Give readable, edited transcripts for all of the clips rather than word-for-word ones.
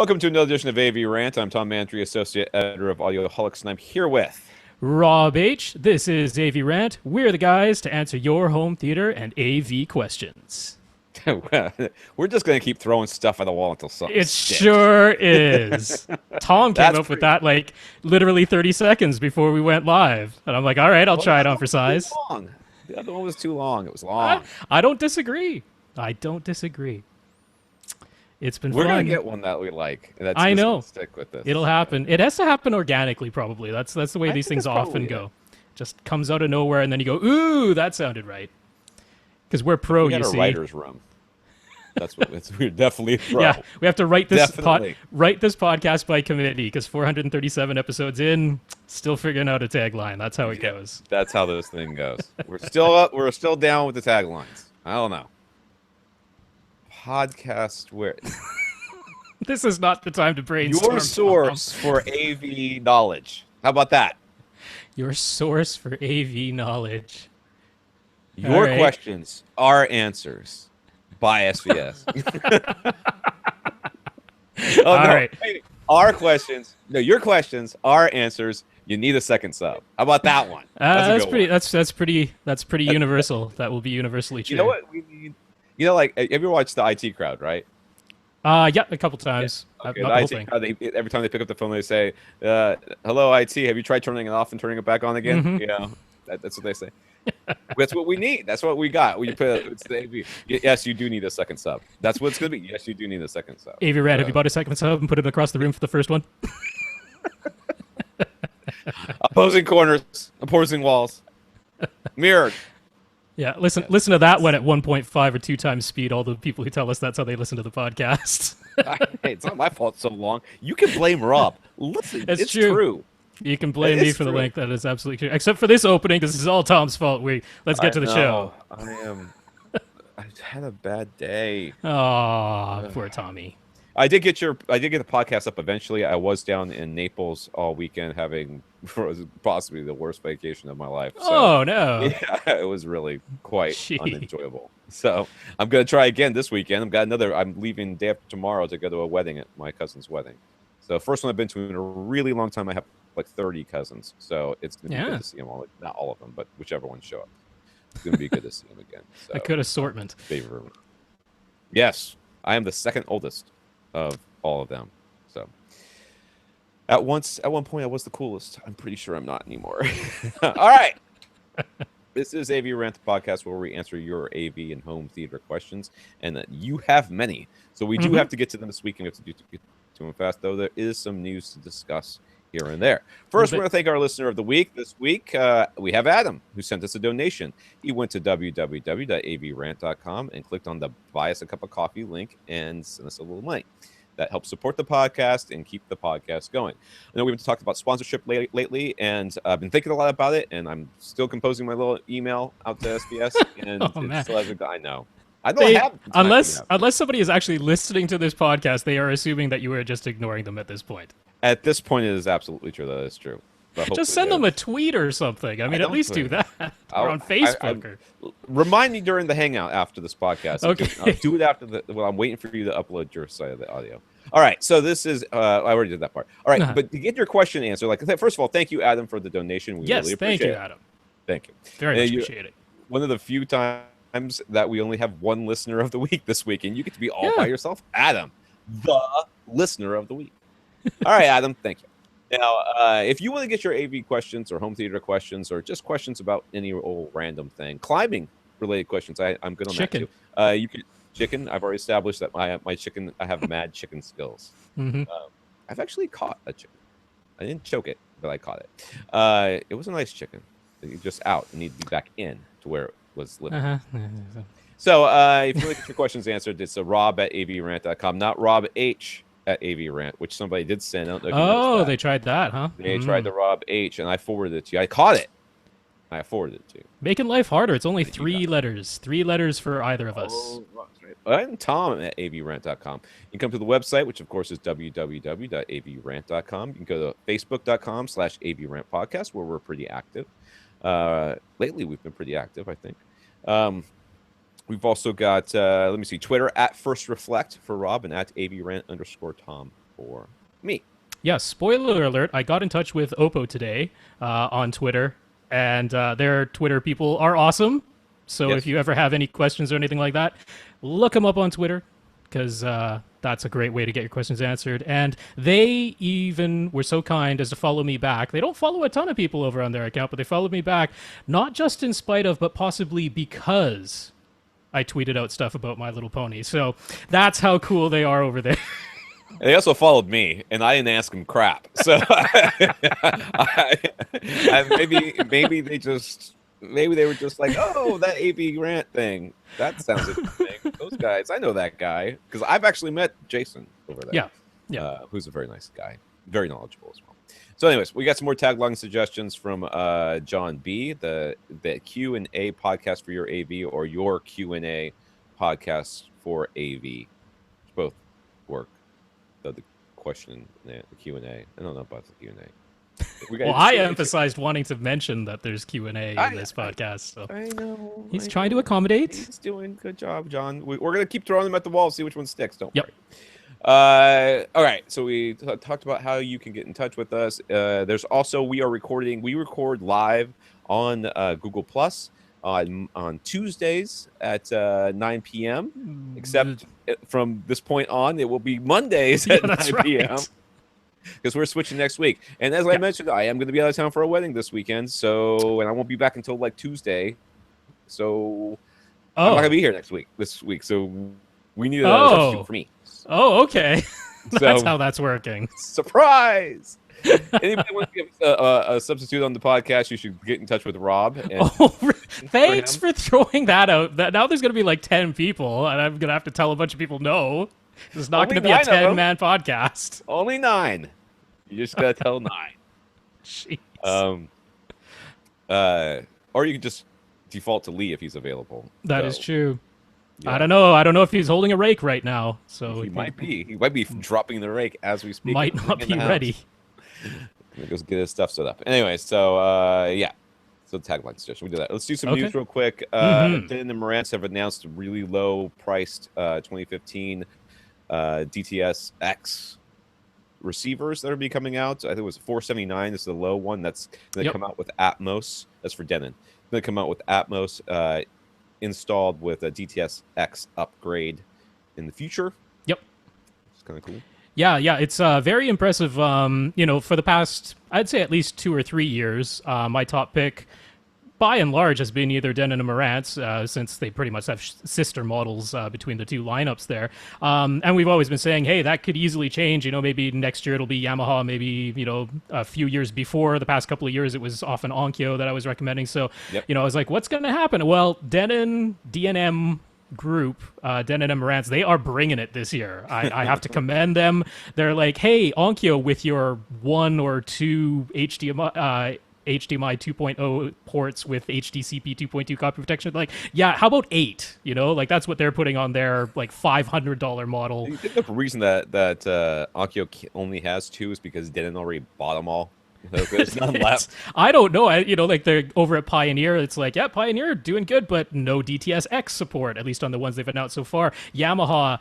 Welcome to another edition of AV Rant. I'm Tom Mantry, Associate Editor of Audioholics, and I'm here with... Rob H. This is AV Rant. We're the guys to answer your home theater and AV questions. We're just going to keep throwing stuff at the wall until something It sticks. sure is. Tom came That's up with pretty- that like literally 30 seconds before we went live. And I'm like, all right, I'll try it on for size. Long. The other one was too long. It was long. I don't disagree. I don't disagree. It's been We're fun. going to get one that we like. And that's I just know. gonna stick with this. It'll happen. It has to happen organically, probably. That's the way I these think things that's often probably go. Just comes out of nowhere, and then you go, ooh, that sounded right. Because we're pro, We got you a see. writer's room. That's what we're definitely pro. Yeah, we have to write this Definitely. write this podcast by committee because 437 episodes in, still figuring out a tagline. That's how it goes. That's how this thing goes. We're still up. We're still down with the taglines. I don't know. Podcast where This is not the time to brainstorm. your source for AV knowledge. How about that? Your source for AV knowledge. Your All right. questions, our answers by SVS. Oh, All no. right. Wait. Our questions. No, your questions, our answers. You need a second sub. How about that one? A That's good pretty. one. That's pretty universal. That will be universally true. You know what we need? You know, like, have you ever watched the IT crowd, right? Yeah, a couple times. Okay, Not the whole the IT thing. crowd, every time they pick up the phone, they say, "Hello, IT. Have you tried turning it off and turning it back on again?" Mhm. You know, that's what they say. That's what we need. That's what we got. We put it's the AV. Yes, you do need a second sub. That's what it's gonna be. Yes, you do need a second sub. AV Red, have So, you bought a second sub and put it across the room for the first one? opposing corners, opposing walls, mirrored. Yeah, listen to that one at 1.5 or 2 times speed. All the people who tell us that's how they listen to the podcast. Hey, it's not my fault. It's so long. You can blame Rob. Listen, It's it's true. true. You can blame It me is for the true. length. That is absolutely true. Except for this opening, this is all Tom's fault. Let's get to the show. I am. I had a bad day. Aw, poor Tommy. I did get the podcast up eventually. I was down in Naples all weekend having possibly the worst vacation of my life. So, Oh no. yeah, it was really quite Gee. unenjoyable. So I'm gonna try again this weekend. I'm leaving day after tomorrow to go to a wedding at my cousin's wedding. So first one I've been to in a really long time. I have like 30 cousins, so it's gonna be Yeah. good to see them all. Not all of them, but whichever ones show up. It's gonna be good to see them again. So, A good assortment. favorite. Yes, I am the second oldest of all of them. So at one point I was the coolest. I'm pretty sure I'm not anymore. All right. This is AV Rant, the podcast where we answer your AV and home theater questions, and that you have many. So we do Mhm. have to get to them this week, and we have to get to them fast, though there is some news to discuss here and there. First, But- we're going to thank our listener of the week. This week, we have Adam, who sent us a donation. He went to www.avrant.com and clicked on the Buy Us a Cup of Coffee link and sent us a little money. That helps support the podcast and keep the podcast going. I know we've been talking about sponsorship lately, and I've been thinking a lot about it, and I'm still composing my little email out to SBS, and Oh, it man. still hasn't I know. I don't have the time Unless somebody is actually listening to this podcast, they are assuming that you are just ignoring them at this point. At this point, it is absolutely true. That is true. But Just hopefully send they- them a tweet or something. I mean, at don't least do put it- that. I'll- Or on Facebook. or... Remind me during the hangout after this podcast. Okay. I'll do it after well, I'm waiting for you to upload your side of the audio. All right. So this is I already did that part. All right, Uh-huh. but to get your question answered, like first of all, thank you, Adam, for the donation. We Yes, really thank appreciate you, it. Adam. Thank you. Very Yeah, much you- appreciate it. One of the few times that we only have one listener of the week this week, and you get to be all Yeah. by yourself. Adam, the listener of the week. All right, Adam, thank you. Now, if you want to get your AV questions or home theater questions or just questions about any old random thing, climbing related questions, I'm good on Chicken. that too. You can chicken. I've already established that my chicken. I have mad chicken skills. Hmm. I've actually caught a chicken. I didn't choke it, but I caught it. It was a nice chicken. It just out. It needed to be back in to where it was living. Uh-huh. So if you want to get your questions answered, it's rob@avrant.com, not Rob H at AVRant, which somebody did send. I don't know if you noticed Oh, that. they tried that, huh? They Mm. tried the Rob H, and I forwarded it to you. I caught it. I forwarded it to you. Making life harder. It's only Thank you, 3 guys. letters. 3 letters for either of us. Oh, that's right. I'm Tom at avrant.com. You can come to the website, which of course is www.avrant.com. You can go to facebook.com/avrantpodcast, where we're pretty active. Lately, we've been pretty active, I think. We've also got, let me see, Twitter at First Reflect for Rob and at avrant_Tom for me. Yeah, spoiler alert. I got in touch with Oh-Poe today on Twitter, and their Twitter people are awesome. So if Yes. you ever have any questions or anything like that, look them up on Twitter because that's a great way to get your questions answered. And they even were so kind as to follow me back. They don't follow a ton of people over on their account, but they followed me back, not just in spite of, but possibly because I tweeted out stuff about My Little Pony. So that's how cool they are over there. And they also followed me, and I didn't ask them crap. So maybe they were just like, oh, that AV rant thing. That sounds interesting. Those guys, I know that guy because I've actually met Jason over there. Yeah. Yeah. Who's a very nice guy, very knowledgeable as well. So, anyways, we got some more tagline suggestions from John B. The Q&A podcast for your AV or your Q&A podcast for AV. Both work. The question, the Q&A. I don't know about the Q&A. Well, I emphasized wanting to mention that there's Q&A in this podcast. So I know. he's trying to accommodate. He's doing a good job, John. We're going to keep throwing them at the wall, see which one sticks. Don't Yep. worry. All right. So we talked about how you can get in touch with us. There's also, we record live on Google Plus on Tuesdays at 9 p.m. Except from this point on, it will be Mondays at 9 p.m. Because we're switching next week. And as I mentioned, I am going to be out of town for a wedding this weekend. And I won't be back until like Tuesday. So I'm not going to be here this week. So we need a substitute for me. Oh, okay. That's how that's working. Surprise! Anybody want to give a substitute on the podcast, you should get in touch with Rob. Thanks for throwing that out. Now there's going to be like 10 people, and I'm going to have to tell a bunch of people no. It's not going to be a 10-man podcast. Only 9. You just got to tell 9. Jeez. Or you can just default to Lee if he's available. That is true. Yeah. I don't know if he's holding a rake right now. So he might be. He might be dropping the rake as we speak. Might not be ready. He goes get his stuff set up. Anyway, so yeah. So tagline suggestion. We do that. Let's do some news real quick. Denon and Marantz have announced really low priced 2015 DTS X receivers that are be coming out. I think it was $479. This is the low one. That's going to come out with Atmos. That's for Denon. Going to come out with Atmos installed with a DTS X upgrade in the future. Yep. It's kind of cool. Yeah, it's very impressive. For the past, I'd say at least 2 or 3 years, my top pick, by and large, has been either Denon and Marantz, since they pretty much have sister models between the two lineups there. And we've always been saying, hey, that could easily change. Maybe next year it'll be Yamaha. Maybe, a few years before, the past couple of years, it was often Onkyo that I was recommending. So, I was like, what's going to happen? Well, Denon, DNM group, Denon and Marantz, they are bringing it this year. I have to commend them. They're like, hey, Onkyo, with your 1 or 2 HDMI 2.0 ports with HDCP 2.2 copy protection. Like, yeah, how about 8? That's what they're putting on their like $500 model. You think the reason that Onkyo only has 2 is because Denon already bought them all? There's none left. I don't know. They're over at Pioneer. It's like, yeah, Pioneer doing good, but no DTS-X support, at least on the ones they've announced so far. Yamaha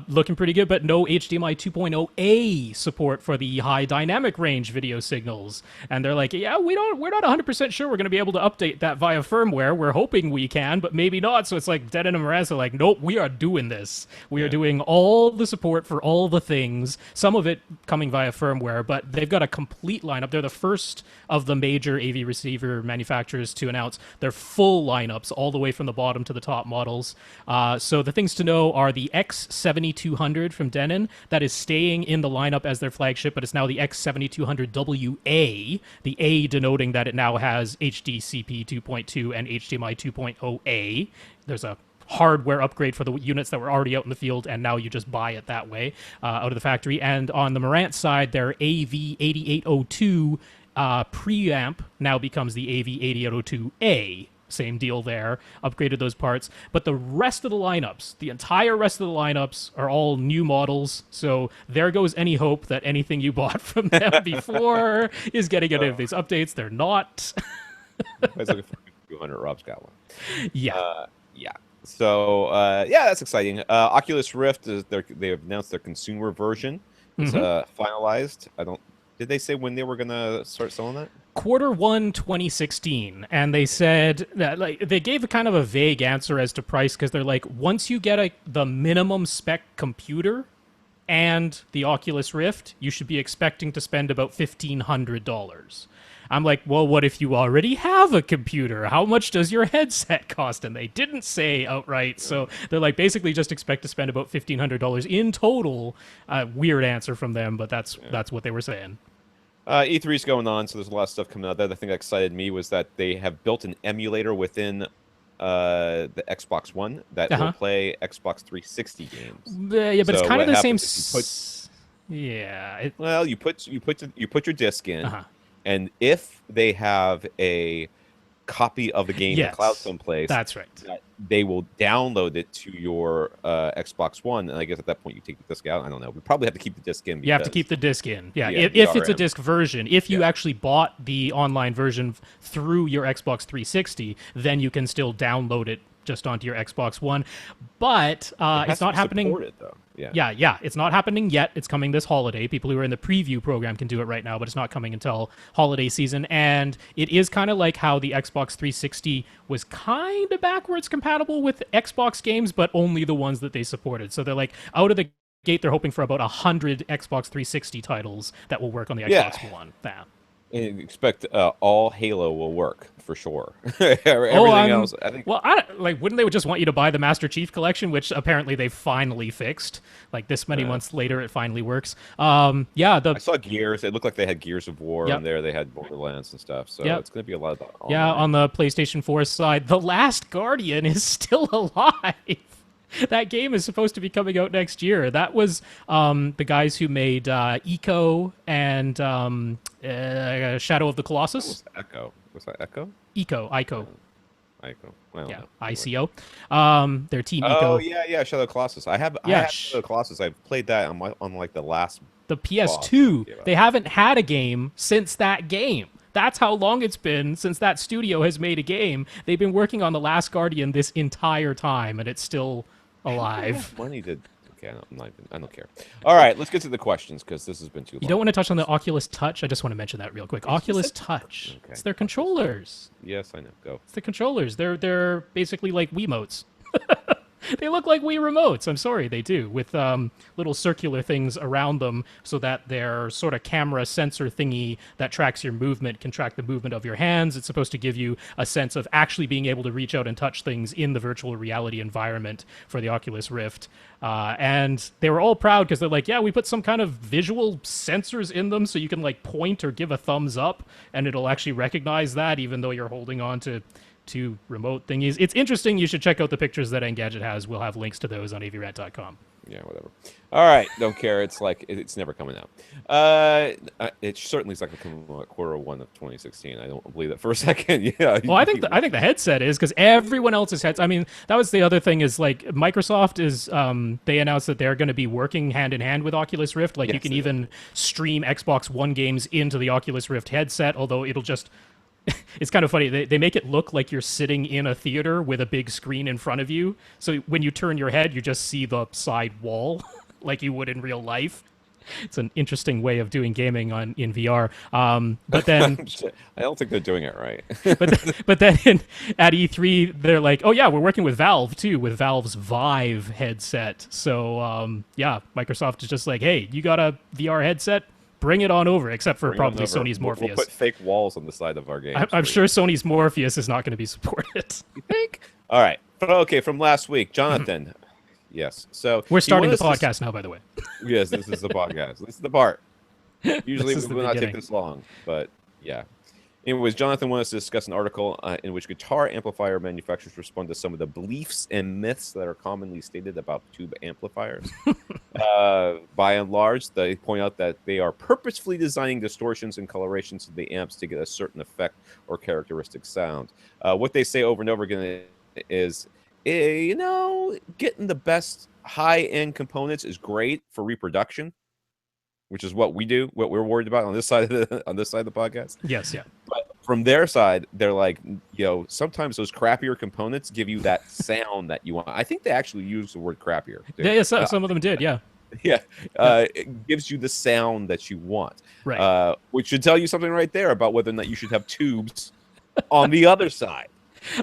looking pretty good, but no HDMI 2.0A support for the high dynamic range video signals. And they're like, yeah, we're not 100% sure we're going to be able to update that via firmware. We're hoping we can, but maybe not. So it's like Denon and Marantz are like, nope, we are doing this. We are doing all the support for all the things, some of it coming via firmware, but they've got a complete lineup. They're the first of the major AV receiver manufacturers to announce their full lineups all the way from the bottom to the top models. So the things to know are the X7200 from Denon that is staying in the lineup as their flagship, but it's now the X7200WA, the A denoting that it now has HDCP 2.2 and HDMI 2.0A. There's a hardware upgrade for the units that were already out in the field, and now you just buy it that way out of the factory. And on the Marantz side, their AV8802 preamp now becomes the AV8802A. Same deal there, upgraded those parts. But the rest of the lineups, the entire rest of the lineups are all new models. So there goes any hope that anything you bought from them before is getting any of these updates. They're not. I was looking for 200. Rob's got one. Yeah. Yeah. So, yeah, that's exciting. Oculus Rift, they've announced their consumer version. It's Mm-hmm. finalized. I don't. Did they say when they were gonna start selling that? Quarter 1 2016, and they said that like they gave a kind of a vague answer as to price because they're like, once you get the minimum spec computer and the Oculus Rift, you should be expecting to spend about $1,500. I'm like, well, what if you already have a computer? How much does your headset cost? And they didn't say outright. So they're like, basically, just expect to spend about $1,500 in total. Weird answer from them, but that's what they were saying. E3 is going on, so there's a lot of stuff coming out. The other thing that excited me was that they have built an emulator within the Xbox One that Uh will huh. play Xbox 360 games. Yeah, but it's So kind of what the same. happens is you put Yeah. well, you put your disc Uh in, huh. and if they have a copy of the game in the cloud Yes, someplace, that's right. they will download it to your Xbox One. And I guess at that point you take the disc out. I don't know. We probably have to keep the disc in You have to keep because the disc in. Yeah, yeah, if it's a DRM. disc version, if you Yeah, actually bought the online version through your Xbox 360, then you can still download it just onto your Xbox One. But it it's has to not be happening. supported though. Yeah. Yeah, it's not happening yet. It's coming this holiday. People who are in the preview program can do it right now, but it's not coming until holiday season. And it is kind of like how the Xbox 360 was kind of backwards compatible with Xbox games, but only the ones that they supported. So they're like out of the gate, they're hoping for about 100 Xbox 360 titles that will work on the Yeah. Xbox One. Yeah. And expect all Halo will work for sure. Oh, Everything else, I think. well. I like. Wouldn't they just want you to buy the Master Chief collection, which apparently they finally fixed? Like this many Uh, months later, it finally works. Yeah. I saw Gears. It looked like they had Gears of War Yep. on there. They had Borderlands and stuff. So Yep. it's going to be a lot of Yeah, online. on the PlayStation 4 side, The Last Guardian is still alive. That game is supposed to be coming out next year. That was the guys who made Eco and Shadow of the That Colossus. was Echo. Was that Echo? Ico. Echo. I don't Yeah, know. Anyway. ICO. Their team Oh Eco. yeah, yeah. Shadow of the Colossus. I Yeah, have Shadow of the Colossus. I've played that on like the last the boss that PS2. they gave They out. haven't had a game since that game. That's how long it's been since that studio has made a game. They've been working on The Last Guardian this entire time, and it's still How do they alive. have money to? Okay, I'm not even. I don't care. All right, let's get to the questions because this has been too You long. don't want to touch on the Oculus Touch? I just want to mention that real quick. You Oculus said Touch. okay. It's their controllers. Yes, I know. Go. It's the controllers. They're basically like Wiimotes. They look like Wii remotes. I'm sorry, they do, with little circular things around them so that their sort of camera sensor thingy that tracks your movement can track the movement of your hands. It's supposed to give you a sense of actually being able to reach out and touch things in the virtual reality environment for the Oculus Rift. And they were all proud because they're like, yeah, we put some kind of visual sensors in them so you can like point or give a thumbs up and it'll actually recognize that even though you're holding on to two remote thingies. It's interesting. You should check out the pictures that Engadget has. We'll have links to those on avrant.com. Yeah, whatever. All right, don't care. It's like it's never coming out. It certainly is not going to come out Q1 of 2016. I don't believe that for a second. Yeah. Well, I think the headset is because everyone else's heads. I mean, that was the other thing is like Microsoft is they announced that they're going to be working hand in hand with Oculus Rift. Like you Yes, can they did. even stream Xbox One games into the Oculus Rift headset, although it'll just it's kind of funny. They make it look like you're sitting in a theater with a big screen in front of you. So when you turn your head, you just see the side wall like you would in real life. It's an interesting way of doing gaming in VR. But then, I don't think they're doing it right. but then at E3, they're like, oh yeah, we're working with Valve too, with Valve's Vive headset. So yeah, Microsoft is just like, hey, you got a VR headset? Bring it on over, except for Bring it on probably over. Sony's We'll Morpheus. put fake walls on the side of our games. I'm for sure you. Sony's Morpheus is not going to be supported. You think? All right. Okay, from last week, Jonathan. Yes. So We're he starting the wanted us to- podcast now, by the way. Yes, this is the podcast. This is the part. Usually This is we the will not take beginning. this long, but yeah. Anyways, Jonathan wanted us to discuss an article in which guitar amplifier manufacturers respond to some of the beliefs and myths that are commonly stated about tube amplifiers. By and large, they point out that they are purposefully designing distortions and colorations of the amps to get a certain effect or characteristic sound. What they say over and over again is, getting the best high-end components is great for reproduction, which is what we do, what we're worried about on this side of the podcast. Yes, yeah. But from their side, they're like, sometimes those crappier components give you that sound that you want. I think they actually use the word crappier. Yeah, yeah, some of them did, yeah. Yeah, Yeah. it gives you the sound that you want, Right. which should tell you something right there about whether or not you should have tubes on the other side.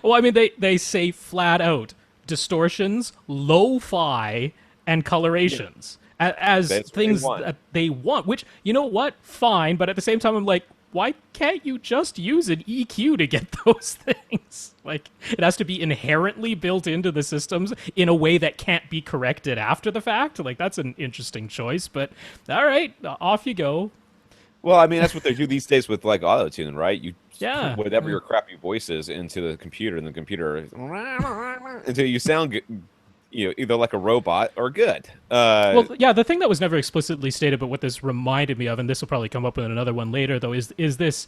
Well, I mean, they say flat out distortions, lo-fi, and Yeah, colorations as that's what they things want. that they want. Which, you know what? Fine, but at the same time, I'm like, why can't you just use an EQ to get those things? Like, it has to be inherently built into the systems in a way that can't be corrected after the fact. Like, that's an interesting choice. But all right, off you go. Well, I mean, that's what they do these days with like auto tune, right? You put Yeah. whatever Yeah. your crappy voice is into the computer, and the computer until you sound good, either like a robot or good. Well, yeah, the thing that was never explicitly stated, but what this reminded me of, and this will probably come up in another one later, though, is this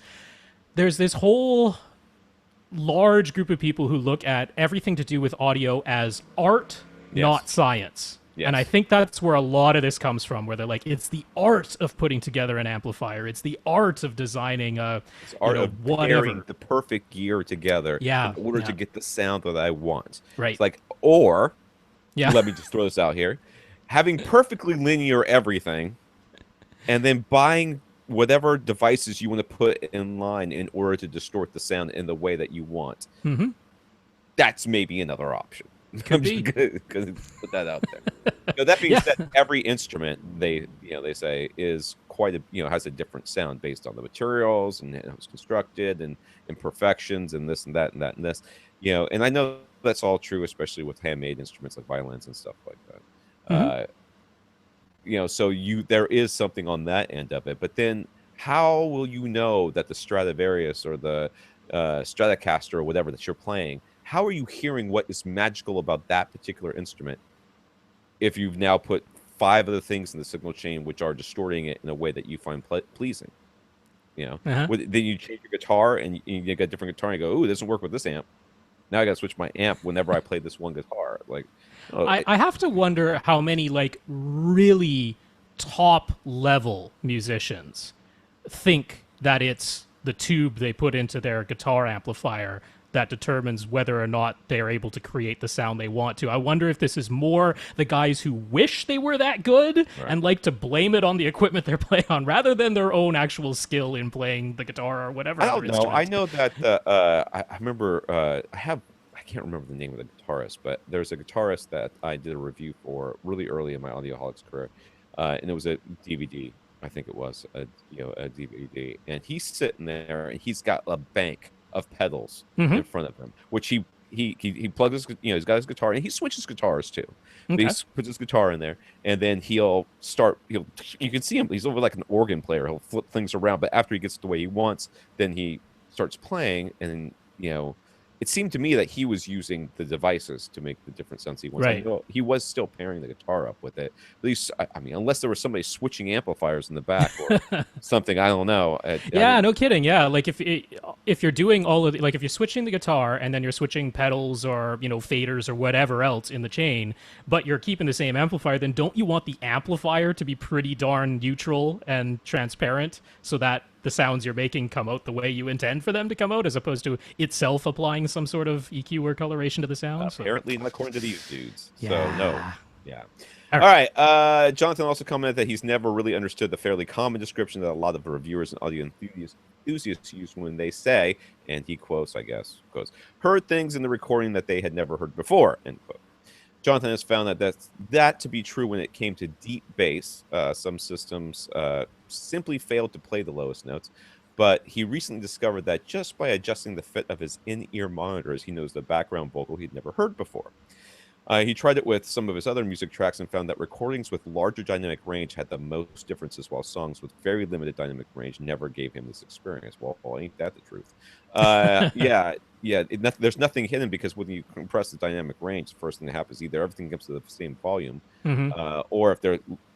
there's this whole large group of people who look at everything to do with audio as art, Yes, not science. And I yes. think that's where a lot of this comes from, where they're like, it's the art of putting together an amplifier. It's the art of designing a, It's art of pairing whatever. the perfect gear together in Yeah, order to yeah, get the sound that I want. It's right. like, or Yeah, let me just throw this out here, having perfectly linear everything and then buying whatever devices you want to put in line in order to distort the sound in the way that you want. That's maybe another option. could I'm just be. gonna put that out there. That being Yeah, said, every instrument they say is quite a has a different sound based on the materials and how it's constructed and imperfections and this and that and that and this. And I know that's all true, especially with handmade instruments like violins and stuff like that. So there is something on that end of it, but then how will you know that the Stradivarius or the Stratocaster or whatever that you're playing, how are you hearing what is magical about that particular instrument if you've now put five other things in the signal chain which are distorting it in a way that you find pleasing? uh-huh. Then you change your guitar and you get a different guitar and you go, "Ooh, it doesn't work with this amp. Now I got to switch my amp whenever I play this one guitar." Like, oh, I have to wonder how many like really top level musicians think that it's the tube they put into their guitar amplifier that determines whether or not they're able to create the sound they want to. I wonder if this is more the guys who wish they were that good right. and like to blame it on the equipment they're playing on rather than their own actual skill in playing the guitar or whatever I other don't know. I instrument. know that I remember I can't remember the name of the guitarist, but there's a guitarist that I did a review for really early in my Audioholics career, and it was a DVD. I think it was a DVD, and he's sitting there and he's got a bank of pedals Mm-hmm. in front of him, which he plugs his he's got his guitar and he switches guitars too. But Okay. puts his guitar in there, and then he'll you can see him. He's over like an organ player. He'll flip things around, but after he gets it the way he wants, then he starts playing, and it seemed to me that he was using the devices to make the different sounds he wants. I Right. know he was still pairing the guitar up with it. At least, I mean, unless there was somebody switching amplifiers in the back or something, I don't know. I Yeah, didn't. no kidding. Yeah, like if you're doing all of like if you're switching the guitar and then you're switching pedals or faders or whatever else in the chain, but you're keeping the same amplifier, then don't you want the amplifier to be pretty darn neutral and transparent so that the sounds you're making come out the way you intend for them to come out, as opposed to itself applying some sort of EQ or coloration to the sound? So Apparently, not according to these dudes. So no, yeah. yeah. All All right. right. Jonathan also commented that he's never really understood the fairly common description that a lot of reviewers and audio enthusiasts use when they say, and he quotes, I guess, quotes, heard things in the recording that they had never heard before, end quote. Jonathan has found that to be true when it came to deep bass. Some systems simply failed to play the lowest notes, but he recently discovered that just by adjusting the fit of his in-ear monitors, he knows the background vocal he'd never heard before. He tried it with some of his other music tracks and found that recordings with larger dynamic range had the most differences, while songs with very limited dynamic range never gave him this experience. Well, ain't that the truth? Yeah, yeah. There's nothing hidden because when you compress the dynamic range, the first thing that happens is either everything comes to the same volume, Mm-hmm. or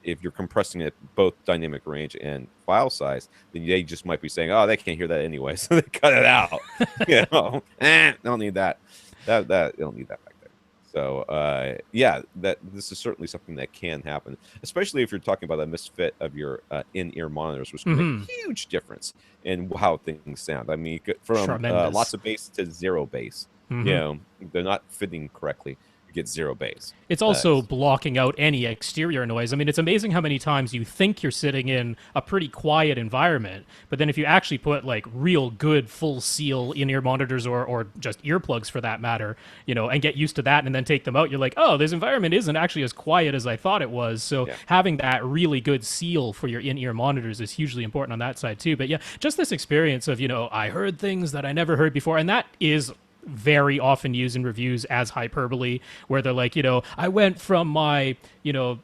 if you're compressing it both dynamic range and file size, then they just might be saying, "Oh, they can't hear that anyway," so they cut it out. Don't need that. That don't need that back there. So yeah, that this is certainly something that can happen, especially if you're talking about a misfit of your in-ear monitors, which can make Mm-hmm. a huge difference in how things sound. I mean, from lots Tremendous. of bass to zero bass, Mm-hmm. they're not fitting correctly. get zero bass. It's also blocking out any exterior noise. I mean, it's amazing how many times you think you're sitting in a pretty quiet environment, but then if you actually put like real good full seal in-ear monitors or just earplugs for that matter, and get used to that and then take them out, you're like, oh, this environment isn't actually as quiet as I thought it was. So Yeah. having that really good seal for your in-ear monitors is hugely important on that side too. But yeah, just this experience of, I heard things that I never heard before, and that is very often used in reviews as hyperbole, where they're like, I went from my,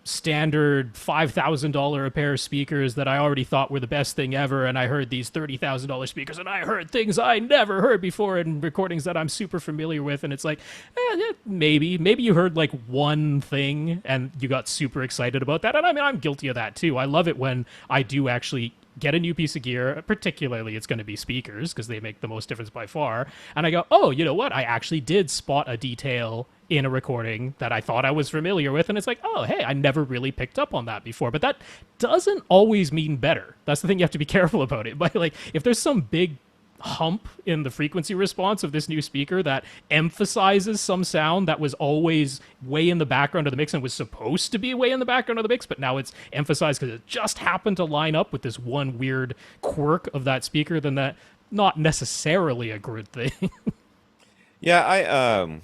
standard $5,000 a pair of speakers that I already thought were the best thing ever, and I heard these $30,000 speakers, and I heard things I never heard before in recordings that I'm super familiar with, and it's like, maybe you heard like one thing and you got super excited about that, and I mean, I'm guilty of that too. I love it when I do actually get a new piece of gear, particularly it's going to be speakers because they make the most difference by far. And I go, oh, you know what? I actually did spot a detail in a recording that I thought I was familiar with. And it's like, oh, hey, I never really picked up on that before. But that doesn't always mean better. That's the thing you have to be careful about it. But like, if there's some big hump in the frequency response of this new speaker that emphasizes some sound that was always way in the background of the mix and was supposed to be way in the background of the mix, but now it's emphasized because it just happened to line up with this one weird quirk of that speaker, then that not necessarily a good thing. Yeah,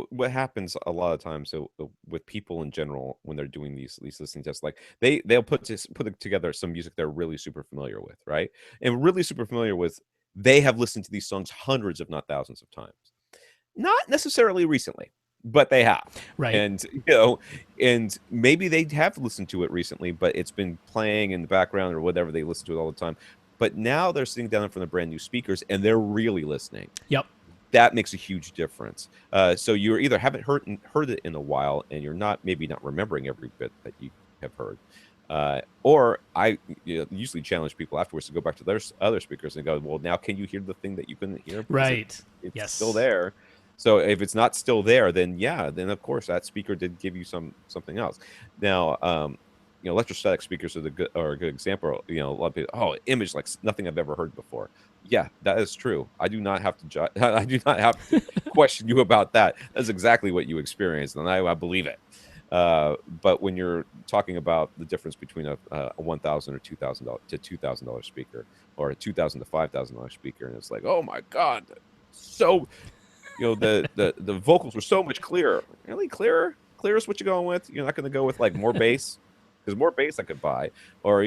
what happens a lot of times with people in general when they're doing these listening tests, like they'll put together some music they're really super familiar with, right? And really super familiar with, they have listened to these songs hundreds, if not thousands of times. Not necessarily recently, but they have. Right. And and maybe they have listened to it recently, but it's been playing in the background or whatever, they listen to it all the time. But now they're sitting down in front of brand new speakers and they're really listening. Yep. That makes a huge difference. So you either haven't heard it in a while, and you're maybe not remembering every bit that you have heard, or I usually challenge people afterwards to go back to their other speakers and go, well, now can you hear the thing that you couldn't hear? Because Right. it's Yes. still there. So if it's not still there, then then of course that speaker did give you something else. Now, electrostatic speakers are a good example. A lot of people, image like nothing I've ever heard before. Yeah, that is true. I do not have to I do not have to question you about that. That's exactly what you experienced, and I believe it. But when you're talking about the difference between a $1,000 or $2,000 speaker, or a $2,000 to $5,000 speaker, and it's like, oh my god, so the vocals were so much clearer. Really clearer? Clear is what you're going with? You're not going to go with like more bass? Because more bass I could buy, or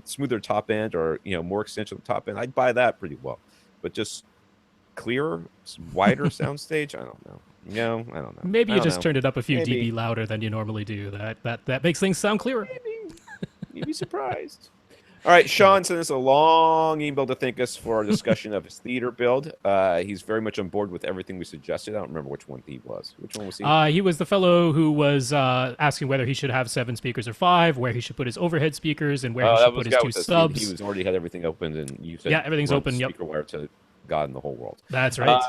smoother top end, or more extension top end, I'd buy that pretty well. But just clearer, wider soundstage, I don't know. I don't know. Maybe you just turned it up a few Maybe. dB louder than you normally do. That makes things sound clearer. Maybe. You'd be surprised. All right, Sean sent us a long email to thank us for our discussion of his theater build. He's very much on board with everything we suggested. I don't remember which one he was. Which one was he? He was the fellow who was asking whether he should have 7 speakers or 5, where he should put his overhead speakers, and where he should put his 2 subs. He was already had everything opened, and you said, yeah, everything's open. Speaker wire to God in the whole world. That's right.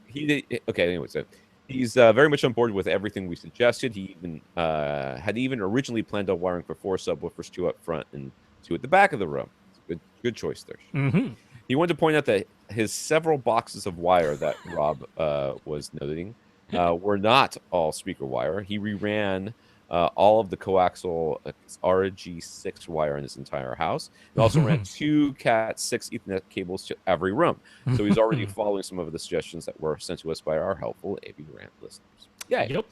He did. Okay. Anyway, so he's very much on board with everything we suggested. He even had originally planned on wiring for 4 subwoofers, 2 up front and 2 at the back of the room. Good choice there. Mm-hmm. He wanted to point out that his several boxes of wire that Rob was noting were not all speaker wire. He reran all of the coaxial RG6 wire in his entire house. He also ran 2 Cat 6 Ethernet cables to every room. So he's already following some of the suggestions that were sent to us by our helpful AV Rant listeners. Yeah. Yep.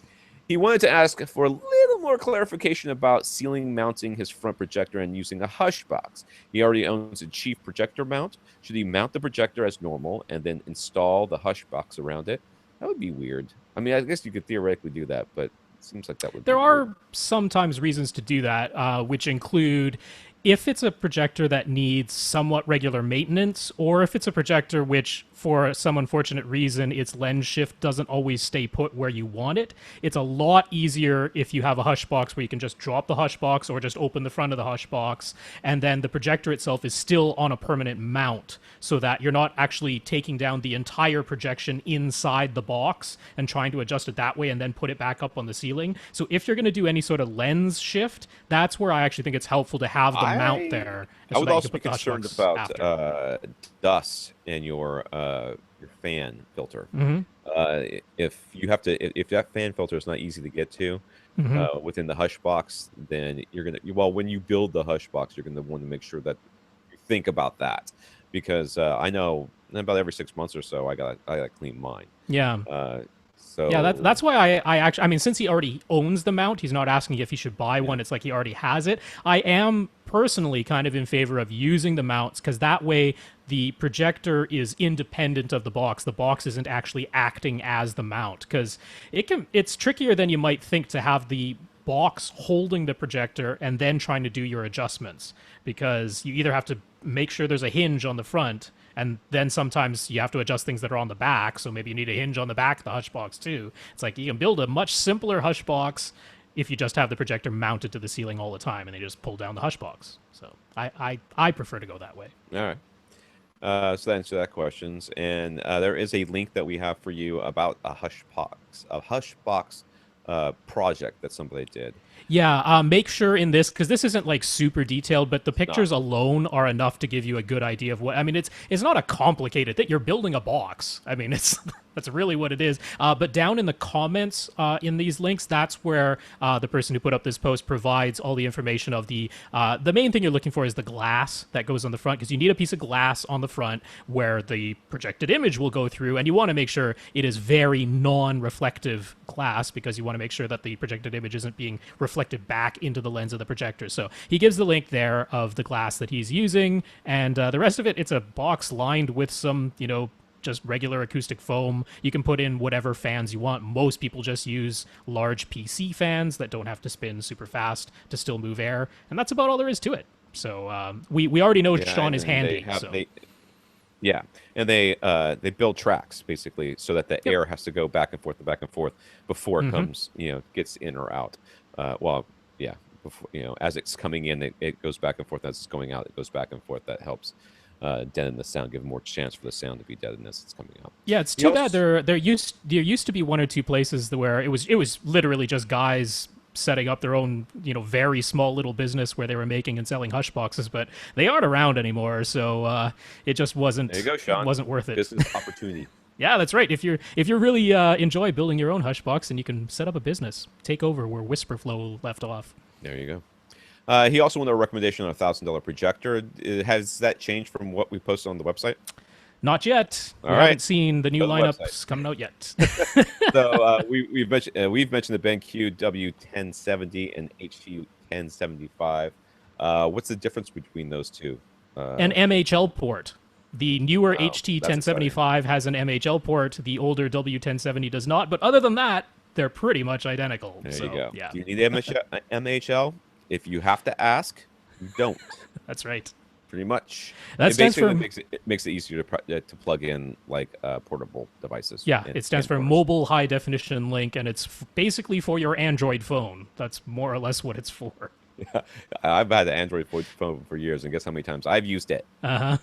He wanted to ask for a little more clarification about ceiling mounting his front projector and using a hush box. He already owns a chief projector mount. Should he mount the projector as normal and then install the hush box around it? That would be weird. I mean, I guess you could theoretically do that, but it seems like that would be There weird. are sometimes reasons to do that, which include if it's a projector that needs somewhat regular maintenance, or if it's a projector which, for some unfortunate reason, its lens shift doesn't always stay put where you want it. It's a lot easier if you have a hush box where you can just drop the hush box or just open the front of the hush box, and then the projector itself is still on a permanent mount, so that you're not actually taking down the entire projection inside the box and trying to adjust it that way and then put it back up on the ceiling. So if you're going to do any sort of lens shift, that's where I actually think it's helpful to have the mount there. I would also be concerned about dust in your your fan filter. Mm-hmm. If you have to, if that fan filter is not easy to get to Mm-hmm. within the hush box, then well, when you build the hush box, you're gonna want to make sure that you think about that, because I know about every 6 months or so, I gotta clean mine. Yeah. Uh, Yeah, so that's why I actually, I mean, since he already owns the mount, he's not asking if he should buy yeah, one. It's like he already has it. I am personally kind of in favor of using the mounts because that way the projector is independent of the box. The box isn't actually acting as the mount because it's trickier than you might think to have the box holding the projector and then trying to do your adjustments because you either have to make sure there's a hinge on the front and then sometimes you have to adjust things that are on the back, so maybe you need a hinge on the back of the hush box too. It's like you can build a much simpler hush box if you just have the projector mounted to the ceiling all the time and they just pull down the hush box. So I prefer to go that way. all right. So that answers that questions, and there is a link that we have for you about a hush box project that somebody did. Yeah, make sure in this because this isn't like super detailed, but the It's not. pictures alone are enough to give you a good idea of what. I mean, it's not a complicated thing. You're building a box. I mean, it's that's really what it is. But down in the comments in these links, that's where the person who put up this post provides all the information of the main thing you're looking for is the glass that goes on the front because you need a piece of glass on the front where the projected image will go through, and you want to make sure it is very non-reflective glass because you want to make sure that the projected image isn't being reflected back into the lens of the projector. So he gives the link there of the glass that he's using, and the rest of it, it's a box lined with some, just regular acoustic foam. You can put in whatever fans you want. Most people just use large PC fans that don't have to spin super fast to still move air, and that's about all there is to it. So we already know Yeah, Sean is and handy. So. yeah, and they build tracks basically so that the Yep. air has to go back and forth before it Mm-hmm. comes, gets in or out. Well, yeah, before, as it's coming in, it goes back and forth. As it's going out, it goes back and forth. That helps deaden the sound, give more chance for the sound to be deadened as it's coming out. Yeah, it's He too bad also, there used to be one or two places where it was literally just guys setting up their own very small little business where they were making and selling hush boxes, but they aren't around anymore, so it just there you wasn't go, Sean. wasn't worth it. Business opportunity. Yeah, that's right. If you really enjoy building your own hush box, then you can set up a business, take over where Whisperflow left off. There you go. He also wanted a recommendation on $1,000 projector. Has that changed from what we posted on the website? Not yet. All We right. haven't seen the new Go to the website. lineups coming out yet. So we've mentioned the BenQ W1070 and HT 1075. What's the difference between those two? An MHL port. The newer Wow, HT that's 1075 has an MHL port. The older W1070 does not. But other than that, they're pretty much identical. There So, you go. yeah, Do you need MHL? If you have to ask, you don't. that's right. Pretty much. That It stands basically for makes it easier to plug in like portable devices. yeah. and It stands for camcorders. mobile high definition link, and it's basically for your Android phone. That's more or less what it's for. I've had an Android phone for years, and guess how many times I've used it? Uh huh.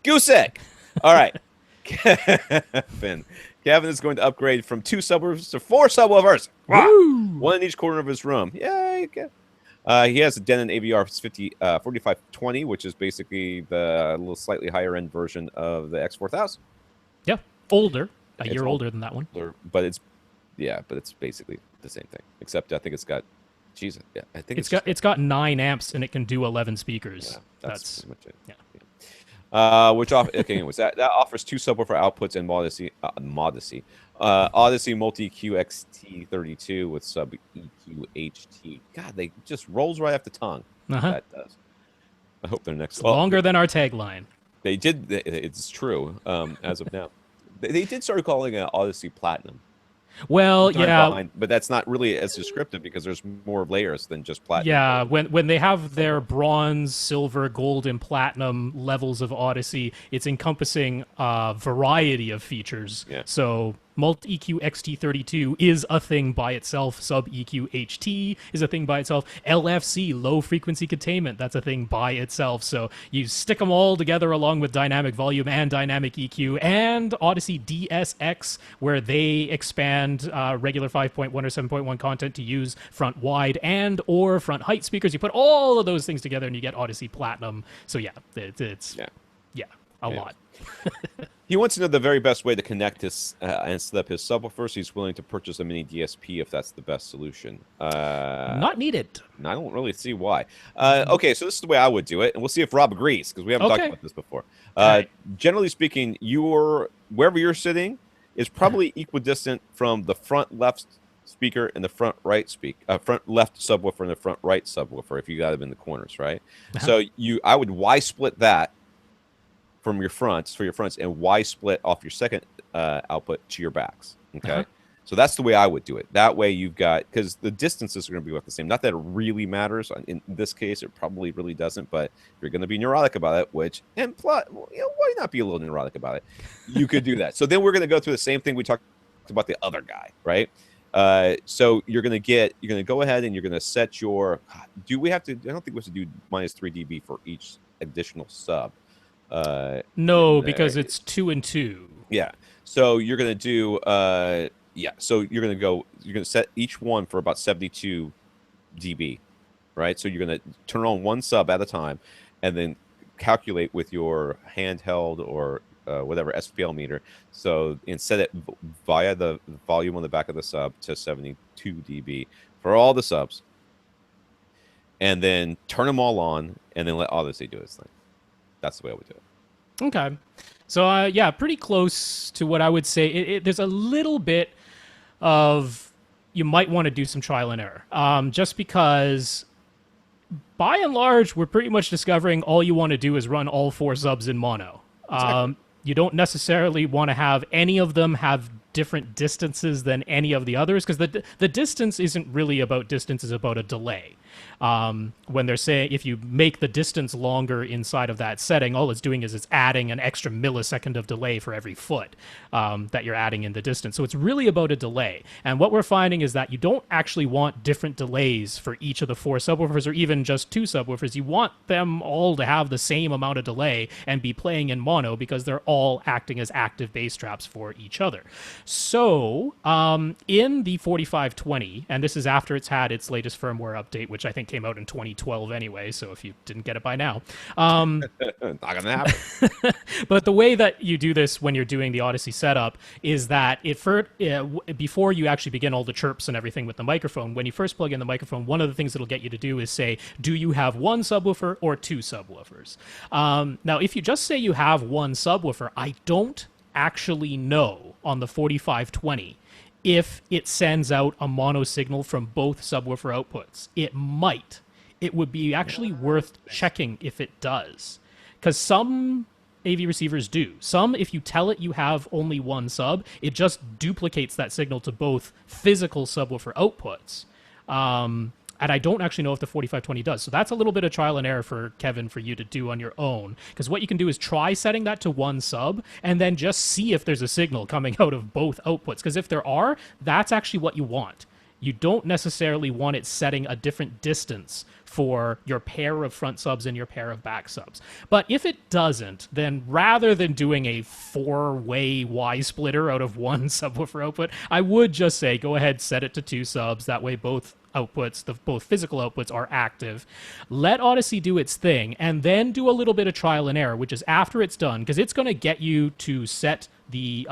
Goose egg. All right. Kevin. Kevin is going to upgrade from 2 subwoofers to 4 subwoofers. Wow. Woo! One in each corner of his room. Yay. He has a Denon AVR 4520, which is basically the little slightly higher end version of the X4000. Yeah, older, a It's year old. older than that one. But it's basically the same thing, except I think it's got, geez, yeah, I think It's got 9 amps and it can do 11 speakers. yeah, that's pretty much it. Yeah. Anyways, that offers 2 subwoofer outputs and Odyssey Multi QXT32 with sub EQ HT. God, they just rolls right off the tongue. Uh-huh. That does. I hope they're next. It's longer than our tagline. They did. It's true. As of now, they did start calling it Odyssey Platinum. Well, Time yeah, behind, but that's not really as descriptive because there's more layers than just platinum. yeah. When they have their bronze, silver, gold, and platinum levels of Odyssey, it's encompassing a variety of features. Yeah. So Multi EQ XT32 is a thing by itself. Sub EQ HT is a thing by itself. LFC, low frequency containment, that's a thing by itself. So you stick them all together along with dynamic volume and dynamic EQ and Odyssey DSX, where they expand regular 5.1 or 7.1 content to use front wide and or front height speakers. You put all of those things together and you get Odyssey Platinum. So yeah, it's Yeah. yeah, a Yeah. lot. He wants to know the very best way to connect his and set up his subwoofers. He's willing to purchase a mini DSP if that's the best solution. Not needed. I don't really see why. Okay, so this is the way I would do it, and we'll see if Rob agrees because we haven't talked Okay. about this before. All right. Generally speaking, your wherever you're sitting is probably equidistant from the front left speaker and the front left subwoofer and the front right subwoofer if you got them in the corners, right? So I would Y split that from your fronts for your fronts and Y split off your second output to your backs. Okay. So that's the way I would do it. That way you've got, because the distances are going to be about the same. Not that it really matters. In this case, it probably really doesn't. But if you're going to be neurotic about it, and plus, why not be a little neurotic about it? You could do that. So then we're going to go through the same thing we talked about the other guy, right? So you're going to go ahead and you're going to set your, do we have to, I don't think we have to do minus 3 dB for each additional sub. No, because it's 2 and 2. Yeah. So you're going to do, so you're going to set each one for about 72 dB, right? So you're going to turn on one sub at a time and then calculate with your handheld or whatever SPL meter. So, and set it via the volume on the back of the sub to 72 dB for all the subs. And then turn them all on and then let Odyssey do its thing. That's the way I would do it. Okay. So, yeah, pretty close to what I would say. There's a little bit of you might want to do some trial and error. Just because, by and large, we're pretty much discovering all you want to do is run all 4 subs in mono. Exactly. You don't necessarily want to have any of them have different distances than any of the others, because the distance isn't really about distance, it's about a delay. When they're saying if you make the distance longer inside of that setting, all it's doing is it's adding an extra millisecond of delay for every foot that you're adding in the distance. So it's really about a delay. And what we're finding is that you don't actually want different delays for each of the 4 subwoofers or even just 2 subwoofers. You want them all to have the same amount of delay and be playing in mono because they're all acting as active bass traps for each other. So in the 4520, and this is after it's had its latest firmware update, which I think came out in 2012 anyway, so if you didn't get it by now. Not gonna happen. But the way that you do this when you're doing the Odyssey setup is that before you actually begin all the chirps and everything with the microphone, when you first plug in the microphone, one of the things it'll get you to do is say, do you have 1 subwoofer or 2 subwoofers? Now, if you just say you have 1 subwoofer, I don't actually know on the 4520 if it sends out a mono signal from both subwoofer outputs. It might. It would be actually worth checking if it does. Because some AV receivers do. Some, if you tell it you have only 1 sub, it just duplicates that signal to both physical subwoofer outputs. And I don't actually know if the 4520 does. So that's a little bit of trial and error for Kevin for you to do on your own. Because what you can do is try setting that to 1 sub and then just see if there's a signal coming out of both outputs. Because if there are, that's actually what you want. You don't necessarily want it setting a different distance for your pair of front subs and your pair of back subs. But if it doesn't, then rather than doing a 4-way Y splitter out of 1 subwoofer output, I would just say go ahead, set it to 2 subs. That way both outputs, both physical outputs are active. Let Odyssey do its thing, and then do a little bit of trial and error, which is after it's done, because it's going to get you to set the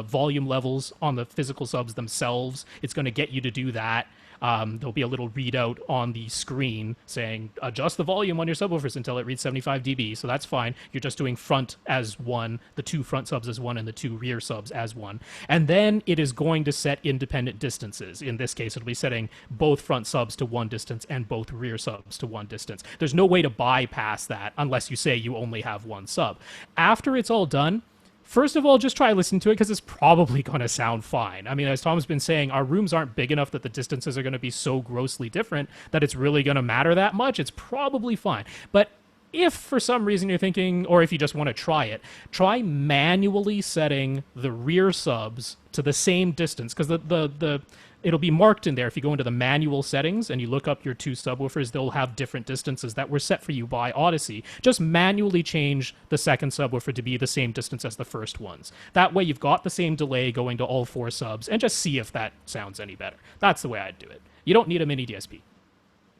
volume levels on the physical subs themselves. It's going to get you to do that. There'll be a little readout on the screen saying adjust the volume on your subwoofers until it reads 75 dB. So that's fine. You're just doing front as 1, the 2 front subs as 1, and the 2 rear subs as 1. And then it is going to set independent distances. In this case, it'll be setting both front subs to 1 distance and both rear subs to 1 distance. There's no way to bypass that unless you say you only have 1 sub. After it's all done, first of all, just try listening to it because it's probably going to sound fine. I mean, as Tom's been saying, our rooms aren't big enough that the distances are going to be so grossly different that it's really going to matter that much. It's probably fine. But if for some reason you're thinking, or if you just want to try it, try manually setting the rear subs to the same distance, because it'll be marked in there. If you go into the manual settings and you look up your 2 subwoofers, they'll have different distances that were set for you by Odyssey. Just manually change the second subwoofer to be the same distance as the first ones. That way you've got the same delay going to all 4 subs, and just see if that sounds any better. That's the way I'd do it. You don't need a mini DSP.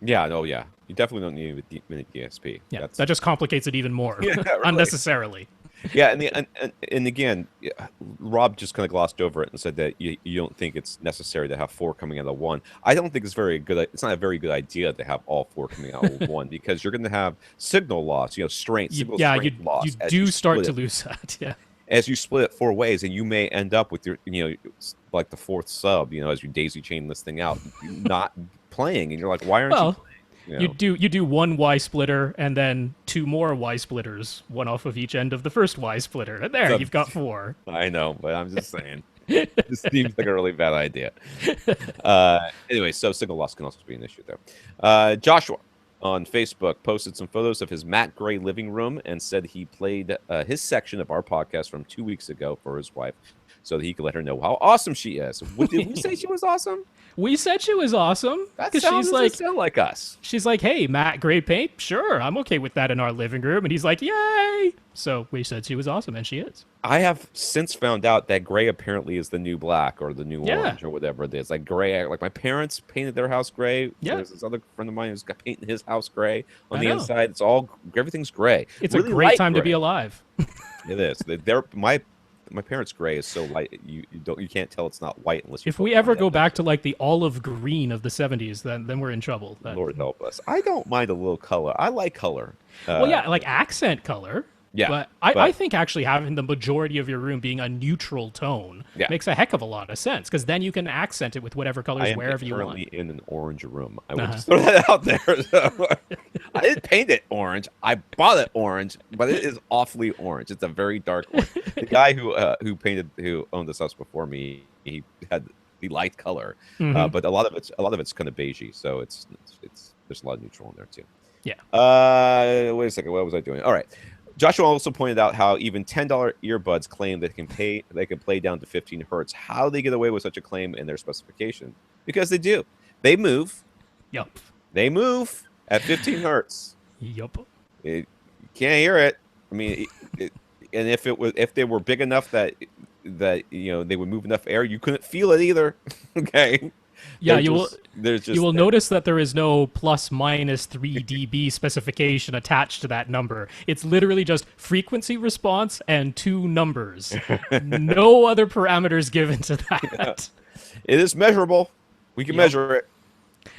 Yeah, no, yeah. You definitely don't need a mini DSP. Yeah, that just complicates it even more, Yeah, really. unnecessarily. Yeah, and again, yeah, Rob just kind of glossed over it and said that you don't think it's necessary to have four coming out of one. I don't think it's very good. It's not a very good idea to have all four coming out of one because you're going to have signal loss, signal Yeah, strength you loss as you do start split to it. lose that. Yeah. As you split it four ways, and you may end up with like the fourth sub, as you daisy chain this thing out, not playing, and you're like, why aren't you Well, playing? you do one Y splitter and then two more Y splitters, one off of each end of the first Y splitter, and there So, you've got four. I know, but I'm just saying. This seems like a really bad idea. Anyway, so signal loss can also be an issue there. Joshua on Facebook posted some photos of his matte gray living room and said he played his section of our podcast from 2 weeks ago for his wife so that he could let her know how awesome she is. Did we say she was awesome? We said she was awesome That because doesn't sound like us. she's like, hey, matte gray paint, sure, I'm okay with that in our living room, and he's like, yay! So we said she was awesome, and she is. I have since found out that gray apparently is the new black or the new Yeah. orange or whatever it is. Like gray, like my parents painted their house gray. Yeah. There's this other friend of mine who's got painting his house gray. On I the know. inside, everything's gray. It's Really a great light time to gray. be alive. It is. My parents' gray is so light you can't tell it's not white unless you. If we ever go back to like the olive green of the 70s, then we're in trouble. Lord help us. I don't mind a little color. I like color. Well, yeah, like accent color. Yeah, But I but- think actually having the majority of your room being a neutral tone Yeah. makes a heck of a lot of sense because then you can accent it with whatever colors I am wherever you want. currently in an orange room. I will Uh-huh. just throw that out there. So, I didn't paint it orange. I bought it orange, but it is awfully orange. It's a very dark orange. The guy who owned this house before me, he liked color, Mhm. but a lot of it's kind of beigey. So it's there's a lot of neutral in there too. Yeah. Wait a second. What was I doing? All right. Joshua also pointed out how even $10 earbuds claim they can play down to 15 hertz. How do they get away with such a claim in their specification? Because they do. They move. Yup. They move at 15 hertz. Yup. You can't hear it. I mean, and if they were big enough that they would move enough air, you couldn't feel it either. Okay. Yeah, There's just you will notice that there is no plus minus 3 dB specification attached to that number. It's literally just frequency response and two numbers. No other parameters given to that. It is measurable. We can Yep. measure it.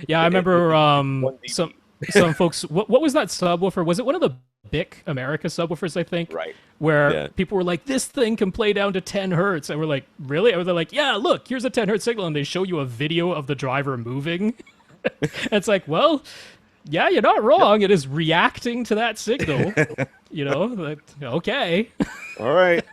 Yeah, I remember 1 dB. some folks. What was that subwoofer? Was it one of the Bic America subwoofers? I think. Right. Where Yeah. people were like, "This thing can play down to 10 hertz," and we're like, "Really?" And they're like, "Yeah, look, here's a 10 hertz signal," and they show you a video of the driver moving. It's like, well, yeah, you're not wrong. It is reacting to that signal. Okay. All right.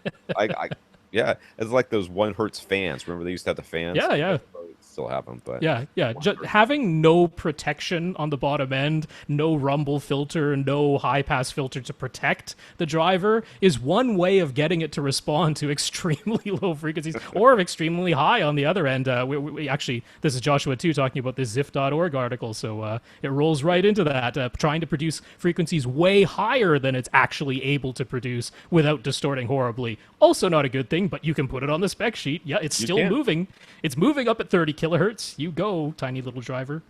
Yeah, it's like those 1 hertz fans. Remember they used to have the fans? Yeah, yeah. Still have them, but Yeah, yeah. Having no protection on the bottom end, no rumble filter, no high pass filter to protect the driver is one way of getting it to respond to extremely low frequencies or extremely high on the other end. We actually, this is Joshua too talking about this Ziff.org article, so it rolls right into that, trying to produce frequencies way higher than it's actually able to produce without distorting horribly. Also not a good thing, but you can put it on the spec sheet. Yeah, it's still can. moving. It's moving up at 30 kilohertz. You go, tiny little driver.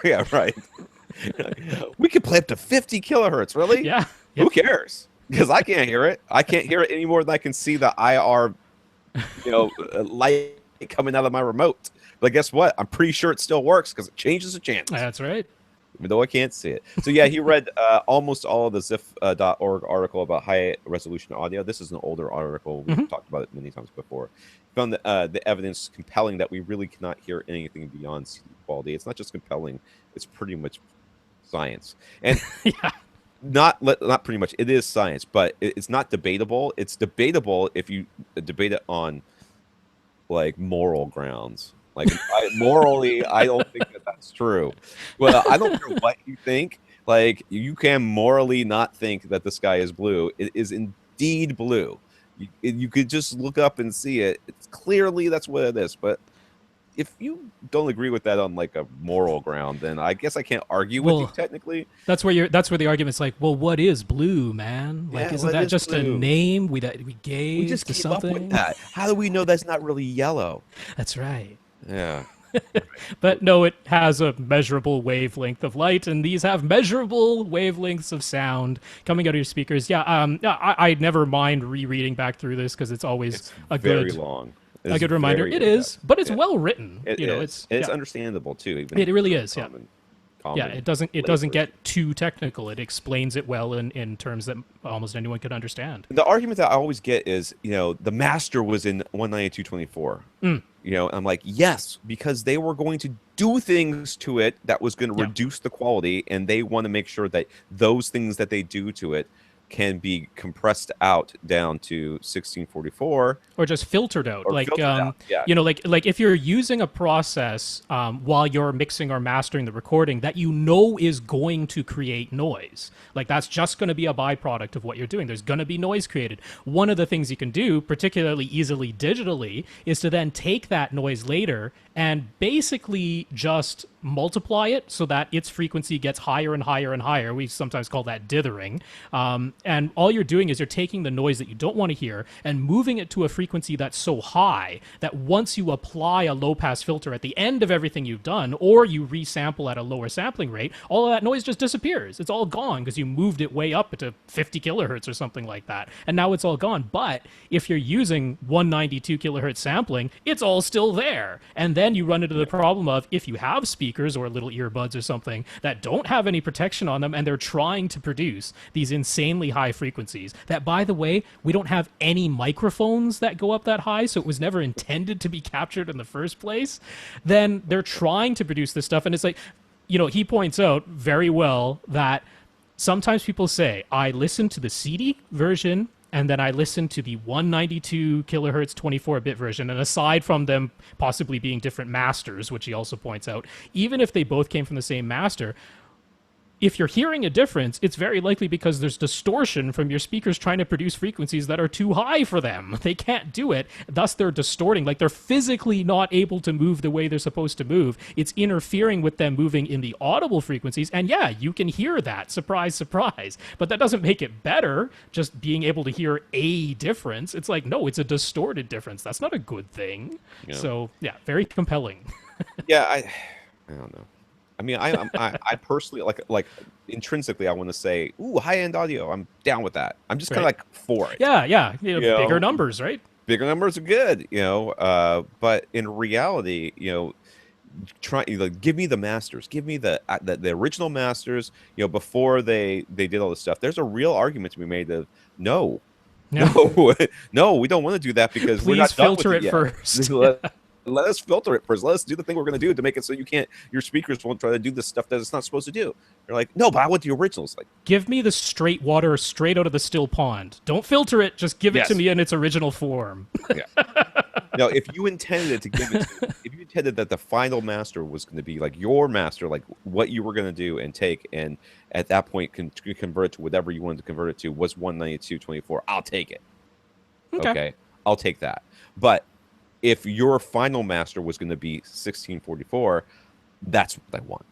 yeah, right. We could play up to 50 kilohertz. Really? Yeah. Who cares? Because I can't hear it. I can't hear it any more than I can see the IR, light coming out of my remote. But guess what? I'm pretty sure it still works because it changes the channels. That's right. Even though I can't see it. So yeah, he read almost all of the Ziff.org article about high resolution audio. This is an older article. We've talked about it many times before. Found the evidence compelling that we really cannot hear anything beyond CD quality. It's not just compelling; it's pretty much science. And Yeah. not pretty much. It is science, but it's not debatable. It's debatable if you debate it on like moral grounds. Like morally, I don't think that's true. Well, I don't care what you think. Like you can morally not think that the sky is blue. It is indeed blue. You could just look up and see it. It's clearly that's what it is. But if you don't agree with that on like a moral ground, then I guess I can't argue with you technically. That's where the argument's like, well, what is blue, man? Like, Yeah, isn't what that is just blue? a name we gave We just to came up something? with that. How do we know that's not really yellow? That's right. Yeah. But no, it has a measurable wavelength of light, and these have measurable wavelengths of sound coming out of your speakers. Yeah, I never mind rereading back through this because it's always It's a very good long. a It's good reminder. very It in depth. is, but it's Yeah, well written. it You know, is. it's It's yeah, understandable too, even it really for is. Yeah. Yeah, common it doesn't layperson. get too technical. It explains it well in terms that almost anyone could understand. The argument that I always get is, the master was in 192.24. I'm like, yes, because they were going to do things to it that was going to Yeah. reduce the quality, and they want to make sure that those things that they do to it can be compressed out down to 1644 Or just filtered out, or like filtered out. Yeah. like if you're using a process while you're mixing or mastering the recording that you know is going to create noise, like that's just going to be a byproduct of what you're doing. There's going to be noise created. One of the things you can do particularly easily digitally is to then take that noise later and basically just multiply it so that its frequency gets higher and higher and higher. We sometimes call that dithering. And all you're doing is you're taking the noise that you don't want to hear and moving it to a frequency that's so high that once you apply a low pass filter at the end of everything you've done, or you resample at a lower sampling rate, all of that noise just disappears. It's all gone because you moved it way up to 50 kilohertz or something like that. And now it's all gone. But if you're using 192 kilohertz sampling, it's all still there. And then you run into the problem of if you have speakers or little earbuds or something that don't have any protection on them and they're trying to produce these insanely high frequencies that, by the way, we don't have any microphones that go up that high, so it was never intended to be captured in the first place, then they're trying to produce this stuff. And it's like, he points out very well that sometimes people say, I listen to the CD version and then I listen to the 192 kilohertz 24-bit version. And aside from them possibly being different masters, which he also points out, even if they both came from the same master, if you're hearing a difference, it's very likely because there's distortion from your speakers trying to produce frequencies that are too high for them. They can't do it. Thus, they're distorting. Like, they're physically not able to move the way they're supposed to move. It's interfering with them moving in the audible frequencies. And yeah, you can hear that. Surprise, surprise. But that doesn't make it better, just being able to hear a difference. It's like, no, it's a distorted difference. That's not a good thing. Yeah. So, yeah, very compelling. Yeah, I don't know. I mean, I personally like intrinsically, I want to say, ooh, high-end audio. I'm down with that. I'm just kind of Right. like for it. Yeah, yeah. Bigger know? numbers, right? Bigger numbers are good, but in reality, try give me the masters, give me the original masters, before they did all this stuff. There's a real argument to be made of no, Yeah. no, no, we don't want to do that because we're Please not done with filter it it yet. first. Let us filter it first. Let us do the thing we're going to do to make it so your speakers won't try to do the stuff that it's not supposed to do. You're like, no, but I want the originals. Like, Give me the straight water straight out of the still pond. Don't filter it. Just give it to yes. me in its original form. Yeah. Now, if you intended to give it, if you intended that the final master was going to be like your master, like what you were going to do and take, and at that point convert it to whatever you wanted to convert it to was 192.24, I'll take it. Okay, I'll take that. But if your final master was going to be 1644, that's what I want.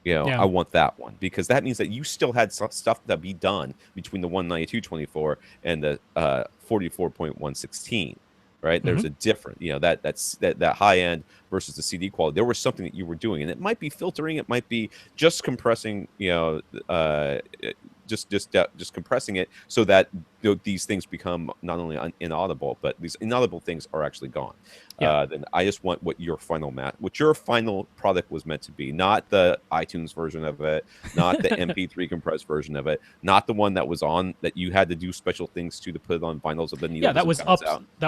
Yeah. I want that one because that means that you still had some stuff to be done between the 192.24 and the 44.116. Right, there's a different, that high end versus the CD quality. There was something that you were doing, and it might be filtering, it might be just compressing, just compressing it so that these things become not only inaudible, but these inaudible things are actually gone. Yeah. Then I just want what your final product was meant to be, not the iTunes version of it, not the MP3 compressed version of it, not the one that was on that you had to do special things to put it on vinyls of the needle. Yeah, that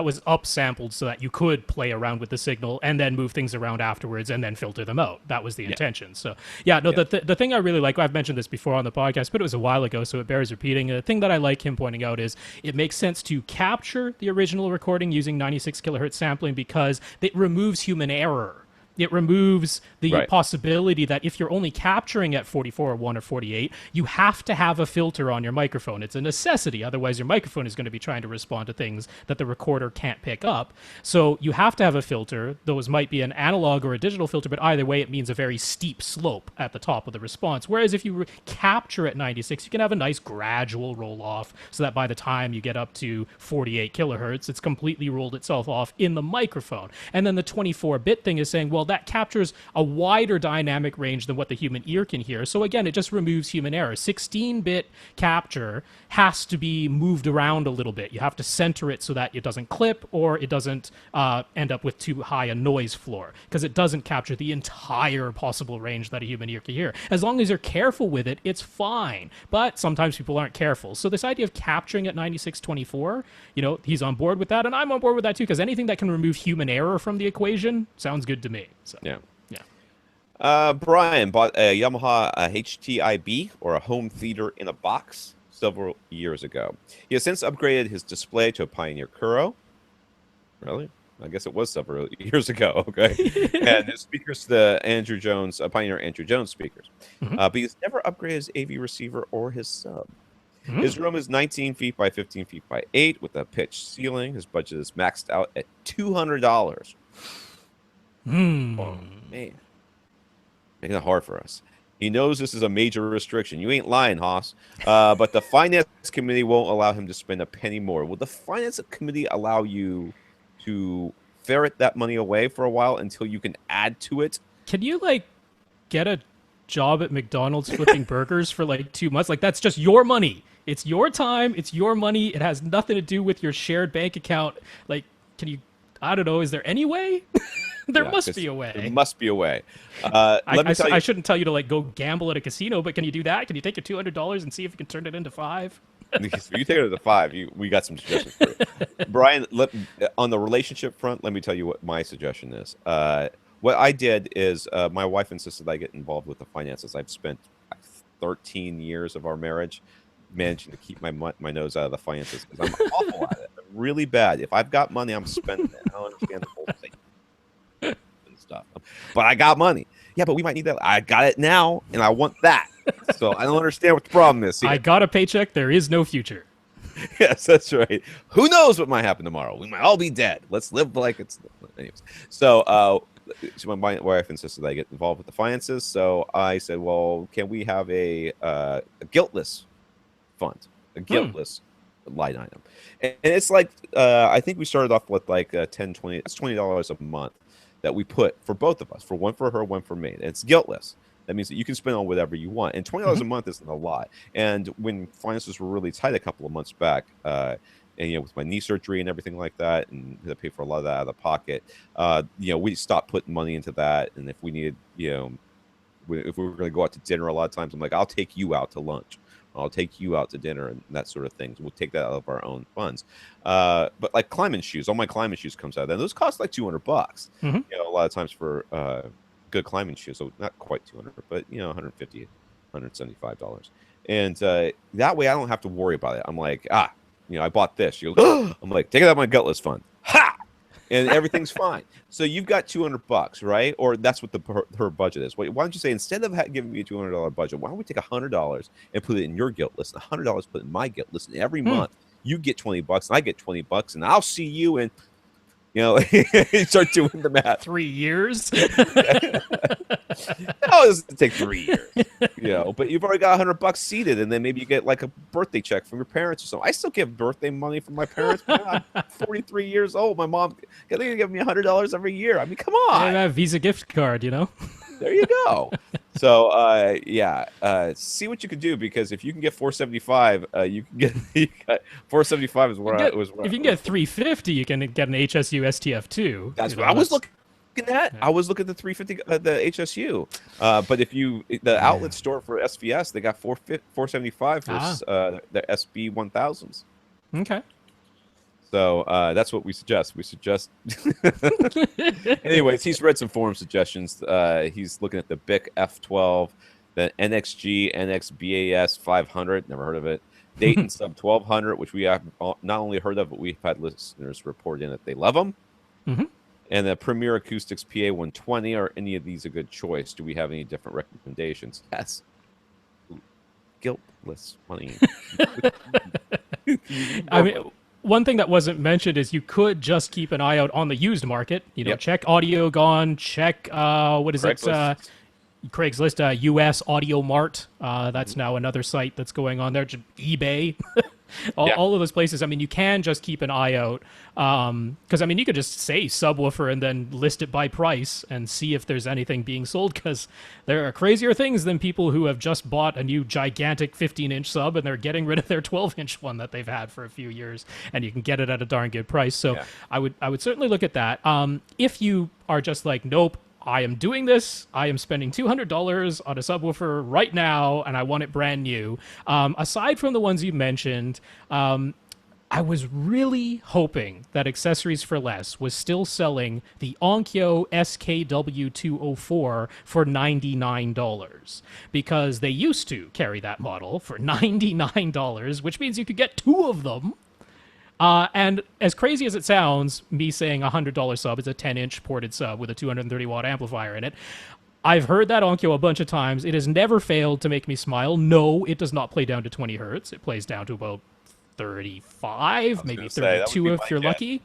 was up sampled so that you could play around with the signal and then move things around afterwards and then filter them out. That was the intention. So the thing I really like, I've mentioned this before on the podcast, but it was a while ago, so it bears repeating. The thing that I like him pointing out is it makes sense to capture the original recording using 96 kilohertz sampling because it removes human error. It removes the possibility that if you're only capturing at 44 or 1 or 48, you have to have a filter on your microphone. It's a necessity. Otherwise, your microphone is going to be trying to respond to things that the recorder can't pick up. So you have to have a filter. Those might be an analog or a digital filter, but either way, it means a very steep slope at the top of the response. Whereas if you capture at 96, you can have a nice gradual roll off so that by the time you get up to 48 kilohertz, it's completely rolled itself off in the microphone. And then the 24-bit thing is saying, well, that captures a wider dynamic range than what the human ear can hear. So again, it just removes human error. 16-bit capture has to be moved around a little bit. You have to center it so that it doesn't clip or it doesn't end up with too high a noise floor, because it doesn't capture the entire possible range that a human ear can hear. As long as you're careful with it, it's fine. But sometimes people aren't careful. So this idea of capturing at 9624, he's on board with that, and I'm on board with that too, because anything that can remove human error from the equation sounds good to me. So Yeah. yeah. Brian bought a Yamaha HTIB, or a home theater in a box, several years ago. He has since upgraded his display to a Pioneer Kuro. Really? I guess it was several years ago. Okay. And his speakers, the Andrew Jones, Pioneer Andrew Jones speakers. But he's never upgraded his AV receiver or his sub. His room is 19 feet by 15 feet by 8 with a pitched ceiling. His budget is maxed out at $200. Oh, man. Making it hard for us. He knows this is a major restriction. You ain't lying, Haas. But the finance committee won't allow him to spend a penny more. Will the finance committee allow you to ferret that money away for a while until you can add to it? Can you get a job at McDonald's flipping burgers for 2 months? That's just your money. It's your time. It's your money. It has nothing to do with your shared bank account. Can you? I don't know. Is there any way? There must be a way. There must be a way. I shouldn't tell you to go gamble at a casino, but can you do that? Can you take your $200 and see if you can turn it into $5? If you take it to $5, we got some suggestions for you. Brian, on the relationship front, let me tell you what my suggestion is. What I did is my wife insisted I get involved with the finances. I've spent 13 years of our marriage managing to keep my nose out of the finances because I'm awful at it. I'm really bad. If I've got money, I'm spending it. I don't understand the whole thing and stuff. But I got money. Yeah, but we might need that. I got it now, and I want that. So I don't understand what the problem is here. I got a paycheck. There is no future. Yes, that's right. Who knows what might happen tomorrow? We might all be dead. Let's live like it's... Anyways. So my wife insisted I get involved with the finances. So I said, well, can we have a guiltless fund, a guiltless line item? And it's I think we started off with $10, $20. It's $20 a month that we put for both of us, for one for her, one for me. And it's guiltless. That means that you can spend on whatever you want. And $20 a month isn't a lot. And when finances were really tight a couple of months back, and with my knee surgery and everything like that, and I pay for a lot of that out of the pocket, we stopped putting money into that. And if we needed, if we were going to go out to dinner, a lot of times I'm like, I'll take you out to lunch. I'll take you out to dinner and that sort of thing. We'll take that out of our own funds. But climbing shoes, all my climbing shoes comes out of that. Those cost $200. A lot of times for good climbing shoes, so not quite 200, but $150, $175. And that way I don't have to worry about it. I'm like, I bought this. You go, I'm like, take it out of my gutless fund. Ha! And everything's fine. So you've got $200, right? Or that's what her budget is. Why don't you say, instead of giving me a $200 budget, why don't we take $100 and put it in your guilt list, and $100 put in my guilt list, and every month you get $20 and I get $20, and I'll see you in, start doing the math. 3 years? No, it doesn't take 3 years. But you've already got $100 seated, and then maybe you get a birthday check from your parents or something. I still get birthday money from my parents. Man, I'm 43 years old. My mom, they give me $100 every year. I mean, come on. Yeah, Visa gift card, There you go. So, see what you can do, because if you can get 475, you can get 475 is where if you can get 350, you can get an HSU STF too. That's what I was looking at. I was looking at the 350, the HSU. But if the outlet store for SVS, they got 475 for the SB 1000s. Okay. So that's what we suggest. Anyways, he's read some forum suggestions. He's looking at the BIC F12, the NXG NXBAS 500. Never heard of it. Dayton Sub 1200, which we have not only heard of, but we've had listeners report in that they love them. And the Premier Acoustics PA 120. Are any of these a good choice? Do we have any different recommendations? Yes. Guiltless money. I mean, one thing that wasn't mentioned is you could just keep an eye out on the used market. Check Audio Gone, check what is Craigslist. Craigslist, US Audio Mart. That's now another site that's going on there. EBay. Yeah. all of those places. I mean, you can just keep an eye out because I mean, you could just say subwoofer and then list it by price and see if there's anything being sold. Because there are crazier things than people who have just bought a new gigantic 15-inch sub and they're getting rid of their 12-inch one that they've had for a few years, and you can get it at a darn good price. So Yeah. I would certainly look at that. If you are just like, nope, I am doing this. I am spending $200 on a subwoofer right now, and I want it brand new. Aside from the ones you mentioned, I was really hoping that Accessories for Less was still selling the Onkyo SKW204 for $99 because they used to carry that model for $99, which means you could get two of them. And as crazy as it sounds, me saying a $100 sub is a 10-inch ported sub with a 230-watt amplifier in it. I've heard that Onkyo a bunch of times. It has never failed to make me smile. No, it does not play down to 20 hertz. It plays down to about 35, maybe 32 if you're lucky.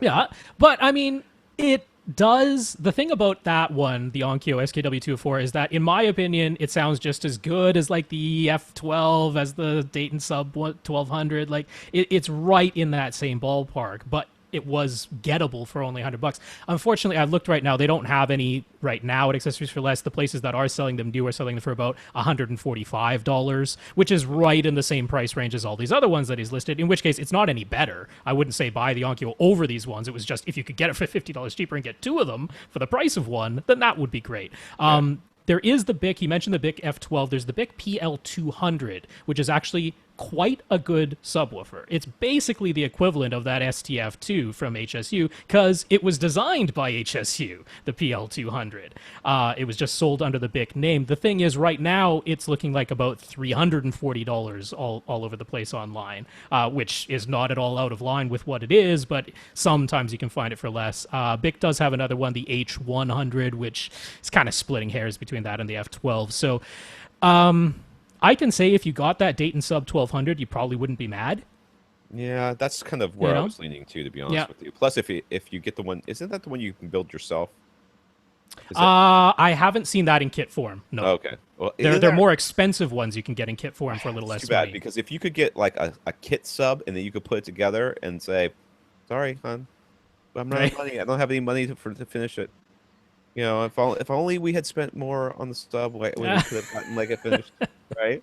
Yeah, but I mean, it does. The thing about that one, the Onkyo SKW204, is that in my opinion, it sounds just as good as like the F12, as the Dayton Sub 1200. Like it's right in that same ballpark, but it was gettable for only $100. Unfortunately, I've looked right now. They don't have any right now at Accessories for Less. The places that are selling them new are selling them for about $145, which is right in the same price range as all these other ones that he's listed, in which case it's not any better. I wouldn't say buy the Onkyo over these ones. It was just if you could get it for $50 cheaper and get two of them for the price of one, then that would be great. There is the BIC, he mentioned the BIC F12. There's the BIC PL200, which is actually quite a good subwoofer. It's basically the equivalent of that STF2 from HSU because it was designed by HSU, the PL200. It was just sold under the BIC name. The thing is, right now, it's looking like about $340 all over the place online, which is not at all out of line with what it is, but sometimes you can find it for less. BIC does have another one, the H100, which is kind of splitting hairs between that and the F12. So, I can say if you got that Dayton Sub 1200, you probably wouldn't be mad. Yeah, that's kind of where I was leaning to be honest with you. Plus, if you get the one, isn't that the one you can build yourself? I haven't seen that in kit form. No. Okay. Well, they're more expensive ones you can get in kit form for a little less too bad money. because if you could get like a kit sub and then you could put it together and say, "Sorry, hon, I'm not have money. I don't have any money to finish it." You know, if only we had spent more on the sub, when we could have gotten like it finished, right?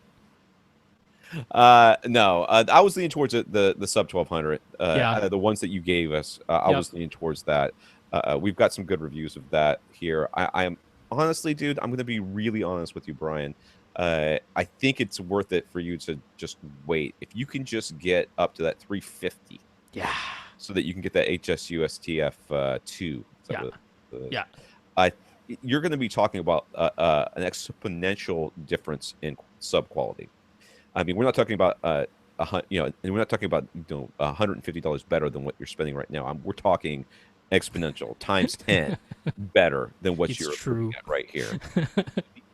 No, I was leaning towards the sub 1200. The ones that you gave us, I was leaning towards that. We've got some good reviews of that here. I am honestly, dude, I'm going to be really honest with you, Brian. I think it's worth it for you to just wait. If you can just get up to that 350, so that you can get that HSU STF 2. You're going to be talking about an exponential difference in sub quality. I mean, we're not talking about and we're not talking about $150 better than what you're spending right now. We're talking exponential times 10 better than what you're looking at right here.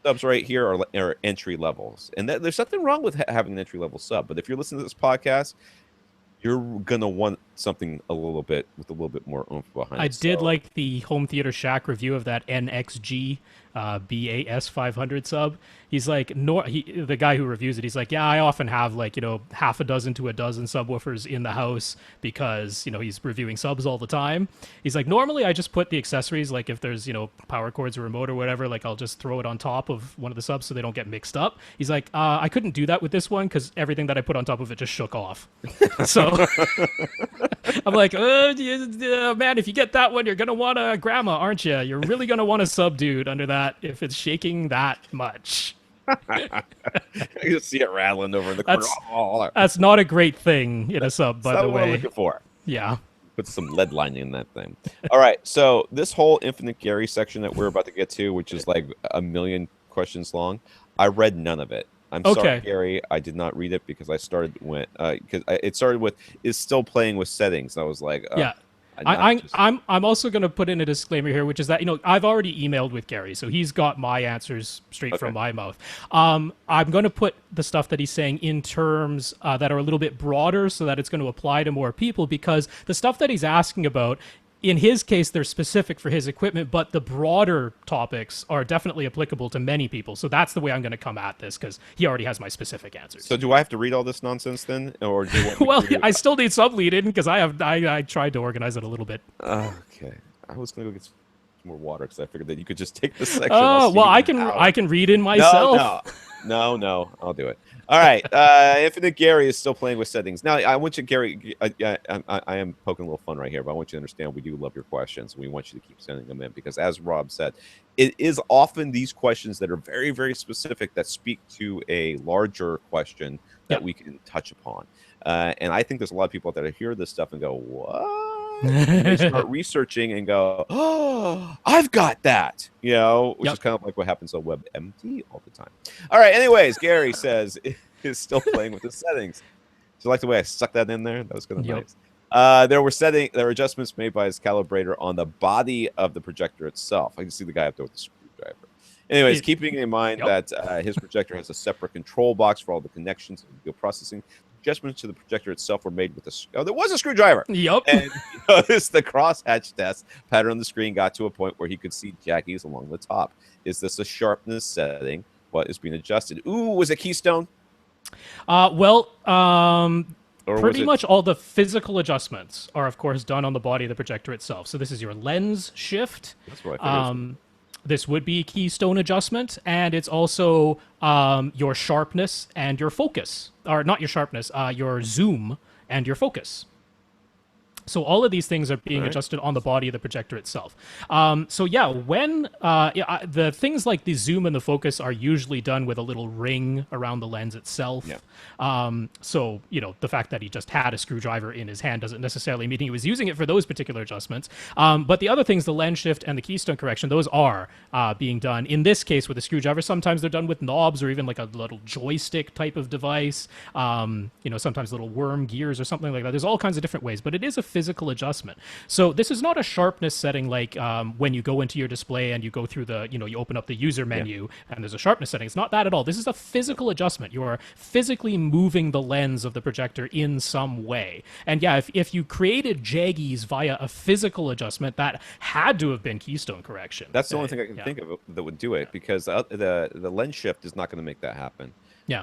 Subs right here are entry levels, and there's nothing wrong with having an entry level sub. But if you're listening to this podcast, you're gonna want something with a little bit more oomph behind it. I did like the Home Theater Shack review of that NXG BAS 500 sub. He's like, the guy who reviews it, he's like, yeah, I often have like, half a dozen to a dozen subwoofers in the house because, he's reviewing subs all the time. He's like, normally I just put the accessories, like if there's, power cords or remote or whatever, like I'll just throw it on top of one of the subs so they don't get mixed up. He's like, I couldn't do that with this one because everything that I put on top of it just shook off. So I'm like, man, if you get that one, you're going to want a grandma, aren't you? You're really going to want a sub dude under that if it's shaking that much. You just see it rattling over in the corner. That's not a great thing in a sub, by the way. That's what I'm looking for. Yeah. Put some lead lining in that thing. All right, so this whole Infinite Gary section that we're about to get to, which is like a million questions long, I read none of it. I'm sorry, Gary. I did not read it because I started because it started with is still playing with settings. And I was like, I'm also going to put in a disclaimer here, which is that I've already emailed with Gary, so he's got my answers straight from my mouth. I'm going to put the stuff that he's saying in terms that are a little bit broader, so that it's going to apply to more people. Because the stuff that he's asking about in his case, they're specific for his equipment, but the broader topics are definitely applicable to many people. So that's the way I'm going to come at this because he already has my specific answers. So do I have to read all this nonsense then, or do you want me Well, to? I still need some lead in because I tried to organize it a little bit. Okay, I was gonna go get some more water because I figured that you could just take this section. Oh, well, I can. I can read in No, myself. no, I'll do it. All right. Infinite Gary is still playing with settings. Now, I want you, Gary, I am poking a little fun right here, but I want you to understand we do love your questions. We want you to keep sending them in because, as Rob said, it is often these questions that are very, very specific that speak to a larger question that we can touch upon. And I think there's a lot of people out there that hear this stuff and go, what? And they start researching and go, oh, I've got that, which is kind of like what happens on WebMD all the time. All right. Anyways, Gary says is still playing with the settings. Do you like the way I stuck that in there? That was kind of nice. There were adjustments made by his calibrator on the body of the projector itself. I can see the guy up there with the screwdriver. Anyways, keeping in mind that his projector has a separate control box for all the connections and video processing, adjustments to the projector itself were made with there was a screwdriver. Yep. And you notice the crosshatch test pattern on the screen got to a point where he could see Jackies along the top. Is this a sharpness setting? What is being adjusted? Ooh, was it Keystone? Pretty much all the physical adjustments are, of course, done on the body of the projector itself. So this is your lens shift. That's what I figured. This would be keystone adjustment, and it's also your sharpness and your focus. Or not your sharpness, your zoom and your focus. So all of these things are being adjusted on the body of the projector itself. When the things like the zoom and the focus are usually done with a little ring around the lens itself. Yeah. So, the fact that he just had a screwdriver in his hand doesn't necessarily mean he was using it for those particular adjustments. But the other things, the lens shift and the keystone correction, those are being done, in this case, with a screwdriver. Sometimes they're done with knobs or even like a little joystick type of device. Sometimes little worm gears or something like that. There's all kinds of different ways, but it is a physical adjustment. So this is not a sharpness setting like when you go into your display and you go through you open up the user menu and there's a sharpness setting. It's not that at all. This is a physical adjustment. You are physically moving the lens of the projector in some way. And if you created jaggies via a physical adjustment, that had to have been keystone correction. That's the only thing I can think of that would do it, because the lens shift is not going to make that happen. Yeah.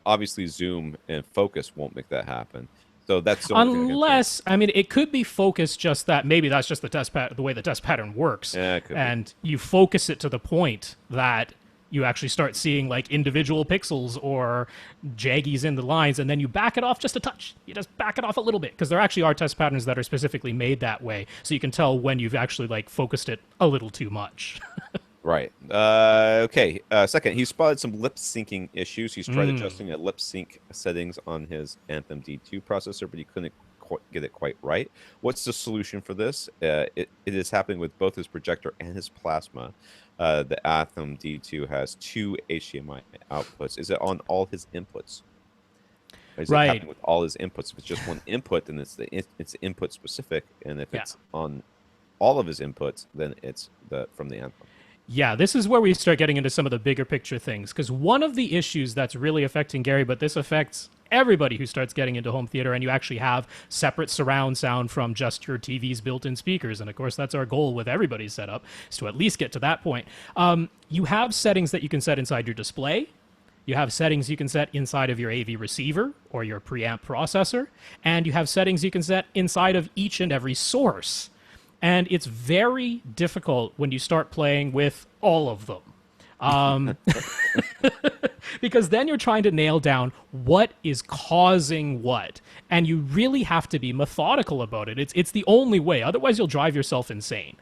Obviously, zoom and focus won't make that happen. So that's unless it could be focused, just that maybe that's just the way the test pattern works, and you focus it to the point that you actually start seeing like individual pixels or jaggies in the lines, and then you back it off just a touch. You just back it off a little bit, because there actually are test patterns that are specifically made that way, so you can tell when you've actually like focused it a little too much. Right. Okay. Second, he spotted some lip syncing issues. He's tried adjusting a lip sync settings on his Anthem D2 processor, but he couldn't get it quite right. What's the solution for this? It is happening with both his projector and his plasma. The Anthem D2 has 2 HDMI outputs. Is it on all his inputs? Or is it happening with all his inputs? If it's just one input, then it's input specific, and if it's on all of his inputs, then it's from the Anthem. Yeah, this is where we start getting into some of the bigger picture things, because one of the issues that's really affecting Gary, but this affects everybody who starts getting into home theater, and you actually have separate surround sound from just your TV's built-in speakers, and of course that's our goal with everybody's setup, is to at least get to that point. You have settings that you can set inside your display. You have settings you can set inside of your AV receiver or your preamp processor, and you have settings you can set inside of each and every source. And it's very difficult when you start playing with all of them. Because then you're trying to nail down what is causing what. And you really have to be methodical about it. It's the only way. Otherwise, you'll drive yourself insane.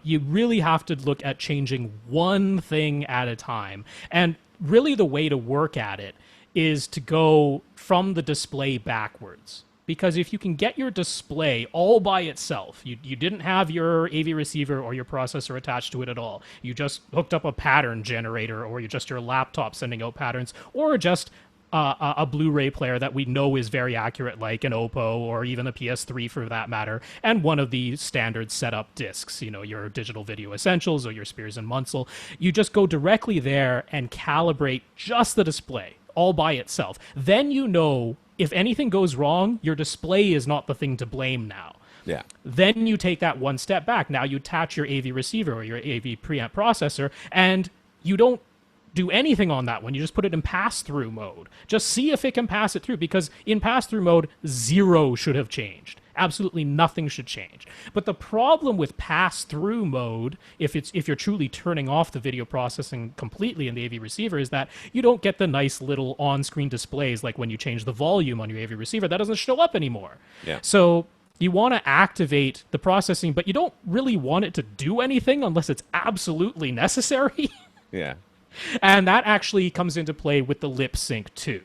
You really have to look at changing one thing at a time. And really the way to work at it is to go from the display backwards. Because if you can get your display all by itself, you didn't have your AV receiver or your processor attached to it at all. You just hooked up a pattern generator, or you just your laptop sending out patterns, or just a Blu-ray player that we know is very accurate, like an Oh-Poe or even a PS3 for that matter, and one of the standard setup discs, your Digital Video Essentials or your Spears and Munsell. You just go directly there and calibrate just the display all by itself. Then if anything goes wrong, your display is not the thing to blame now. Yeah. Then you take that one step back. Now you attach your AV receiver or your AV preamp processor, and you don't do anything on that one. You just put it in pass-through mode. Just see if it can pass it through, because in pass-through mode, zero should have changed. Absolutely nothing should change. But the problem with pass-through mode, if you're truly turning off the video processing completely in the AV receiver, is that you don't get the nice little on-screen displays like when you change the volume on your AV receiver. That doesn't show up anymore. Yeah. So you want to activate the processing, but you don't really want it to do anything unless it's absolutely necessary. Yeah. And that actually comes into play with the lip sync too.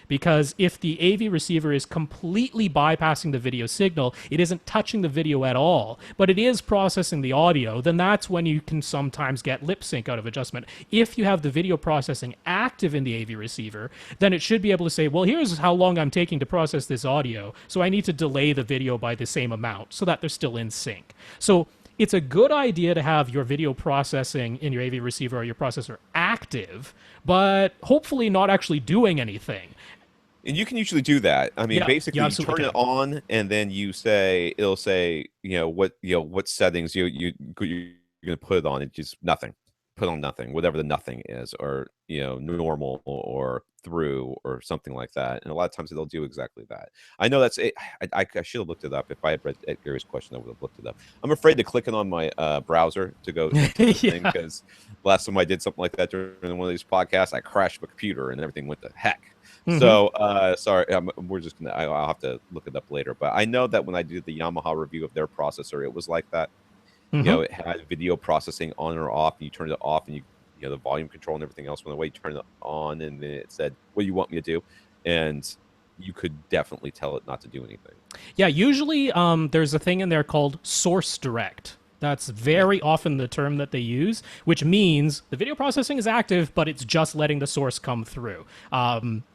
Because if the AV receiver is completely bypassing the video signal, it isn't touching the video at all, but it is processing the audio, then that's when you can sometimes get lip sync out of adjustment. If you have the video processing active in the AV receiver, then it should be able to say, well, here's how long I'm taking to process this audio, so I need to delay the video by the same amount so that they're still in sync. So it's a good idea to have your video processing in your AV receiver or your processor active, but hopefully not actually doing anything. And you can usually do that. I mean, Yeah, basically, you you absolutely turn it can. on, and then it'll say, what settings you're going to put it on. It just nothing. Put on nothing, whatever the nothing is, or normal or through or something like that. And a lot of times it'll do exactly that. I know that's it. I should have looked it up. If I had read Gary's question, I would have looked it up. I'm afraid to click it on my browser to go into the thing, Yeah. because last time I did something like that during one of these podcasts, I crashed my computer and everything went to heck. Mm-hmm. So sorry, we're just gonna. I'll have to look it up later. But I know that when I did the Yamaha review of their processor, it was like that. Mm-hmm. It had video processing on or off. And you turned it off, and the volume control and everything else went away. You turned it on, and then it said, "What do you want me to do?" And you could definitely tell it not to do anything. Yeah, usually there's a thing in there called source direct. That's Yeah. very often the term that they use, which means the video processing is active, but it's just letting the source come through.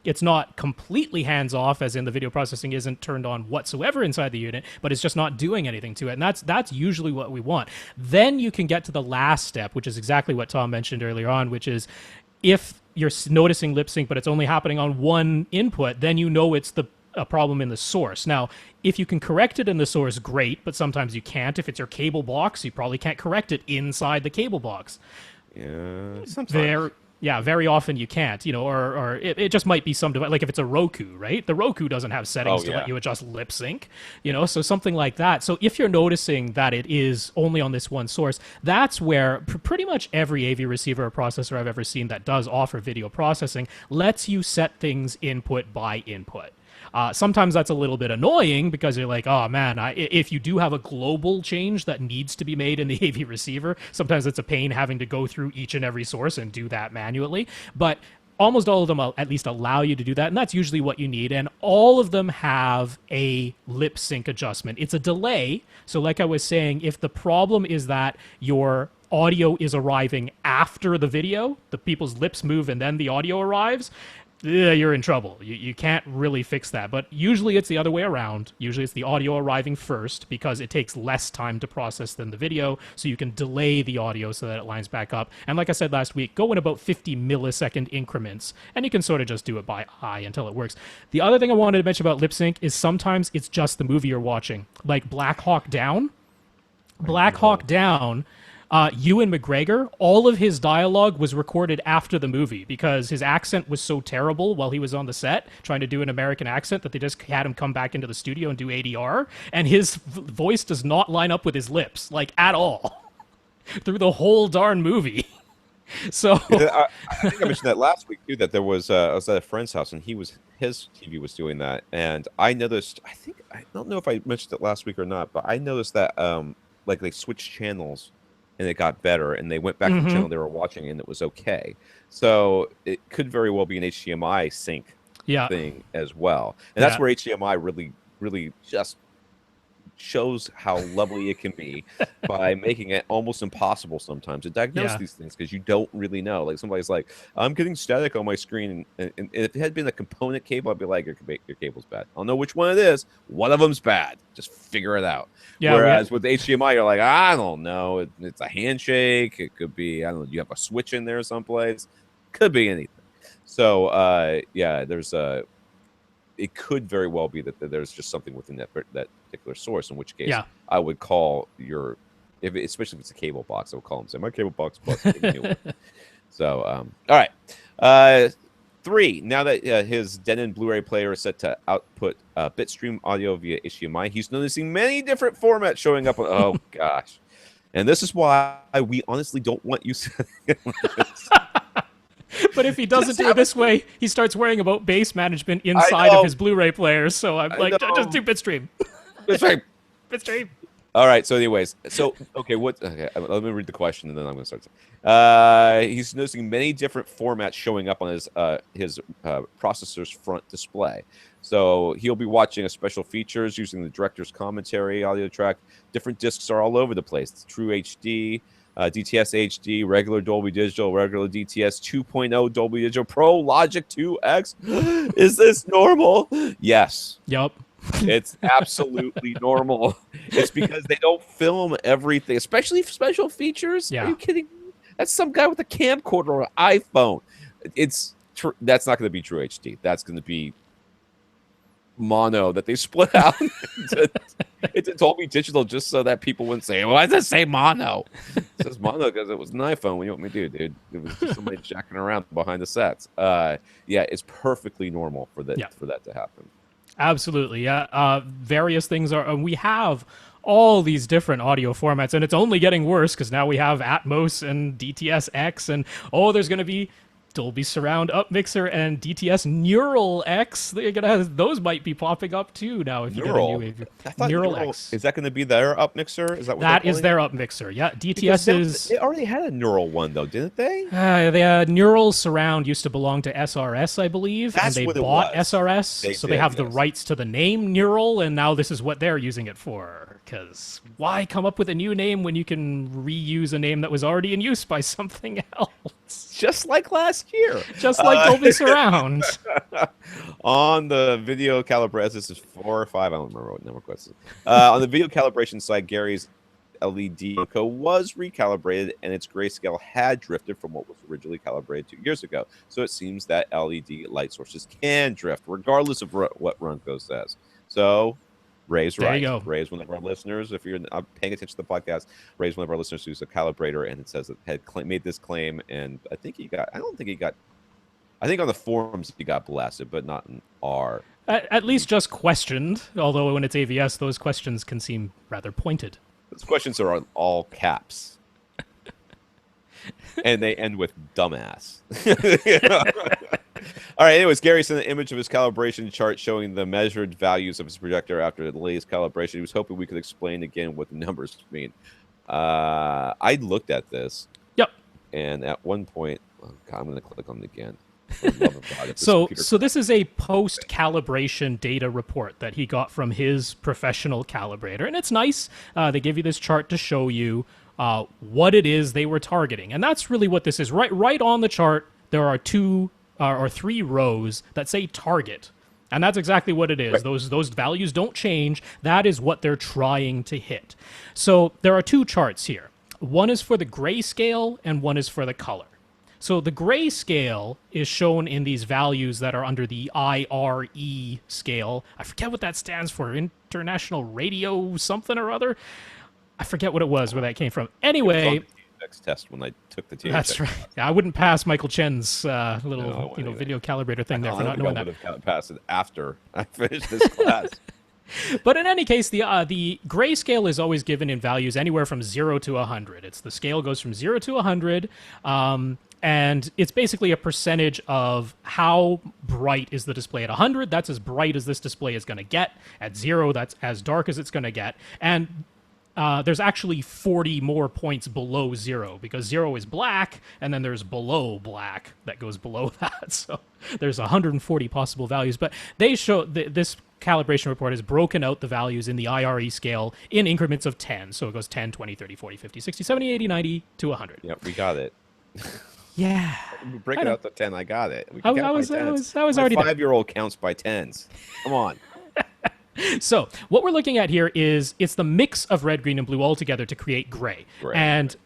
It's not completely hands off, as in the video processing isn't turned on whatsoever inside the unit, but it's just not doing anything to it. And that's usually what we want. Then you can get to the last step, which is exactly what Tom mentioned earlier on, which is if you're noticing lip sync, but it's only happening on one input, then you know it's a problem in the source. Now, if you can correct it in the source, great, but sometimes you can't. If it's your cable box, you probably can't correct it inside the cable box. Yeah, sometimes. Very often you can't, or it just might be some device, like if it's a Roku, right? The Roku doesn't have settings Oh to let yeah. you adjust lip sync, so something like that. So if you're noticing that it is only on this one source, that's where pretty much every AV receiver or processor I've ever seen that does offer video processing lets you set things input by input. Sometimes that's a little bit annoying because you're like, oh man, if you do have a global change that needs to be made in the AV receiver, sometimes it's a pain having to go through each and every source and do that manually. But almost all of them at least allow you to do that, and that's usually what you need. And all of them have a lip sync adjustment. It's a delay. So like I was saying, if the problem is that your audio is arriving after the video, the people's lips move and then the audio arrives, you're in trouble. You can't really fix that. But usually it's the other way around. Usually it's the audio arriving first because it takes less time to process than the video, so you can delay the audio so that it lines back up. And like I said last week, go in about 50 millisecond increments, and you can sort of just do it by eye until it works. The other thing I wanted to mention about lip sync is sometimes it's just the movie you're watching. Like Black Hawk Down. Black Hawk Down, Ewan McGregor, all of his dialogue was recorded after the movie because his accent was so terrible while he was on the set trying to do an American accent that they just had him come back into the studio and do ADR, and his voice does not line up with his lips, like, at all, through the whole darn movie. So I think I mentioned that last week too. That there was I was at a friend's house, and his TV was doing that, and I noticed. I don't know if I mentioned it last week or not, but I noticed that like they switched channels, and it got better, and they went back to the channel they were watching, and it was okay. So it could very well be an HDMI sync yeah, thing as well, and that's yeah, where HDMI really just shows how lovely it can be by making it almost impossible sometimes to diagnose yeah. these things because you don't really know. Like somebody's like, I'm getting static on my screen, and if it had been a component cable, I'd be like, your cable's bad. I'll know which one it is. One of them's bad. Just figure it out. Yeah, Whereas with HDMI, you're like, I don't know. It's a handshake. It could be, I don't know, you have a switch in there someplace. Could be anything. So yeah, there's a. It could very well be that there's just something within that particular source. In which case, Yeah. I would call especially if it's a cable box, I would call them and say my cable box busted. Give me a new one. So, all right. 3. Now that his Denon Blu-ray player is set to output bitstream audio via HDMI, he's noticing many different formats showing up. Oh gosh, and this is why we honestly don't want you. But if he doesn't do it this way, he starts worrying about base management I inside of know. his Blu-ray player. So I'm I like, know. just do bitstream. That's right. Bitstream. All right. So, anyways, okay. Okay, let me read the question, and then I'm going to start. He's noticing many different formats showing up on his processor's front display. So he'll be watching a special features using the director's commentary audio track. Different discs are all over the place. It's True HD, DTS HD, regular Dolby Digital, regular DTS 2.0 Dolby Digital, Pro, Logic 2X. Is this normal? Yes. Yep. It's absolutely normal. It's because they don't film everything, especially special features. Yeah. Are you kidding me? That's some guy with a camcorder or an iPhone. That's not going to be True HD. That's going to be mono that they split out. It's a Dolby Digital just so that people wouldn't say, "Why does it say mono?" It says mono because it was an iPhone. What do you want me to do, dude? It was just somebody jacking around behind the sets. Yeah, it's perfectly normal for that to happen. Absolutely, yeah. Various things are. We have all these different audio formats, and it's only getting worse because now we have Atmos and DTS-X, and there's going to be Dolby Surround Up Mixer and DTS Neural X. They're gonna have, those might be popping up too now if you get a new wave. Neural X. Is that going to be their up mixer? Is that what that is their up mixer? Yeah, DTS is. They already had a neural one though, didn't they? The Neural Surround used to belong to SRS, I believe, That's and what they it bought was. SRS, they have the rights to the name Neural, and now this is what they're using it for. Because why come up with a new name when you can reuse a name that was already in use by something else? Just like last year. Just like Dolby Surround. On the video calibration, this is 4 or 5. I don't remember what number question. On the video calibration side, Gary's LED Oh-Poe was recalibrated, and its grayscale had drifted from what was originally calibrated 2 years ago. So it seems that LED light sources can drift, regardless of what Runco says. So Ray's right. There you go. Ray's one of our listeners. If you're paying attention to the podcast, Ray's one of our listeners who's a calibrator, and it says that had made this claim, and I think I think on the forums he got blasted, but not in our. At least just questioned, although when it's AVS, those questions can seem rather pointed. Those questions are on all caps. And they end with dumbass. All right, anyways, Gary sent an image of his calibration chart showing the measured values of his projector after the latest calibration. He was hoping we could explain again what the numbers mean. I looked at this. Yep. And at one point, I'm going to click on it again. So this is a post-calibration data report that he got from his professional calibrator, and it's nice. They give you this chart to show you what it is they were targeting, and that's really what this is. Right on the chart, there are 2 or 3 rows that say target, and that's exactly what it is. Right. Those values don't change. That is what they're trying to hit. So there are 2 charts here. One is for the grayscale, and one is for the color. So the grayscale is shown in these values that are under the IRE scale. I forget what that stands for. International Radio something or other. I forget what it was, where that came from. Anyway, next test when I took the THX. That's right. I wouldn't pass Michael Chen's little video calibrator thing there for not knowing that. I would have passed it after I finished this class. But in any case, the grayscale is always given in values anywhere from 0 to 100. It's the scale goes from 0 to 100. And it's basically a percentage of how bright is the display. At 100, that's as bright as this display is going to get. At 0, that's as dark as it's going to get. And there's actually 40 more points below 0, because 0 is black, and then there's below black that goes below that. So there's 140 possible values. But they show this calibration report has broken out the values in the IRE scale in increments of 10. So it goes 10, 20, 30, 40, 50, 60, 70, 80, 90 to 100. Yeah, we got it. Yeah. Break it out to 10. I got it. I was already My 5-year-old counts by tens. Come on. So what we're looking at here is it's the mix of red, green, and blue all together to create gray. Gray. And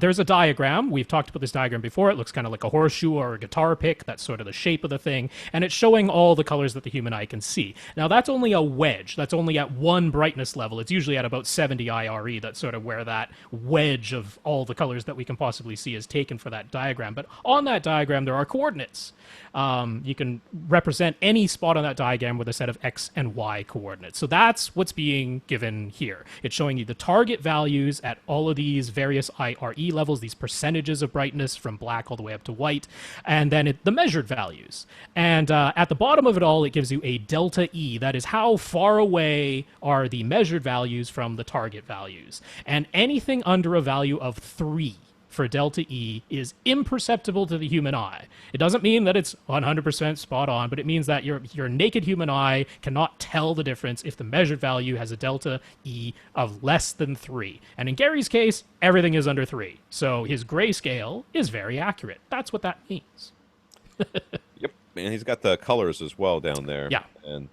there's a diagram. We've talked about this diagram before. It looks kind of like a horseshoe or a guitar pick. That's sort of the shape of the thing. And it's showing all the colors that the human eye can see. Now, that's only a wedge. That's only at one brightness level. It's usually at about 70 IRE. That's sort of where that wedge of all the colors that we can possibly see is taken for that diagram. But on that diagram, there are coordinates. You can represent any spot on that diagram with a set of X and Y coordinates. So that's what's being given here. It's showing you the target values at all of these various IRE levels, these percentages of brightness from black all the way up to white, and then the measured values. And at the bottom of it all, it gives you a delta E. That is how far away are the measured values from the target values. And anything under a value of 3 for delta E is imperceptible to the human eye. It doesn't mean that it's 100% spot on, but it means that your naked human eye cannot tell the difference if the measured value has a delta E of less than 3. And in Gary's case, everything is under 3. So his grayscale is very accurate. That's what that means. Yep, and he's got the colors as well down there. Yeah. And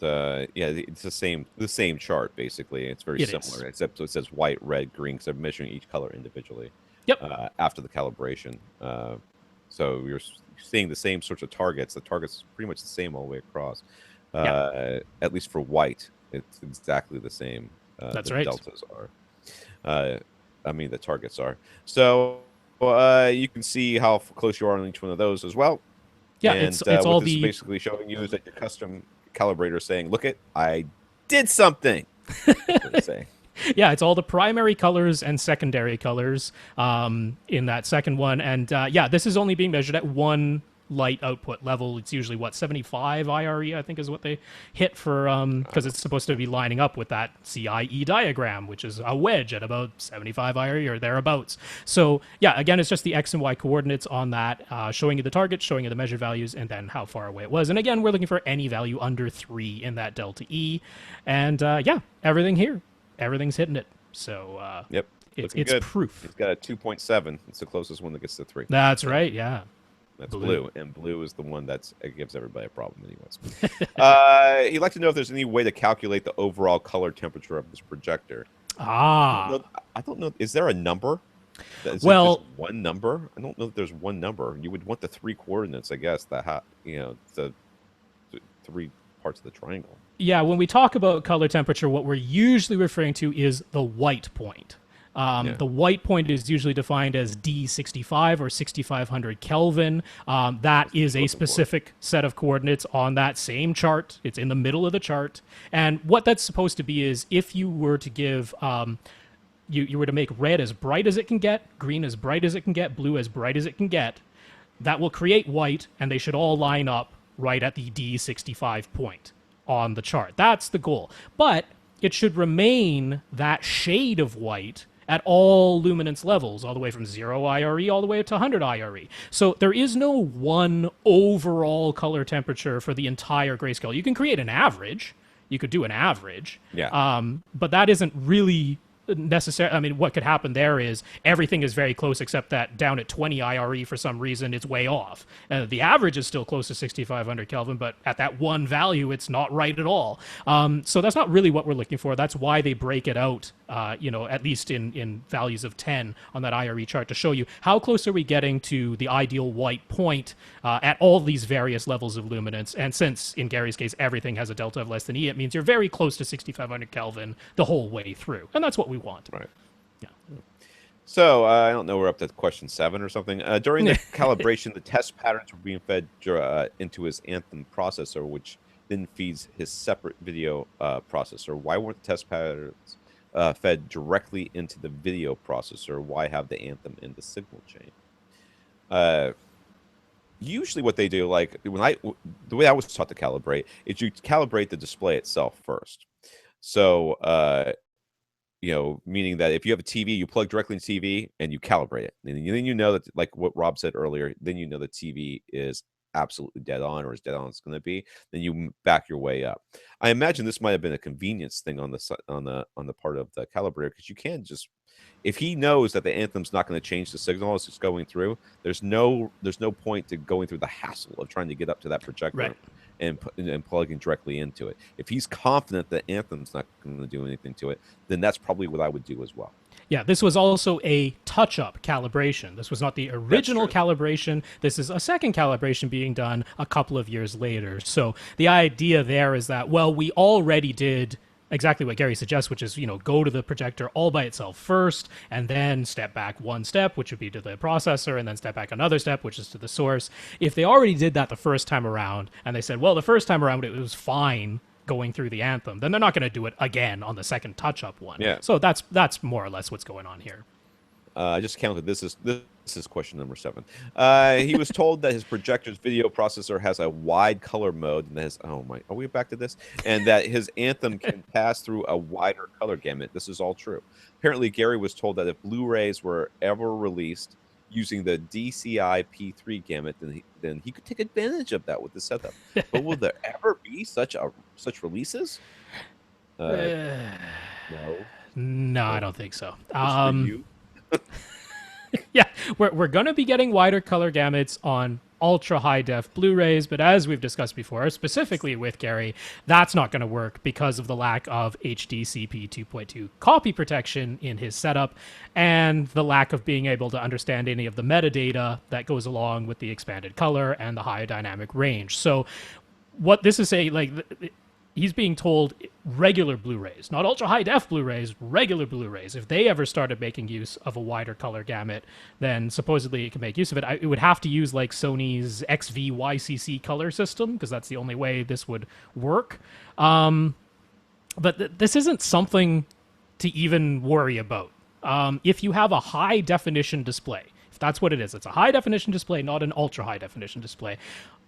yeah, it's the same chart basically. It's very similar, except it says white, red, green, because I'm measuring each color individually. Yep. After the calibration. So you're seeing the same sorts of targets. The target's pretty much the same all the way across. At least for white, it's exactly the same. That's the right. Deltas are. I mean, the targets are. So you can see how close you are on each one of those as well. Yeah, and it's what all this is the basically showing you is that your custom calibrator is saying, "Look it, I did something." That's what it's saying. Yeah, it's all the primary colors and secondary colors in that second one. And yeah, this is only being measured at one light output level. It's usually, 75 IRE, I think is what they hit for, because it's supposed to be lining up with that CIE diagram, which is a wedge at about 75 IRE or thereabouts. So yeah, again, it's just the X and Y coordinates on that, showing you the target, showing you the measured values, and then how far away it was. And again, we're looking for any value under 3 in that delta E. And yeah, everything here. Everything's hitting it. So Yep, it's good. proof. It's got a 2.7. It's the closest one that gets to 3. That's right. Yeah. That's blue. And blue is the one it gives everybody a problem anyways. He'd like to know if there's any way to calculate the overall color temperature of this projector. I don't know. Is there a number? Is it just one number? I don't know if there's one number. You would want the 3 coordinates, I guess. The 3 parts of the triangle. Yeah, when we talk about color temperature, what we're usually referring to is the white point. The white point is usually defined as D65 or 6500 Kelvin. That is a specific set of coordinates on that same chart. It's in the middle of the chart. And what that's supposed to be is if you were to give, you were to make red as bright as it can get, green as bright as it can get, blue as bright as it can get, that will create white, and they should all line up right at the D65 point on the chart. That's the goal. But it should remain that shade of white at all luminance levels, all the way from 0 IRE all the way to 100 IRE. So there is no one overall color temperature for the entire grayscale. You can create an average. You could do an average. Yeah. But that isn't really necessary. I mean, what could happen there is everything is very close, except that down at 20 IRE for some reason it's way off. The average is still close to 6500 Kelvin, but at that one value it's not right at all. So that's not really what we're looking for. That's why they break it out, at least in values of 10 on that IRE chart, to show you how close are we getting to the ideal white point at all these various levels of luminance. And since in Gary's case everything has a delta of less than E, it means you're very close to 6500 Kelvin the whole way through, and that's what we want. Right. Yeah. So I don't know. We're up to question 7 or something. During the calibration, the test patterns were being fed into his Anthem processor, which then feeds his separate video processor. Why weren't the test patterns fed directly into the video processor? Why have the Anthem in the signal chain? Usually, what they do, like the way I was taught to calibrate, is you calibrate the display itself first. So meaning that if you have a TV, you plug directly into TV and you calibrate it. And then you know that, like what Rob said earlier, then you know the TV is absolutely dead on, or as dead on it's going to be. Then you back your way up. I imagine this might have been a convenience thing on the part of the calibrator, because you can just, if he knows that the Anthem's not going to change the signal as it's going through, there's no point to going through the hassle of trying to get up to that projector. Right. and plugging directly into it. If he's confident that Anthem's not going to do anything to it, then that's probably what I would do as well. Yeah, this was also a touch-up calibration. This was not the That's original true. calibration. This is a second calibration being done a couple of years later. So the idea there is that, well, we already did exactly what Gary suggests, which is, go to the projector all by itself first, and then step back one step, which would be to the processor, and then step back another step, which is to the source. If they already did that the first time around, and they said, well, the first time around it was fine going through the anthem, then they're not going to do it again on the second touch-up one. Yeah. So that's more or less what's going on here. I just counted. This is question number 7. He was told that his projector's video processor has a wide color mode, and that his, oh my, are we back to this? And that his Anthem can pass through a wider color gamut. This is all true. Apparently, Gary was told that if Blu-rays were ever released using the DCI P3 gamut, then he could take advantage of that with the setup. But will there ever be such releases? No. No, I don't think so. Just for you. Yeah, we're going to be getting wider color gamuts on ultra high def Blu-rays, but as we've discussed before, specifically with Gary, that's not going to work because of the lack of HDCP 2.2 copy protection in his setup and the lack of being able to understand any of the metadata that goes along with the expanded color and the high dynamic range. So what this is saying, like, he's being told regular Blu-rays, not ultra high def Blu-rays, regular Blu-rays. If they ever started making use of a wider color gamut, then supposedly it can make use of it. It would have to use like Sony's XVYCC color system because that's the only way this would work. But this isn't something to even worry about. If you have a high definition display, if that's what it is, it's a high definition display, not an ultra high definition display.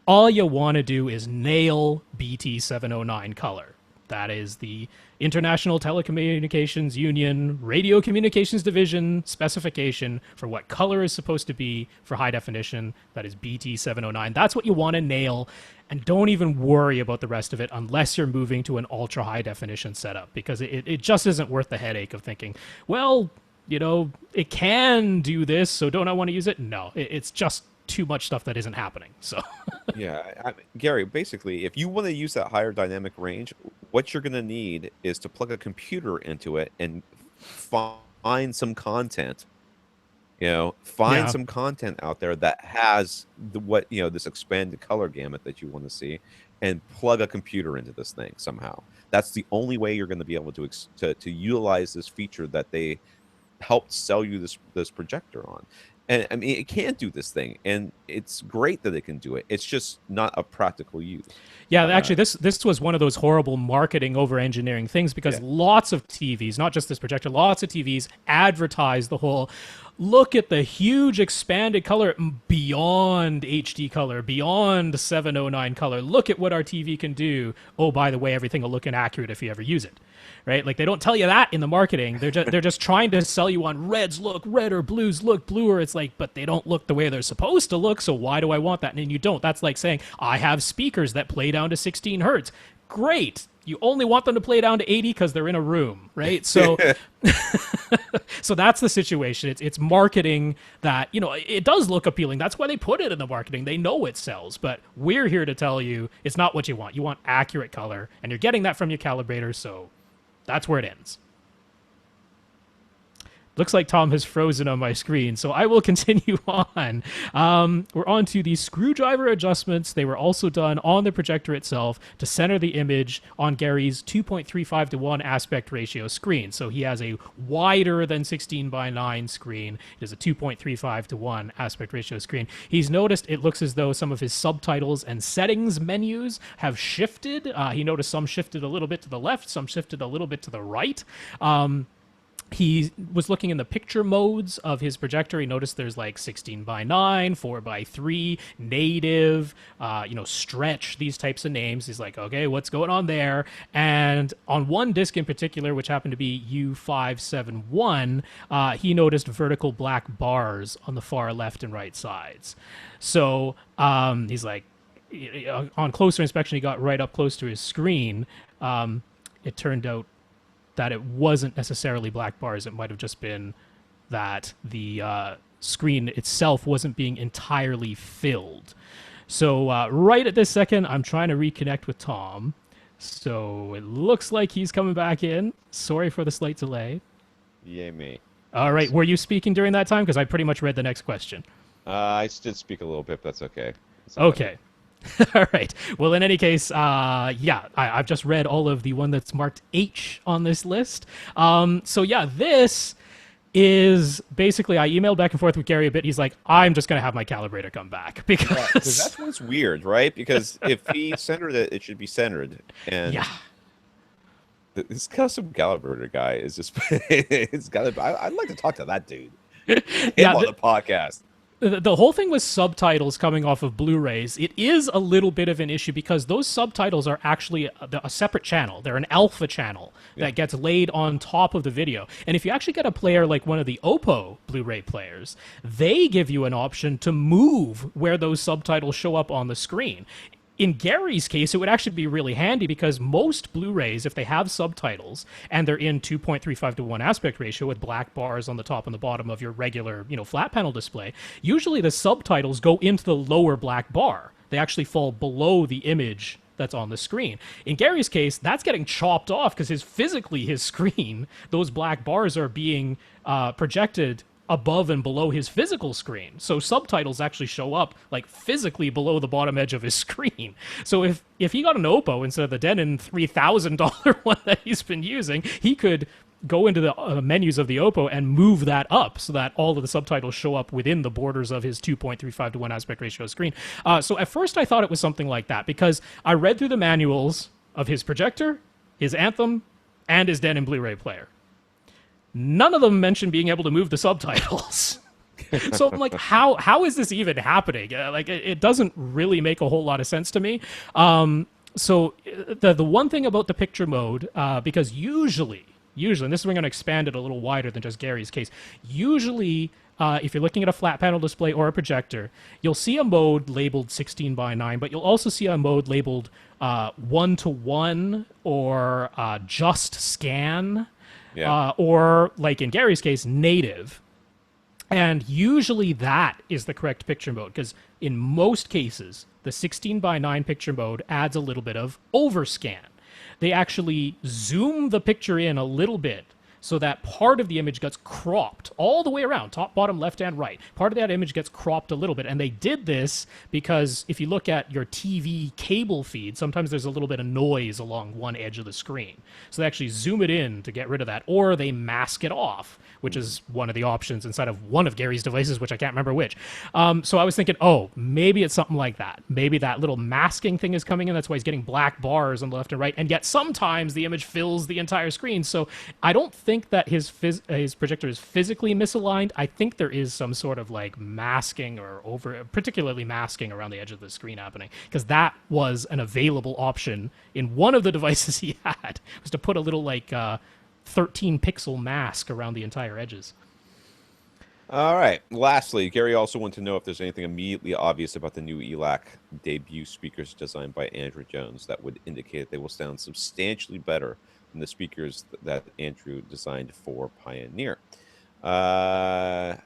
All you want to do is nail BT709 color. That is the International Telecommunications Union Radio Communications Division specification for what color is supposed to be for high definition. That is BT709. That's what you want to nail, and don't even worry about the rest of it unless you're moving to an ultra high definition setup, because it just isn't worth the headache of thinking, well, it can do this, so don't I want to use it? No, it's just too much stuff that isn't happening. So Yeah, Gary, basically, if you want to use that higher dynamic range, what you're going to need is to plug a computer into it and find some content. Find Yeah. some content out there that has this expanded color gamut that you want to see, and plug a computer into this thing somehow. That's the only way you're going to be able to utilize this feature that they helped sell you this projector on. And I mean, it can do this thing, and it's great that it can do it. It's just not a practical use. Yeah, actually, this was one of those horrible marketing over engineering things, because Yeah. lots of TVs, not just this projector, lots of TVs advertise the whole, look at the huge expanded color beyond HD color, beyond 709 color. Look at what our TV can do. Oh, by the way, everything will look inaccurate if you ever use it. Right? Like, they don't tell you that in the marketing. They're just trying to sell you on reds look redder, blues look bluer. It's like, but they don't look the way they're supposed to look, so why do I want that? And you don't. That's like saying, I have speakers that play down to 16 hertz. Great. You only want them to play down to 80 because they're in a room, right? So so that's the situation. It's marketing that, it does look appealing. That's why they put it in the marketing. They know it sells, but we're here to tell you it's not what you want. You want accurate color, and you're getting that from your calibrator, so that's where it ends. Looks like Tom has frozen on my screen, so I will continue on. We're on to the screwdriver adjustments. They were also done on the projector itself to center the image on Gary's 2.35 to 1 aspect ratio screen. So he has a wider than 16 by 9 screen. It is a 2.35 to 1 aspect ratio screen. He's noticed it looks as though some of his subtitles and settings menus have shifted. He noticed some shifted a little bit to the left, some shifted a little bit to the right. He was looking in the picture modes of his projector. He noticed there's like 16 by 9, 4 by 3, native, stretch, these types of names. He's like, okay, what's going on there? And on one disc in particular, which happened to be U571, he noticed vertical black bars on the far left and right sides. So he's like, on closer inspection, he got right up close to his screen. It turned out that it wasn't necessarily black bars. It might have just been that the screen itself wasn't being entirely filled. So right at this second, I'm trying to reconnect with Tom. So it looks like he's coming back in. Sorry for the slight delay. Yay me. All right, Nice. were you speaking during that time? Because I pretty much read the next question. I did speak a little bit, but that's okay. That's all I need. Okay. All right. Well, in any case, yeah, I've just read all of the one that's marked H on this list. So yeah, this is basically I emailed back and forth with Gary a bit. He's like, I'm just gonna have my calibrator come back Yeah, because because that's what's weird, right? Because if he centered it, it should be centered. yeah, And this custom calibrator guy is just, it's got to, I'd like to talk to that dude. Get him yeah. on the podcast. The whole thing with subtitles coming off of Blu-rays, it is a little bit of an issue because those subtitles are actually a separate channel. They're an alpha channel Yeah. that gets laid on top of the video. And if you actually get a player like one of the Oh-Poe Blu-ray players, they give you an option to move where those subtitles show up on the screen. In Gary's case, it would actually be really handy because most Blu-rays, if they have subtitles and they're in 2.35 to 1 aspect ratio with black bars on the top and the bottom of your regular, flat panel display, usually the subtitles go into the lower black bar. They actually fall below the image that's on the screen. In Gary's case, that's getting chopped off because his screen, those black bars are being projected above and below his physical screen. So subtitles actually show up like physically below the bottom edge of his screen. So if he got an Oppo instead of the Denon $3,000 one that he's been using, he could go into the menus of the Oppo and move that up so that all of the subtitles show up within the borders of his 2.35 to 1 aspect ratio screen. So at first I thought it was something like that because I read through the manuals of his projector, his Anthem, and his Denon Blu-ray player. None of them mention being able to move the subtitles. So I'm like, how is this even happening? It doesn't really make a whole lot of sense to me. So the one thing about the picture mode, because usually, and this is where I'm going to expand it a little wider than just Gary's case. Usually, if you're looking at a flat panel display or a projector, you'll see a mode labeled 16 by 9, but you'll also see a mode labeled 1:1 or just scan. Yeah. Or, like in Gary's case, native. And usually that is the correct picture mode because in most cases, the 16 by 9 picture mode adds a little bit of overscan. They actually zoom the picture in a little bit so that part of the image gets cropped all the way around, top, bottom, left, and right. Part of that image gets cropped a little bit. And they did this because if you look at your TV cable feed, sometimes there's a little bit of noise along one edge of the screen. So they actually zoom it in to get rid of that, or they mask it off, which is one of the options inside of one of Gary's devices, which I can't remember which. So I was thinking, oh, maybe it's something like that. Maybe that little masking thing is coming in. That's why he's getting black bars on the left and right. And yet sometimes the image fills the entire screen. So I don't think that his projector is physically misaligned. I think there is some sort of like masking or particularly masking around the edge of the screen happening because that was an available option in one of the devices he had, was to put a little like 13 pixel mask around the entire edges. All right. Lastly, Gary also wanted to know if there's anything immediately obvious about the new ELAC debut speakers designed by Andrew Jones that would indicate that they will sound substantially better than the speakers that Andrew designed for Pioneer. I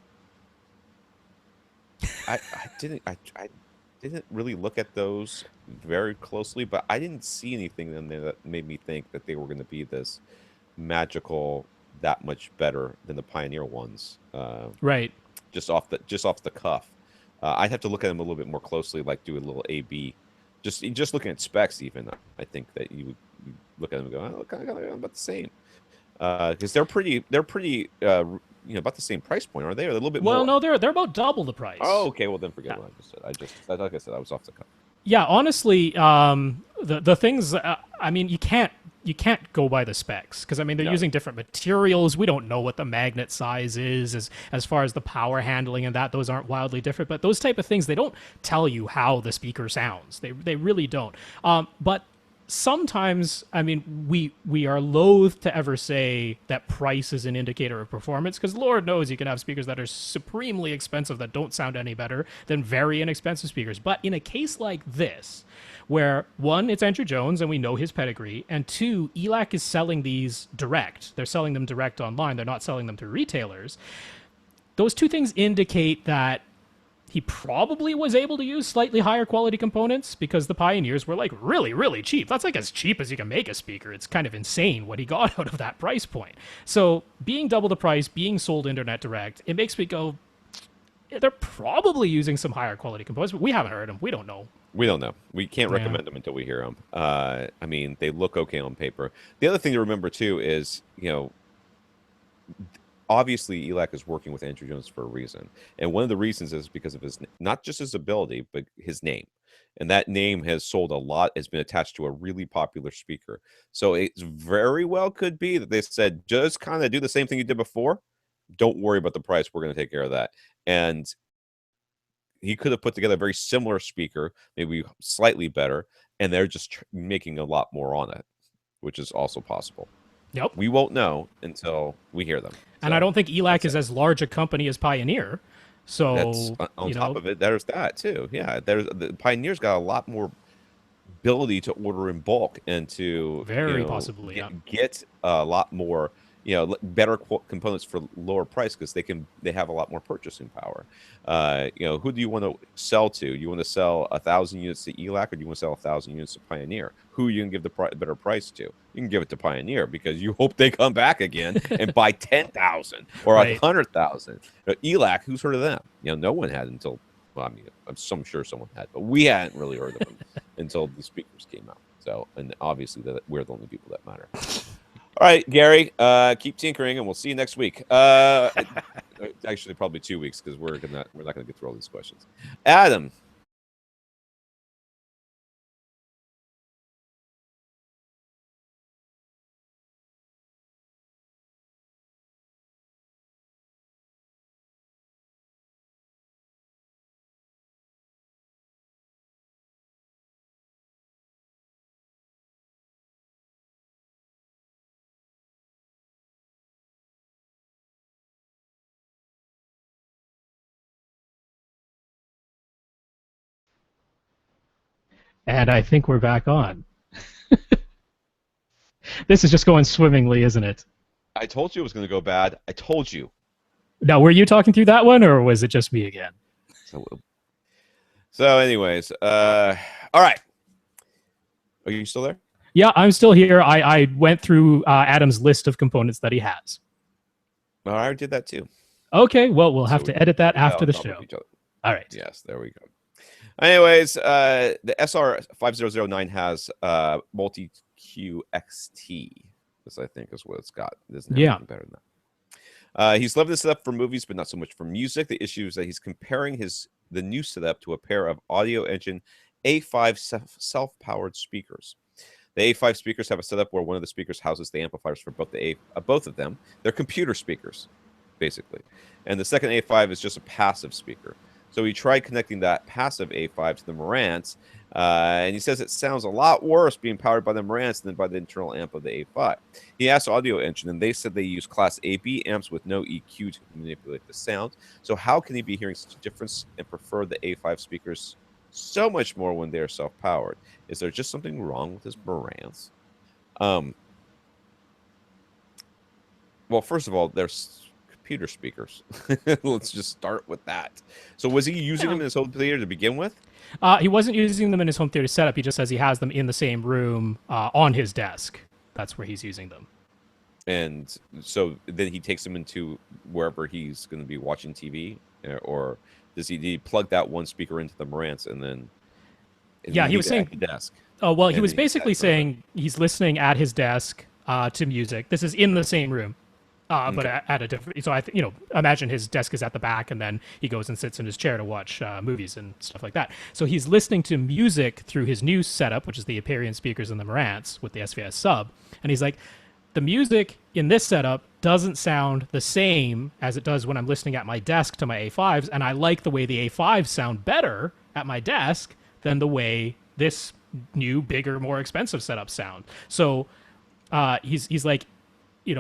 didn't really look at those very closely, but I didn't see anything in there that made me think that they were going to be this magical, that much better than the Pioneer ones. Right. Just off the cuff. I'd have to look at them a little bit more closely, like do a little A/B. Just looking at specs, even I think that you would look at them and go, oh, kind of about the same, because they're pretty about the same price point, aren't they? Or a little bit Well, more? no, they're about double the price. Oh, okay. Well, then forget what I just said. Like I said, I was off the cuff. Yeah, honestly, the things. I mean, you can't go by the specs because I mean they're No. using different materials. We don't know what the magnet size is as far as the power handling and that. Those aren't wildly different, but those type of things they don't tell you how the speaker sounds. They really don't. But sometimes, I mean, we are loath to ever say that price is an indicator of performance because Lord knows you can have speakers that are supremely expensive that don't sound any better than very inexpensive speakers. But in a case like this, where one, it's Andrew Jones and we know his pedigree, and two, ELAC is selling these direct. They're selling them direct online. They're not selling them to retailers. Those two things indicate that he probably was able to use slightly higher quality components because the Pioneers were like really, really cheap. That's like as cheap as you can make a speaker. It's kind of insane what he got out of that price point. So being double the price, being sold internet direct, it makes me go, they're probably using some higher quality components, but we haven't heard them. We don't know. We don't know. We can't Yeah. recommend them until we hear them. I mean, they look okay on paper. The other thing to remember too is, obviously ELAC is working with Andrew Jones for a reason, and one of the reasons is because of his not just his ability, but his name, and that name has sold a lot. Has been attached to a really popular speaker, so it very well could be that they said just kind of do the same thing you did before. Don't worry about the price. We're going to take care of that. And he could have put together a very similar speaker, maybe slightly better, and they're just making a lot more on it, which is also possible. Yep. We won't know until we hear them. And I don't think ELAC is it. as large a company as Pioneer. That's So, on you top know, of it. There's that too. Yeah, there's the Pioneer's got a lot more ability to order in bulk and to very possibly, yeah. get a lot more better components for lower price because they have a lot more purchasing power. Who do you want to sell to? You want to sell 1,000 units to ELAC, or do you want to sell 1,000 units to Pioneer? Who you can give the better price to? You can give it to Pioneer because you hope they come back again and buy 10,000 or Right. 100,000. ELAC, who's heard of them? No one had until. Well, I mean, I'm sure someone had, but we hadn't really heard of them until the speakers came out. So, and obviously, we're the only people that matter. All right, Gary, keep tinkering, and we'll see you next week. Actually, probably 2 weeks because we're not gonna get through all these questions. Adam. And I think we're back on. This is just going swimmingly, isn't it? I told you it was going to go bad. I told you. Now, were you talking through that one, or was it just me again? So anyways, all right. Are you still there? Yeah, I'm still here. I went through Adam's list of components that he has. Oh, I did that too. Okay, well, we'll have to edit that after the show. All right. Yes, there we go. Anyways, the SR5009 has multi-Q XT. This, I think, is what it's got. There's nothing better than that. He's loving this setup for movies, but not so much for music. The issue is that he's comparing the new setup to a pair of Audio Engine A5 self-powered speakers. The A5 speakers have a setup where one of the speakers houses the amplifiers for both of them. They're computer speakers, basically. And the second A5 is just a passive speaker. So he tried connecting that passive A5 to the Marantz, and he says it sounds a lot worse being powered by the Marantz than by the internal amp of the A5. He asked Audio Engine, and they said they use Class AB amps with no EQ to manipulate the sound. So how can he be hearing such a difference and prefer the A5 speakers so much more when they are self-powered? Is there just something wrong with his Marantz? Well, first of all, there's computer speakers. Let's just start with that. So was he using them in his home theater to begin with? He wasn't using them in his home theater setup. He just says he has them in the same room on his desk. That's where he's using them. And so then he takes them into wherever he's going to be watching TV, or does he plug that one speaker into the Marantz and then? Yeah, he was saying at the desk. Oh well, he was basically saying he's listening at his desk to music. This is in the same room. But at a different, so imagine his desk is at the back, and then he goes and sits in his chair to watch movies and stuff like that. So he's listening to music through his new setup, which is the Aperion speakers and the Marantz with the SVS sub, and he's like, the music in this setup doesn't sound the same as it does when I'm listening at my desk to my A5s, and I like the way the A5s sound better at my desk than the way this new, bigger, more expensive setup sound. So he's like,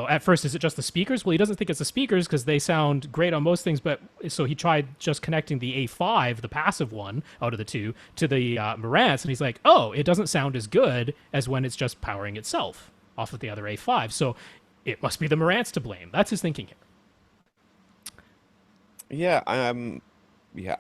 at first, is it just the speakers? Well, he doesn't think it's the speakers because they sound great on most things. But so he tried just connecting the A5, the passive one out of the two, to the Marantz, and he's like, oh, it doesn't sound as good as when it's just powering itself off of the other A5. So it must be the Marantz to blame. That's his thinking here. Yeah, Yeah,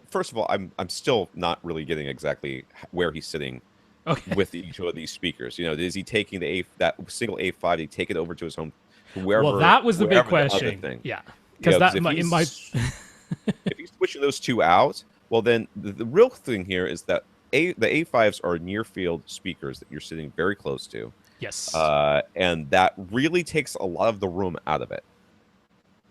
first of all, I'm still not really getting exactly where he's sitting Okay. with each of these speakers. Is he taking that single A5? Did he take it over to his home to Well, that was the big wherever the other question. thing? Yeah, because Because that in my if he's switching those two out, well, then the real thing here is that the A5s are near field speakers that you're sitting very close to, yes. and that really takes a lot of the room out of it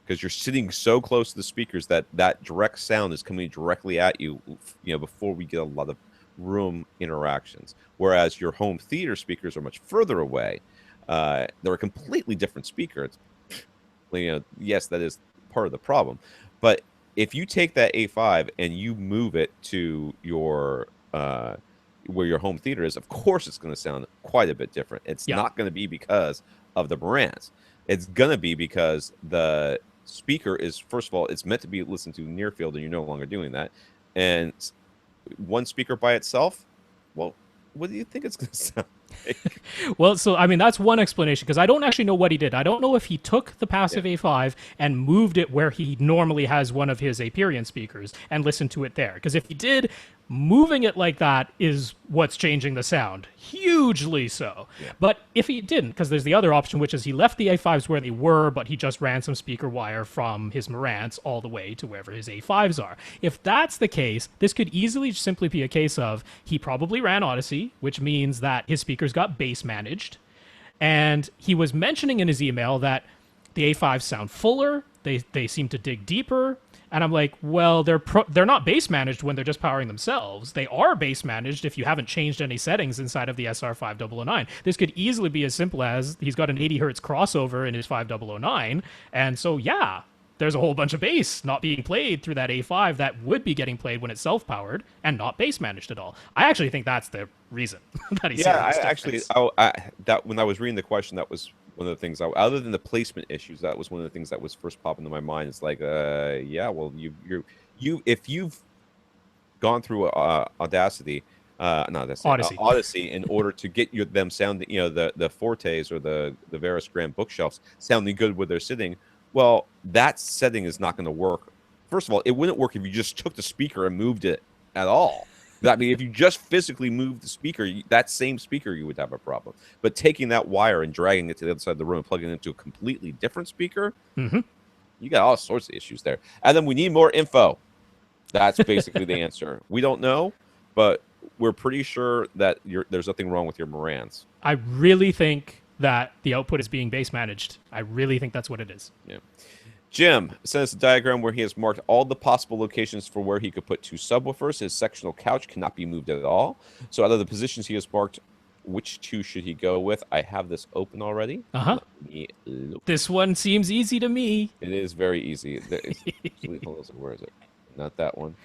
because you're sitting so close to the speakers that that direct sound is coming directly at you, before we get a lot of room interactions. Whereas your home theater speakers are much further away. They're a completely different speaker. Yes, that is part of the problem. But if you take that A5 and you move it to your where your home theater is, of course it's going to sound quite a bit different. It's Yeah. not going to be because of the Marantz. It's going to be because the speaker is, first of all, it's meant to be listened to near field, and you're no longer doing that. And one speaker by itself, well, what do you think it's going to sound like? Well, so I mean that's one explanation because I don't actually know what he did. I don't know if he took the Yeah. passive A5 and moved it where he normally has one of his Aperion speakers and listened to it there. Because if he did, moving it like that is what's changing the sound hugely so. Yeah. But if he didn't, because there's the other option, which is he left the A5s where they were, but he just ran some speaker wire from his Marantz all the way to wherever his A5s are. If that's the case, this could easily simply be a case of he probably ran Odyssey, which means that his speakers got bass managed. And he was mentioning in his email that the A5s sound fuller, they seem to dig deeper. And I'm like, well, they're not bass managed when they're just powering themselves. They are bass managed if you haven't changed any settings inside of the SR5009. This could easily be as simple as he's got an 80 hertz crossover in his 5009, and so yeah, there's a whole bunch of bass not being played through that A5 that would be getting played when it's self-powered and not bass managed at all. I actually think that's the reason that he's Yeah, seeing I this actually, difference. that when I was reading the question, that was one of the things. Other than the placement issues, that was one of the things that was first popping into my mind. It's like, yeah, well, if you've gone through Audacity, not Audacity, Odyssey. Odyssey, in order to get them sounding, the Fortes or the Veris Grand bookshelves sounding good where they're sitting. Well, that setting is not going to work. First of all, it wouldn't work if you just took the speaker and moved it at all. I mean, if you just physically moved the speaker, that same speaker, you would have a problem. But taking that wire and dragging it to the other side of the room and plugging it into a completely different speaker, you got all sorts of issues there. And then we need more info. That's basically the answer. We don't know, but we're pretty sure that there's nothing wrong with your Marantz. I really think that the output is being bass managed. I really think that's what it is. Yeah. Jim sent us a diagram where he has marked all the possible locations for where he could put two subwoofers. His sectional couch cannot be moved at all. So out of the positions he has marked, which two should he go with? I have this open already. Uh-huh. Let me look. This one seems easy to me. It is very easy. Where is it? Not that one.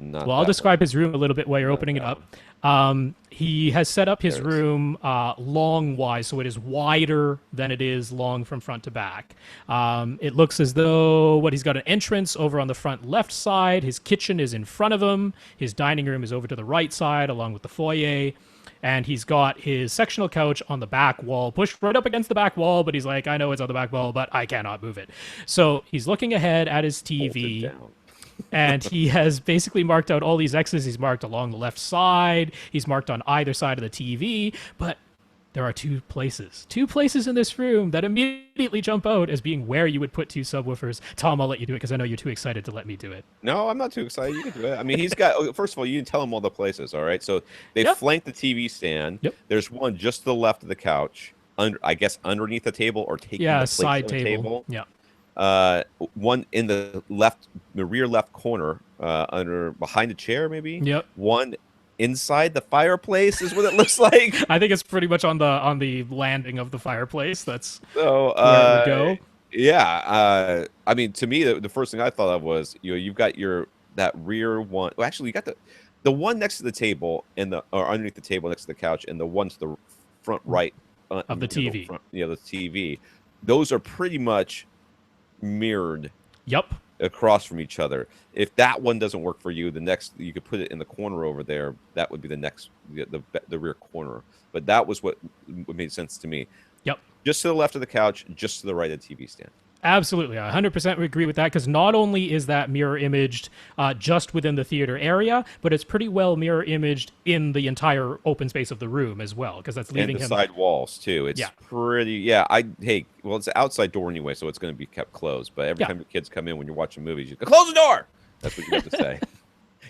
Not Well, I'll that describe his room a little bit while you're opening it that up. He has set up his There it is. room long-wise, so it is wider than it is long from front to back. It looks as though he's got an entrance over on the front left side. His kitchen is in front of him. His dining room is over to the right side, along with the foyer. And he's got his sectional couch on the back wall, pushed right up against the back wall, but he's like, I know it's on the back wall, but I cannot move it. So he's looking ahead at his Bolted TV, down. and he has basically marked out all these X's. He's marked along the left side. He's marked on either side of the TV. But there are two places in this room that immediately jump out as being where you would put two subwoofers. Tom, I'll let you do it because I know you're too excited to let me do it. No, I'm not too excited. You can do it. I mean, he's got. First of all, you didn't tell him all the places. All right, so they Yep. flanked the TV stand. Yep. There's one just to the left of the couch, I guess underneath the table or taking Yeah, the place side of the table. Yeah. One in the rear left corner, under behind the chair, maybe. Yep. One inside the fireplace is what it looks like. I think it's pretty much on the landing of the fireplace. That's So, where it would go. yeah. I mean, to me, the first thing I thought of was you've got that rear one. Well, actually, you got the one next to the table or underneath the table next to the couch, and the one to the front right Of the TV. The TV. Those are pretty much mirrored Yep. across from each other. If that one doesn't work for you, the next you could put it in the corner over there. That would be the next the rear corner. But that was what made sense to me. Yep. Just to the left of the couch, just to the right of the TV stand. Absolutely, I 100% agree with that because not only is that mirror imaged just within the theater area, but it's pretty well mirror imaged in the entire open space of the room as well because that's And leaving the him. side walls too. Yeah, It's pretty. Yeah, well, it's an outside door anyway, so it's going to be kept closed. But every yeah. time your kids come in when you're watching movies, you go, close the door. That's what you have to say.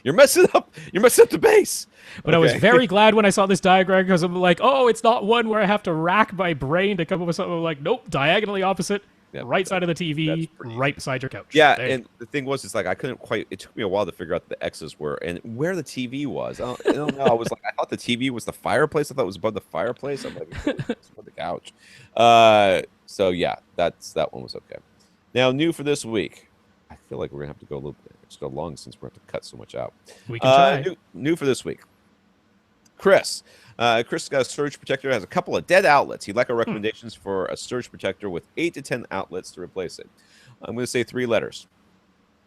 You're messing up. You're messing up the base. But I was Okay. very glad when I saw this diagram because I'm like, oh, it's not one where I have to rack my brain to come up with something. I'm like, nope, diagonally opposite, Yep, right side of the that's TV, pretty right easy. beside your couch. Yeah, There you and go. the thing was, it's like I couldn't quite. It took me a while to figure out the X's were and where the TV was. I don't know. I was like, I thought the TV was the fireplace. I thought it was above the fireplace. I'm like, it's above the couch. So yeah, that one was okay. Now, new for this week. I feel like we're gonna have to go a little bit extra long since we're going to cut so much out. We can try. New for this week. Chris. Chris got a surge protector. Has a couple of dead outlets. He'd like our recommendations for a surge protector with 8 to 10 outlets to replace it. I'm going to say 3 letters.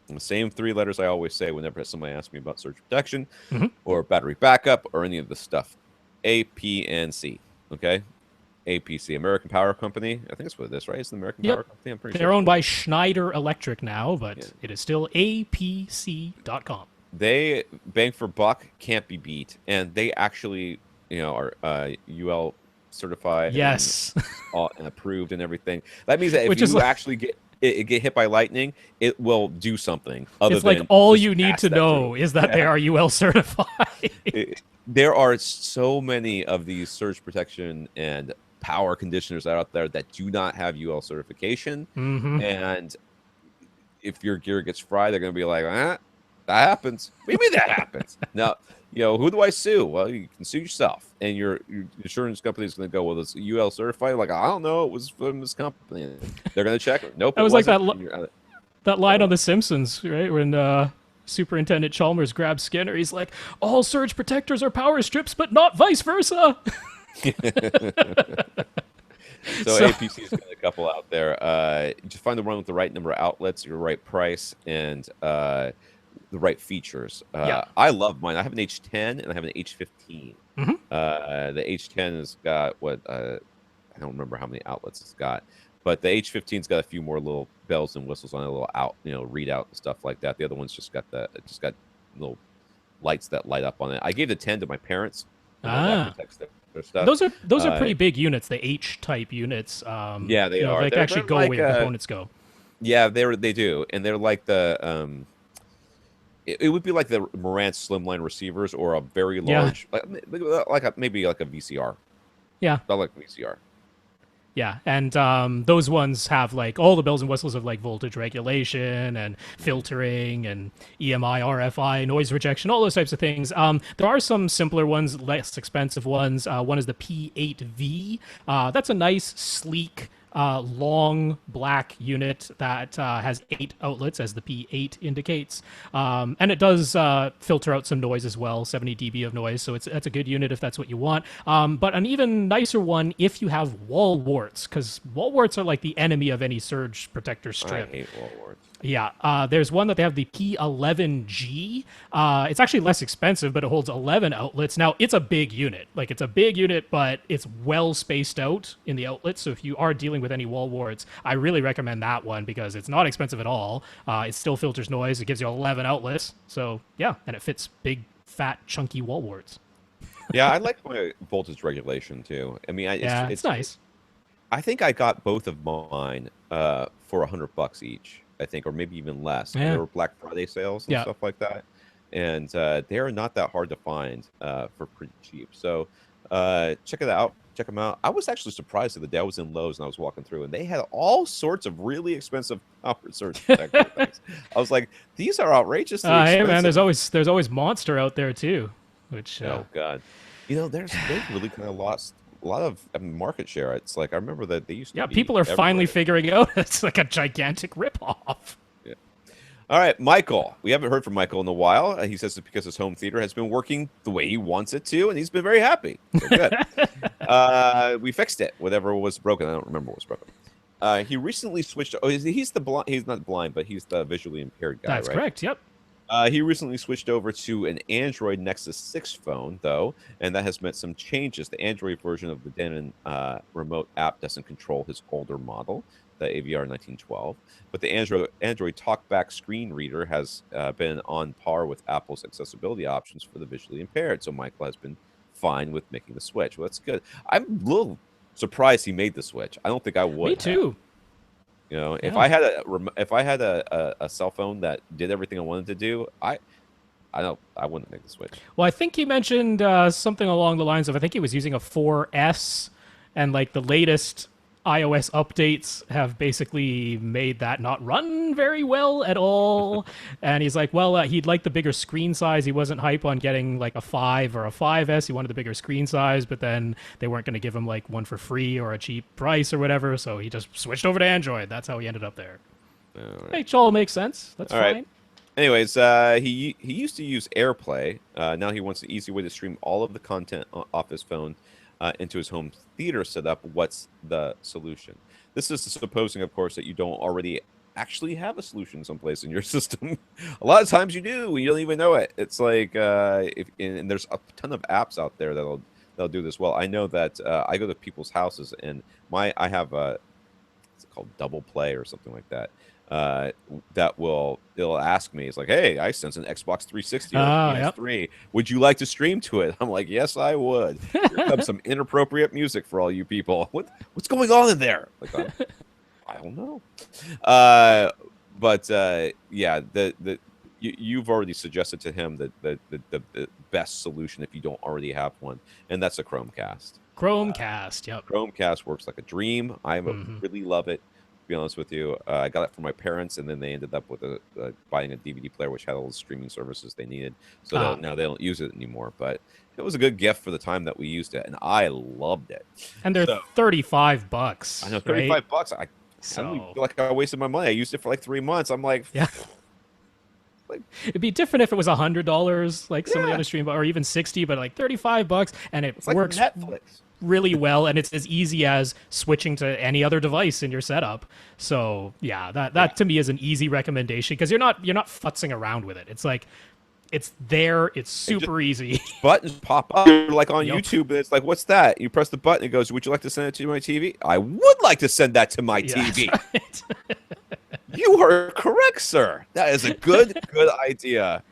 And the same 3 letters I always say whenever somebody asks me about surge protection or battery backup or any of this stuff. A, P, and C. Okay? APC, American Power Company. I think that's what it is, right? It's the American Yep. Power Company. I'm pretty They're sure. owned by Schneider Electric now, but Yeah. it is still apc.com. They bang for buck, can't be beat, and they actually, are UL certified Yes. and approved and everything. That means that if Which is you like, actually get hit by lightning, it will do something other it's like than all just you need pass to that know through. is that they are UL certified. There are so many of these surge protection and power conditioners out there that do not have UL certification, and if your gear gets fried, they're going to be like, that happens. What do you mean that happens? Now, who do I sue? Well, you can sue yourself, and your insurance company is going to go, well, it's UL certified. Like, I don't know, it was from this company. They're going to check it. Nope, I it was like wasn't. that line on The Simpsons, right? When Superintendent Chalmers grabs Skinner, he's like, all surge protectors are power strips, but not vice versa. So APC has got a couple out there. Just find the one with the right number of outlets, your right price, and the right features. Yeah. I love mine. I have an H10 and I have an H15. The H10 has got I don't remember how many outlets it's got, but the H15's got a few more little bells and whistles on it, a little readout and stuff like that. The other one's just got little lights that light up on it. I gave the 10 to my parents. That protects their stuff. Those are pretty big units, the H type units. Yeah, they are. They They're actually go like, where your components go. Yeah, they do, and they're like the it would be like the Marantz slimline receivers or a very large, maybe like a VCR. Yeah. Not like VCR. Yeah, and those ones have like all the bells and whistles of like voltage regulation and filtering and EMI, RFI, noise rejection, all those types of things. There are some simpler ones, less expensive ones. One is the P8V. That's a nice, sleek, long black unit that has 8 outlets, as the P8 indicates, and it does filter out some noise as well, 70 dB of noise. So that's a good unit if that's what you want. But an even nicer one if you have wall warts, because wall warts are like the enemy of any surge protector strip. I hate wall warts. Yeah, there's one that they have the P11G. It's actually less expensive, but it holds 11 outlets. Now, it's a big unit. Like, it's a big unit, but it's well spaced out in the outlets. So if you are dealing with any wall warts, I really recommend that one because it's not expensive at all. It still filters noise. It gives you 11 outlets. So, yeah, and it fits big, fat, chunky wall warts. Yeah, I like my voltage regulation, too. I mean, It's nice. I think I got both of mine for $100 each, I think, or maybe even less. Yeah. There were Black Friday sales and stuff like that, and they're not that hard to find for pretty cheap. So check it out. Check them out. I was actually surprised the day I was in Lowe's and I was walking through, and they had all sorts of really expensive power surge protector things. I was like, these are outrageously expensive. Hey man, there's always Monster out there too, which Oh god, they've really kind of lost a lot of market share. It's like I remember that they used to. yeah, be people are finally everywhere. figuring out it's like a gigantic ripoff. Yeah. All right, Michael. We haven't heard from Michael in a while. He says it's because his home theater has been working the way he wants it to, and he's been very happy. So good. We fixed it. Whatever was broken, I don't remember what was broken. He recently switched. Oh, he's the blind. He's not blind, but he's the visually impaired guy. That's right? correct. Yep. He recently switched over to an Android Nexus 6 phone, though, and that has meant some changes. The Android version of the Denon remote app doesn't control his older model. the AVR 1912. But the Android TalkBack screen reader has been on par with Apple's accessibility options for the visually impaired. So Michael has been fine with making the switch. Well, that's good. I'm a little surprised he made the switch. I don't think I Me would have. too. You know, if Yeah. I had a cell phone that did everything I wanted to do, I don't I wouldn't make the switch. Well, I think he mentioned something along the lines of I think he was using a 4S, and like the latest iOS updates have basically made that not run very well at all. And he's like, well, he'd like the bigger screen size. He wasn't hype on getting like a 5 or a 5S. He wanted the bigger screen size, but then they weren't going to give him like one for free or a cheap price or whatever. So he just switched over to Android. That's how he ended up there. All right. Which all makes sense. That's All fine. right. Anyways, he used to use AirPlay. Now he wants an easy way to stream all of the content off his phone into his home theater setup. What's the solution? This is supposing, of course, that you don't already actually have a solution someplace in your system. A lot of times you do, you don't even know it. It's like and there's a ton of apps out there that'll do this well. I know that I go to people's houses and I have a it's called Double Play or something like that. It'll ask me, it's like, hey, I sense an Xbox 360 or a Yep. PS3. Would you like to stream to it? I'm like, yes, I would. Here comes some inappropriate music for all you people. What's going on in there? Like, I don't know. But yeah, you've already suggested to him that the best solution if you don't already have one, and that's a Chromecast. Chromecast. Yep. Chromecast works like a dream. I Mhm. really love it. To be honest with you, I got it from my parents, and then they ended up with buying a DVD player, which had all the streaming services they needed. So now they don't use it anymore. But it was a good gift for the time that we used it, and I loved it. And they're So $35. I know right? $35. I don't So feel like I wasted my money. I used it for like 3 months. I'm like, yeah, like it'd be different if it was $100, like some of the yeah, other stream, or even 60, but like $35, and it it's like works Netflix. really well, and it's as easy as switching to any other device in your setup. So yeah, that to me is an easy recommendation because you're not futzing around with it. It's like it's there. It's And just super easy. buttons pop up like on Yup. YouTube, and it's like, what's that? You press the button, it goes, would you like to send it to my TV? I would like to send that to my Yeah, that's TV. right. You are correct, sir. That is a good idea.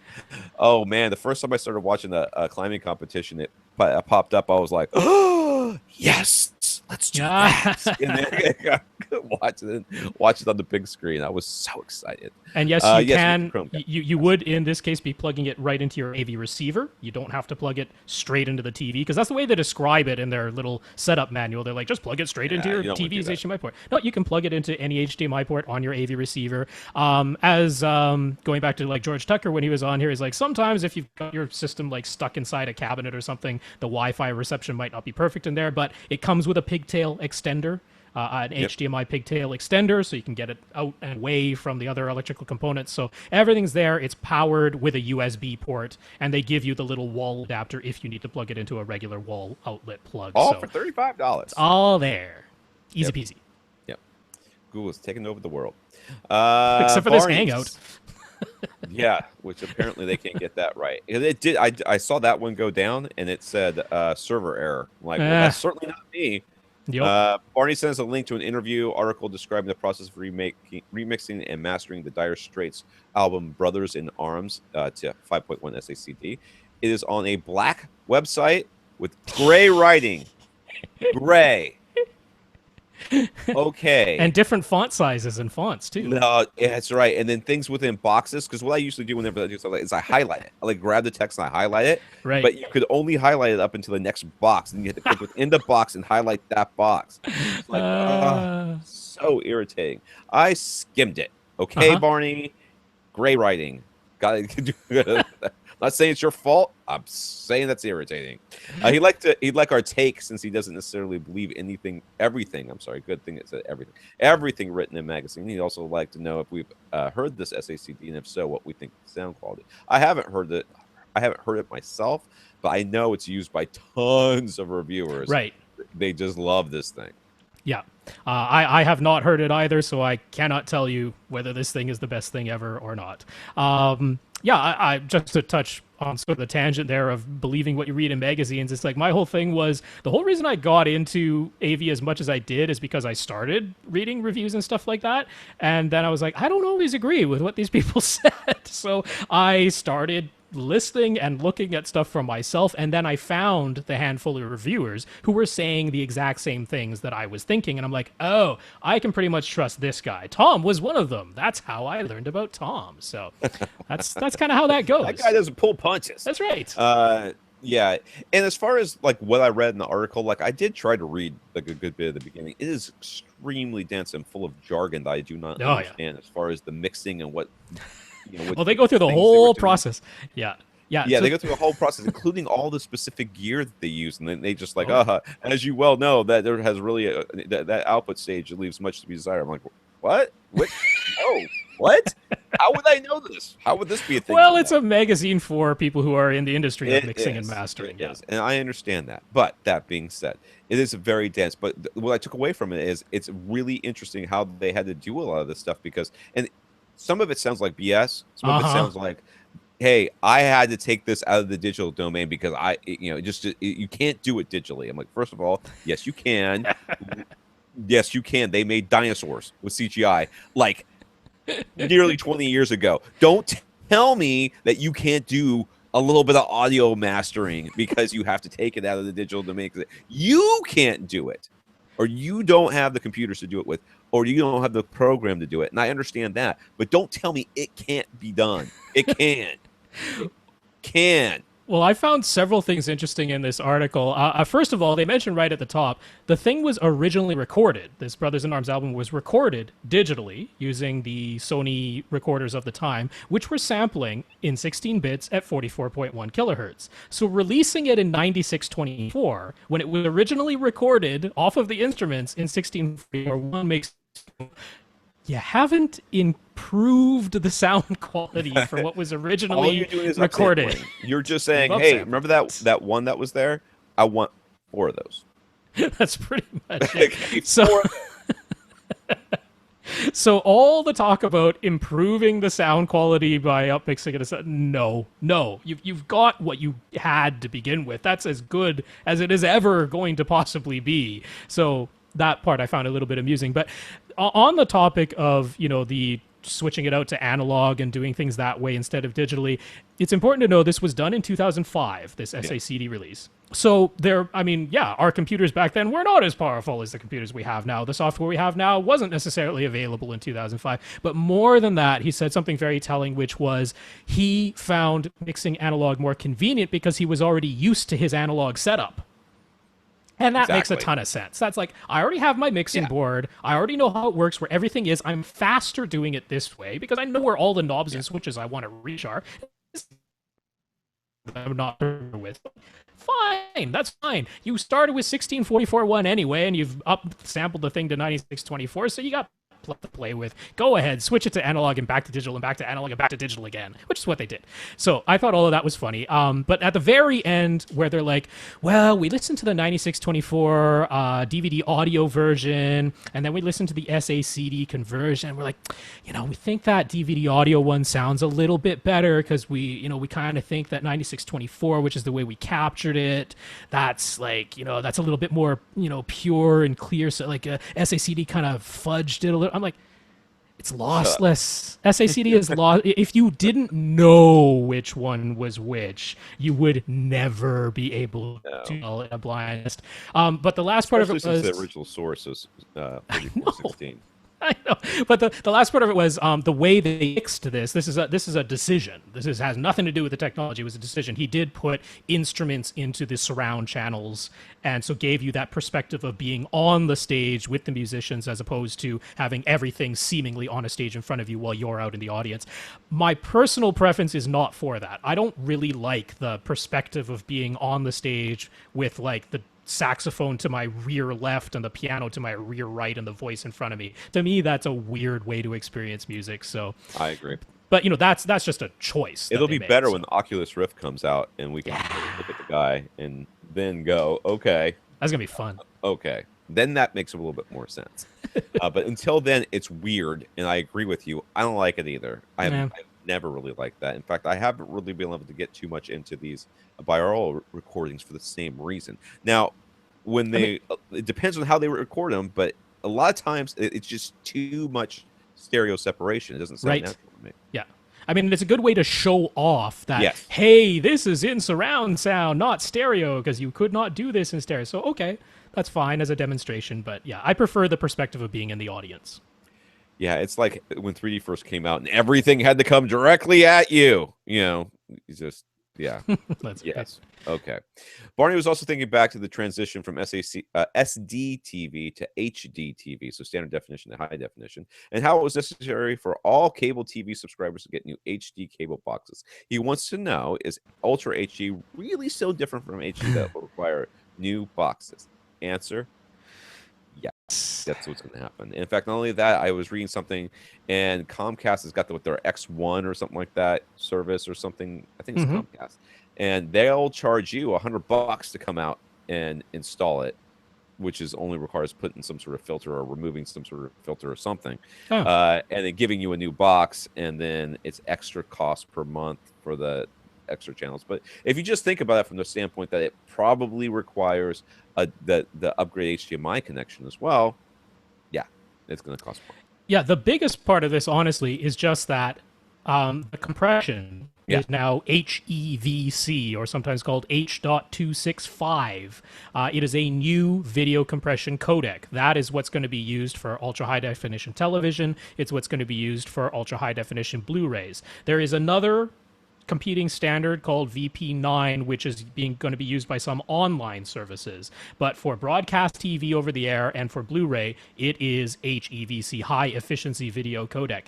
Oh man, the first time I started watching the climbing competition, it popped up. I was like, oh yes, let's do that. And then watch it on the big screen. I was so excited. And yes, you yes, can. Chromecast. You would in this case be plugging it right into your AV receiver. You don't have to plug it straight into the TV because that's the way they describe it in their little setup manual. They're like, just plug it straight into Yeah, your you don't wanna do TV's that. HDMI port. No, you can plug it into any HDMI port on your AV receiver. Going back to like George Tucker when he was on here, he's like, sometimes if you've got your system like stuck inside a cabinet or something, the Wi-Fi reception might not be perfect in there, but it comes with a pigtail extender. An HDMI pigtail extender, so you can get it out and away from the other electrical components. So everything's there. It's powered with a USB port, and they give you the little wall adapter if you need to plug it into a regular wall outlet plug. All So for $35. all there, easy Yep. peasy. Yep. Google's taking over the world. Except for this Barney's. Hangout. Yeah, which apparently they can't get that right. It did. I saw that one go down, and it said server error. I'm like, well, that's certainly not me. Yep. Barney sends a link to an interview article describing the process of remixing and mastering the Dire Straits album "Brothers in Arms" to 5.1 SACD. It is on a black website with gray writing. Gray. Okay. And different font sizes and fonts too. No, yeah, that's right. And then things within boxes, because what I usually do whenever I do something is I highlight it. I like grab the text and I highlight it. Right. But you could only highlight it up until the next box, and you have to click within the box and highlight that box. It's like, so irritating. I skimmed it. Okay, Barney. Gray writing. Got it. Not saying it's your fault. I'm saying that's irritating. He'd like our take, since he doesn't necessarily believe everything. I'm sorry. Good thing it said everything written in magazine. He'd also like to know if we've heard this SACD, and if so, what we think of the sound quality. I haven't heard it. I haven't heard it myself, but I know it's used by tons of reviewers. Right. They just love this thing. Yeah. I have not heard it either, so I cannot tell you whether this thing is the best thing ever or not. Yeah, I just to touch on sort of the tangent there of believing what you read in magazines. It's like my whole thing was the whole reason I got into AV as much as I did is because I started reading reviews and stuff like that. And then I was like, I don't always agree with what these people said. So I started listening and looking at stuff for myself, and then I found the handful of reviewers who were saying the exact same things that I was thinking, and I'm like, oh, I can pretty much trust this guy. Tom was one of them. That's how I learned about Tom. So that's kind of how that goes. That guy doesn't pull punches. That's right. Yeah, and as far as like what I read in the article, like I did try to read like a good bit at the beginning. It is extremely dense and full of jargon that I do not understand as far as the mixing and what. Well, they go through the whole process. Yeah. Yeah, so, they go through the whole process, including all the specific gear that they use, and then they just like, as you well know, that there has really that output stage leaves much to be desired. I'm like, what? What? No, what? How would I know this? How would this be a thing? Well, it's a magazine for people who are in the industry of mixing and mastering. Yes, and I understand that. But that being said, it is very dense. But what I took away from it is it's really interesting how they had to do a lot of this stuff and some of it sounds like BS. Some of it sounds like, hey, I had to take this out of the digital domain because you can't do it digitally. I'm like, first of all, yes, you can. Yes, you can. They made dinosaurs with CGI like nearly 20 years ago. Don't tell me that you can't do a little bit of audio mastering because you have to take it out of the digital domain because you can't do it, or you don't have the computers to do it with, or you don't have the program to do it. And I understand that, but don't tell me it can't be done. It can. It can. Well, I found several things interesting in this article. First of all, they mentioned right at the top, the thing was originally recorded. This Brothers in Arms album was recorded digitally using the Sony recorders of the time, which were sampling in 16 bits at 44.1 kilohertz. So releasing it in 9624, when it was originally recorded off of the instruments in 1641, makes you haven't improved the sound quality for what was originally recorded. You're just saying, hey, remember that one that was there? I want 4 of those. That's pretty much it. So all the talk about improving the sound quality by upmixing it, no, you've got what you had to begin with. That's as good as it is ever going to possibly be. So that part I found a little bit amusing. But on the topic of, the switching it out to analog and doing things that way instead of digitally, it's important to know this was done in 2005, this SACD release. So our computers back then were not as powerful as the computers we have now. The software we have now wasn't necessarily available in 2005. But more than that, he said something very telling, which was he found mixing analog more convenient because he was already used to his analog setup. And that makes a ton of sense. That's like, I already have my mixing board. I already know how it works, where everything is. I'm faster doing it this way because I know where all the knobs and switches I want to reach are. I'm not with. Fine, that's fine. You started with 1644.1 anyway, and you've up-sampled the thing to 9624, so you got to play with. Go ahead, switch it to analog and back to digital and back to analog and back to digital again, which is what they did. So I thought all of that was funny. But at the very end, where they're like, well, we listened to the 9624 DVD audio version, and then we listened to the SACD conversion. We're like, we think that DVD audio one sounds a little bit better because we kind of think that 9624, which is the way we captured it, that's like, that's a little bit more, pure and clear. So like SACD kind of fudged it a little. I'm like, it's lossless. SACD is lost. If you didn't know which one was which, you would never be able to tell in a blind test. But the last part of it was the original source is 4416. I know, but the last part of it was the way they mixed this. This is a decision. Has nothing to do with the technology. It was a decision. He did put instruments into the surround channels, and so gave you that perspective of being on the stage with the musicians, as opposed to having everything seemingly on a stage in front of you while you're out in the audience. My personal preference is not for that. I don't really like the perspective of being on the stage with like the saxophone to my rear left and the piano to my rear right and the voice in front of me. To me, that's a weird way to experience music. So I agree. But that's just a choice. It'll be better when the Oculus Rift comes out and we can look at the guy and then go, okay, that's gonna be fun. Okay, then that makes a little bit more sense. But until then, it's weird, and I agree with you. I don't like it either. never really liked that. In fact, I haven't really been able to get too much into these binaural recordings for the same reason. Now, when I mean, it depends on how they record them, but a lot of times it's just too much stereo separation. It doesn't sound right? natural to me. Yeah. I mean, it's a good way to show off that, Yes. hey, this is in surround sound, not stereo, because you could not do this in stereo. So, okay, that's fine as a demonstration. But yeah, I prefer the perspective of being in the audience. Yeah, it's like when 3D first came out and everything had to come directly at you. It's just yeah. That's okay. Yes. Okay. Barney was also thinking back to the transition from SD TV to HD TV, so standard definition to high definition, and how it was necessary for all cable TV subscribers to get new HD cable boxes. He wants to know, is Ultra HD really so different from HD that will require new boxes? Answer: yes, that's what's going to happen. In fact, not only that, I was reading something, and Comcast has got with their X1 or something like that service or something. I think it's Mm-hmm. Comcast, and they'll charge you $100 to come out and install it, which is only requires putting some sort of filter or removing some sort of filter or something, Oh, and then giving you a new box, and then it's extra cost per month for the extra channels. But if you just think about it from the standpoint that it probably requires the upgrade HDMI connection as well, yeah, it's going to cost more. yeah. The biggest part of this, honestly, is just that the compression Yeah. is now HEVC, or sometimes called H.265. It is a new video compression codec. That is what's going to be used for ultra high definition television. It's what's going to be used for ultra high definition Blu-rays. There is another competing standard called VP9, which is going to be used by some online services. But for broadcast TV over the air and for Blu-ray, it is HEVC, high efficiency video codec.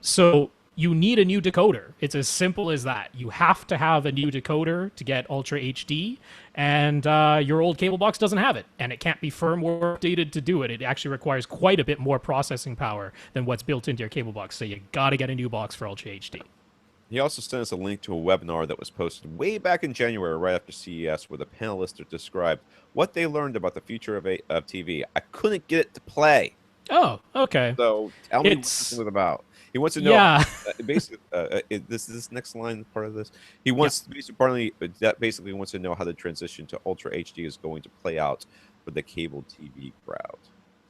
So you need a new decoder. It's as simple as that. You have to have a new decoder to get Ultra HD, and your old cable box doesn't have it, and it can't be firmware updated to do it. It actually requires quite a bit more processing power than what's built into your cable box. So you got to get a new box for Ultra HD. He also sent us a link to a webinar that was posted way back in January, right after CES, where the panelists described what they learned about the future of TV. I couldn't get it to play. Oh, okay. So tell me what It's this was about. He wants to know, yeah. basically, this next line part of this. He wants basically wants to know how the transition to Ultra HD is going to play out for the cable TV crowd.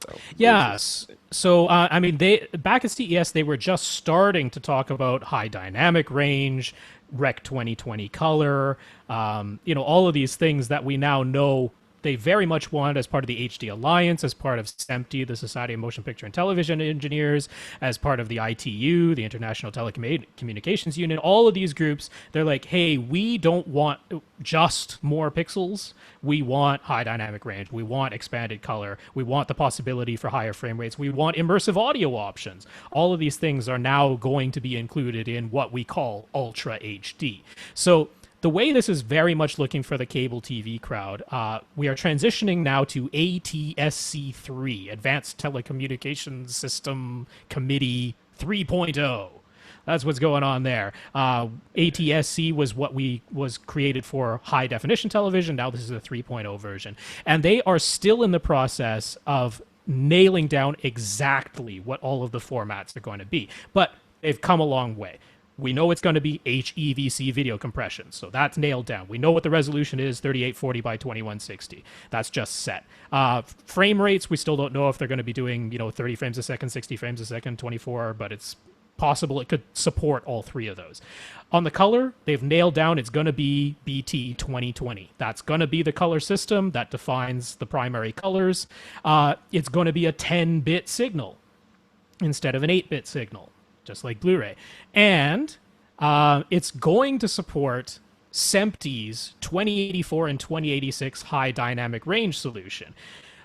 So Yes. So, I mean, they back at CES, they were just starting to talk about high dynamic range, Rec 2020 color, all of these things that we now know they very much want as part of the HD Alliance, as part of SEMTE, the Society of Motion Picture and Television Engineers, as part of the ITU, the International Telecommunications Union. All of these groups, they're like, hey, we don't want just more pixels. We want high dynamic range. We want expanded color. We want the possibility for higher frame rates. We want immersive audio options. All of these things are now going to be included in what we call Ultra HD. So the way this is very much looking for the cable TV crowd, we are transitioning now to ATSC3, Advanced Telecommunications System Committee 3.0. That's what's going on there. ATSC was what was created for high definition television. Now this is the 3.0 version, and they are still in the process of nailing down exactly what all of the formats are going to be. But they've come a long way. We know it's going to be HEVC video compression, so that's nailed down. We know what the resolution is, 3840 by 2160. That's just set. Frame rates, we still don't know if they're going to be doing 30 frames a second, 60 frames a second, 24, but it's possible it could support all three of those. On the color, they've nailed down it's going to be BT 2020. That's going to be the color system that defines the primary colors. It's going to be a 10-bit signal instead of an 8-bit signal, just like Blu-ray. And it's going to support SEMTE's 2084 and 2086 high dynamic range solution.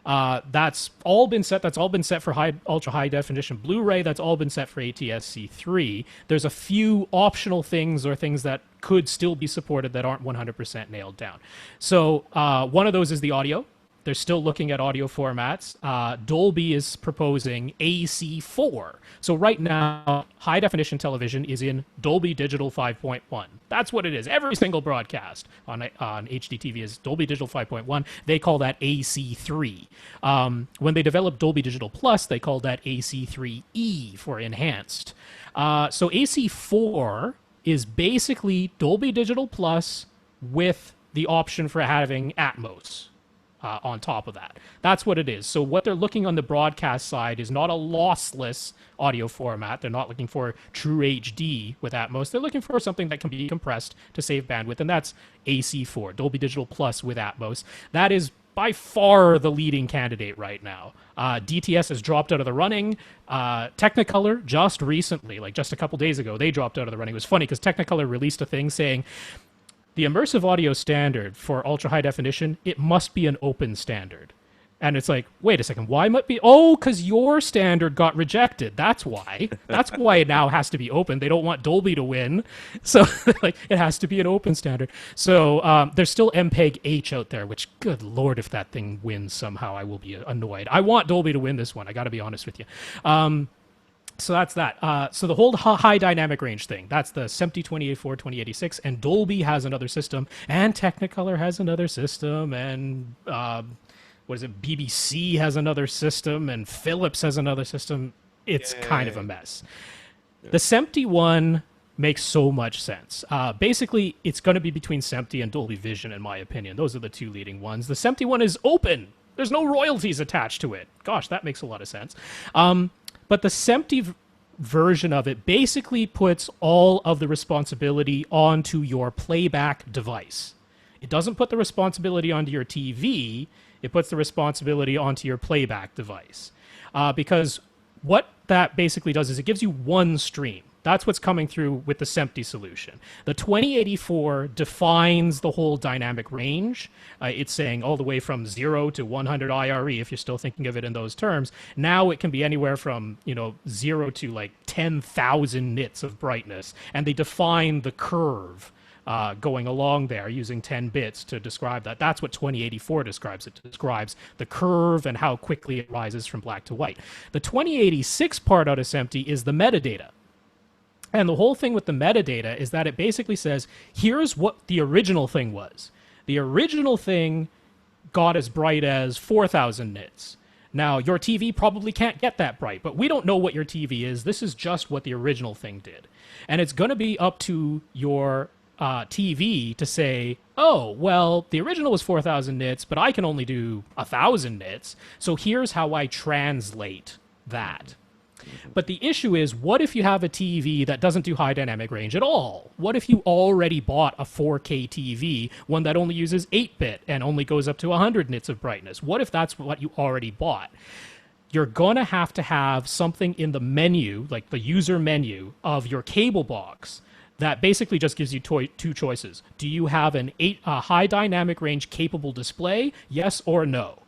That's all been set. That's all been set for ultra high definition Blu-ray. That's all been set for ATSC3. There's a few optional things or things that could still be supported that aren't 100% nailed down. So one of those is the audio. They're still looking at audio formats. Dolby is proposing AC4. So right now, high definition television is in Dolby Digital 5.1. That's what it is. Every single broadcast on HDTV is Dolby Digital 5.1. They call that AC3. When they developed Dolby Digital Plus, they called that AC3E for enhanced. So AC4 is basically Dolby Digital Plus with the option for having Atmos on top of that. That's what it is. So what they're looking on the broadcast side is not a lossless audio format. They're not looking for true HD with Atmos. They're looking for something that can be compressed to save bandwidth, and that's AC4, Dolby Digital Plus with Atmos. That is by far the leading candidate right now. DTS has dropped out of the running. Technicolor just recently, like just a couple days ago, they dropped out of the running. It was funny because Technicolor released a thing saying the immersive audio standard for ultra high definition, it must be an open standard. And it's like, wait a second, why might be? Oh, because your standard got rejected. That's why. That's why it now has to be open. They don't want Dolby to win. So like, it has to be an open standard. So there's still MPEG H out there, which, good Lord, if that thing wins somehow, I will be annoyed. I want Dolby to win this one. I got to be honest with you. So that's that. So the whole high dynamic range thing, that's the SMPTE 2084, 2086, and Dolby has another system, and Technicolor has another system, and what is it, BBC has another system, and Philips has another system. It's kind of a mess. Yeah. The SMPTE one makes so much sense. Basically, it's going to be between SMPTE and Dolby Vision, in my opinion. Those are the two leading ones. The SMPTE one is open. There's no royalties attached to it. Gosh, that makes a lot of sense. But the SMPTE version of it basically puts all of the responsibility onto your playback device. It doesn't put the responsibility onto your TV. It puts the responsibility onto your playback device. Because what that basically does is it gives you one stream. That's what's coming through with the SMPTE solution. The 2084 defines the whole dynamic range. It's saying all the way from 0 to 100 IRE, if you're still thinking of it in those terms. Now it can be anywhere from 0 to like 10,000 nits of brightness. And they define the curve going along there using 10 bits to describe that. That's what 2084 describes. It describes the curve and how quickly it rises from black to white. The 2086 part out of SMPTE is the metadata. And the whole thing with the metadata is that it basically says, here's what the original thing was. The original thing got as bright as 4,000 nits. Now, your TV probably can't get that bright, but we don't know what your TV is. This is just what the original thing did. And it's going to be up to your TV to say, oh, well, the original was 4,000 nits, but I can only do 1,000 nits. So here's how I translate that. But the issue is, what if you have a TV that doesn't do high dynamic range at all? What if you already bought a 4K TV, one that only uses 8-bit and only goes up to 100 nits of brightness? What if that's what you already bought? You're going to have something in the menu, like the user menu of your cable box, that basically just gives you two choices. Do you have a high dynamic range capable display? Yes or no?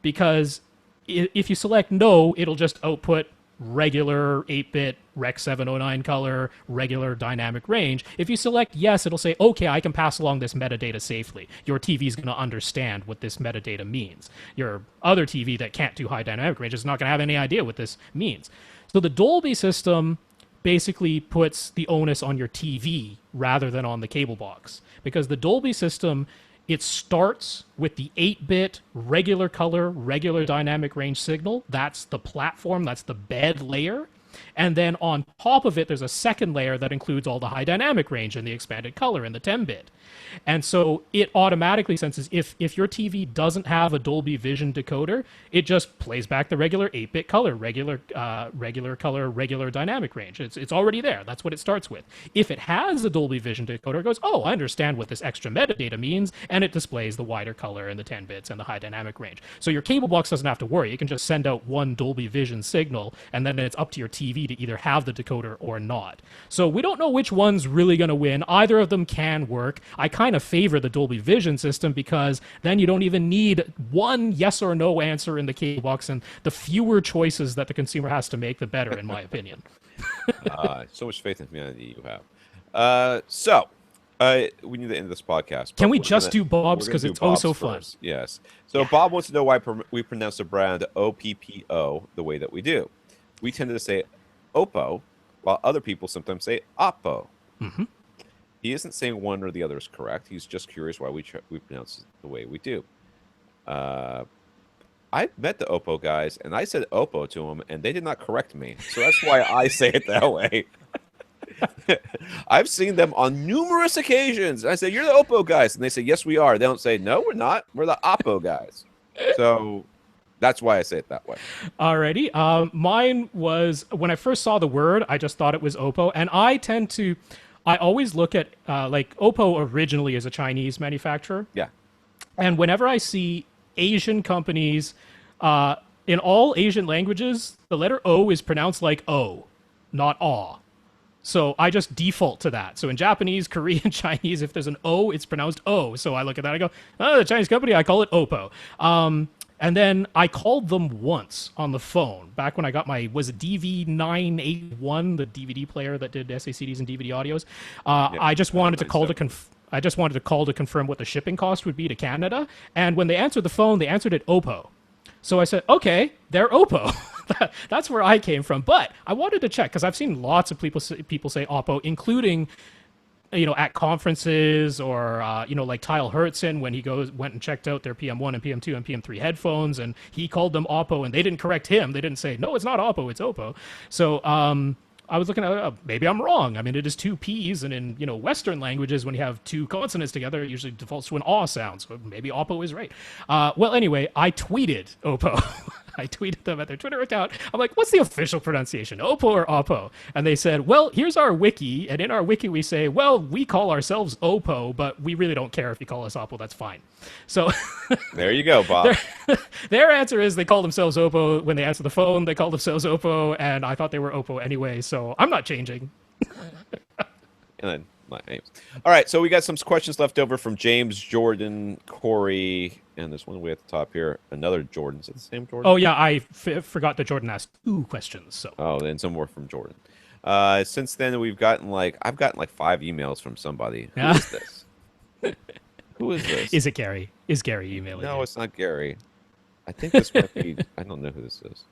Because if you select no, it'll just output regular 8-bit Rec 709 color, regular dynamic range. If you select yes, it'll say, okay, I can pass along this metadata safely. Your TV is going to understand what this metadata means. Your other TV that can't do high dynamic range is not going to have any idea what this means. So the Dolby system basically puts the onus on your TV rather than on the cable box. Because the Dolby system, it starts with the 8-bit regular color, regular dynamic range signal. That's the platform, that's the bed layer. And then on top of it, there's a second layer that includes all the high dynamic range and the expanded color and the 10-bit. And so it automatically senses if your TV doesn't have a Dolby Vision decoder, it just plays back the regular 8-bit color, regular color, regular dynamic range. It's already there. That's what it starts with. If it has a Dolby Vision decoder, it goes, oh, I understand what this extra metadata means, and it displays the wider color and the 10 bits and the high dynamic range. So your cable box doesn't have to worry. You can just send out one Dolby Vision signal, and then it's up to your TV to either have the decoder or not. So we don't know which one's really going to win. Either of them can work. I kind of favor the Dolby Vision system because then you don't even need one yes or no answer in the cable box, and the fewer choices that the consumer has to make, the better, in my opinion. So much faith in humanity you have. So We need to end this podcast. Can But we just do Bob's we're gonna because do it's oh Bob's so fun? first. Yes. So Bob wants to know why we pronounce the brand OPPO the way that we do. We tend to say Oppo, while other people sometimes say Oppo. Hmm. He isn't saying one or the other is correct. He's just curious why we pronounce it the way we do. I met the Oppo guys, and I said Oppo to them, and they did not correct me. So that's why I say it that way. I've seen them on numerous occasions. I say, "You're the Oppo guys," and they say, "Yes, we are." They don't say, "No, we're not. We're the Oppo guys." So that's why I say it that way. Alrighty. Mine was when I first saw the word, I just thought it was Oppo, and I always look at like Oppo originally is a Chinese manufacturer, Yeah. and whenever I see Asian companies, in all Asian languages, the letter O is pronounced like O, not aw. So I just default to that. So in Japanese, Korean, Chinese, if there's an O, it's pronounced O. So I look at that, I go, oh, the Chinese company, I call it Oppo. And then I called them once on the phone back when I got my, was it DV981, the DVD player that did SACDs and DVD audios. I just wanted to call to confirm what the shipping cost would be to Canada. And when they answered the phone, they answered it Oppo. So I said, okay, they're Oppo. That's where I came from. But I wanted to check because I've seen lots of people say Oppo, including, at conferences or, like Tyle Hertzen when he went and checked out their PM1 and PM2 and PM3 headphones, and he called them Oppo, and they didn't correct him. They didn't say, no, it's not Oppo, it's Oppo. So I was looking at maybe I'm wrong. I mean, it is two P's, and in Western languages, when you have two consonants together, it usually defaults to an aw sound. So maybe Oppo is right. Well, anyway, I tweeted Oppo. I tweeted them at their Twitter account. I'm like, what's the official pronunciation, Oppo or Oppo? And they said, well, here's our wiki. And in our wiki, we say, well, we call ourselves Oppo, but we really don't care if you call us Oppo. That's fine. So there you go, Bob. their answer is they call themselves Oppo. When they answer the phone, they call themselves Oppo. And I thought they were Oppo anyway. So I'm not changing. And then my names. All right, so we got some questions left over from James, Jordan, Corey, and there's one way at the top here. Another Jordan. Is it the same Jordan? Oh, yeah, I forgot that Jordan asked 2 questions. So. Oh, then some more from Jordan. Since then, I've gotten like 5 emails from somebody. Who is this? Who is this? Is it Gary? Is Gary emailing No, you? it's not Gary. I think this might be. I don't know who this is.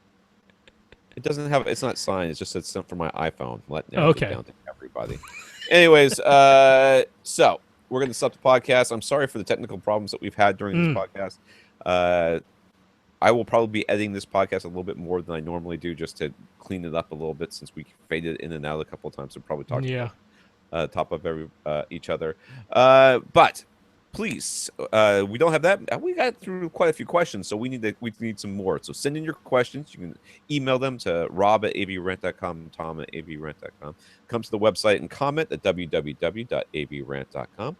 It doesn't have. It's not signed. It's just it's sent from my iPhone. Let now Okay. go down to everybody. Anyways, so we're going to stop the podcast. I'm sorry for the technical problems that we've had during this podcast. I will probably be editing this podcast a little bit more than I normally do, just to clean it up a little bit, since we faded in and out a couple of times. So probably talk top of each other. But please, we don't have that. We got through quite a few questions, so we need some more. So send in your questions. You can email them to rob@avrant.com, tom at avrant.com. Come to the website and comment at www.avrant.com.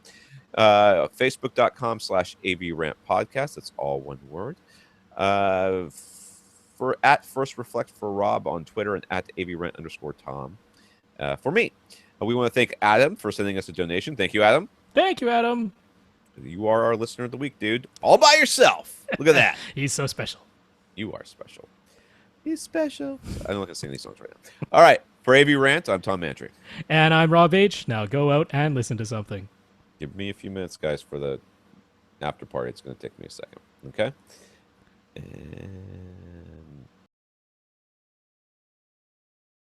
Facebook.com/avrantpodcast. That's all one word. For at First Reflect for Rob on Twitter, and at avrant_Tom for me. We want to thank Adam for sending us a donation. Thank you, Adam. Thank you, Adam. You are our listener of the week, dude. All by yourself. Look at that. He's so special. You are special. He's special. I'm not going to sing these songs right now. All right. For AV Rant, I'm Tom Mantry. And I'm Rob H. Now go out and listen to something. Give me a few minutes, guys, for the after party. It's going to take me a second. Okay?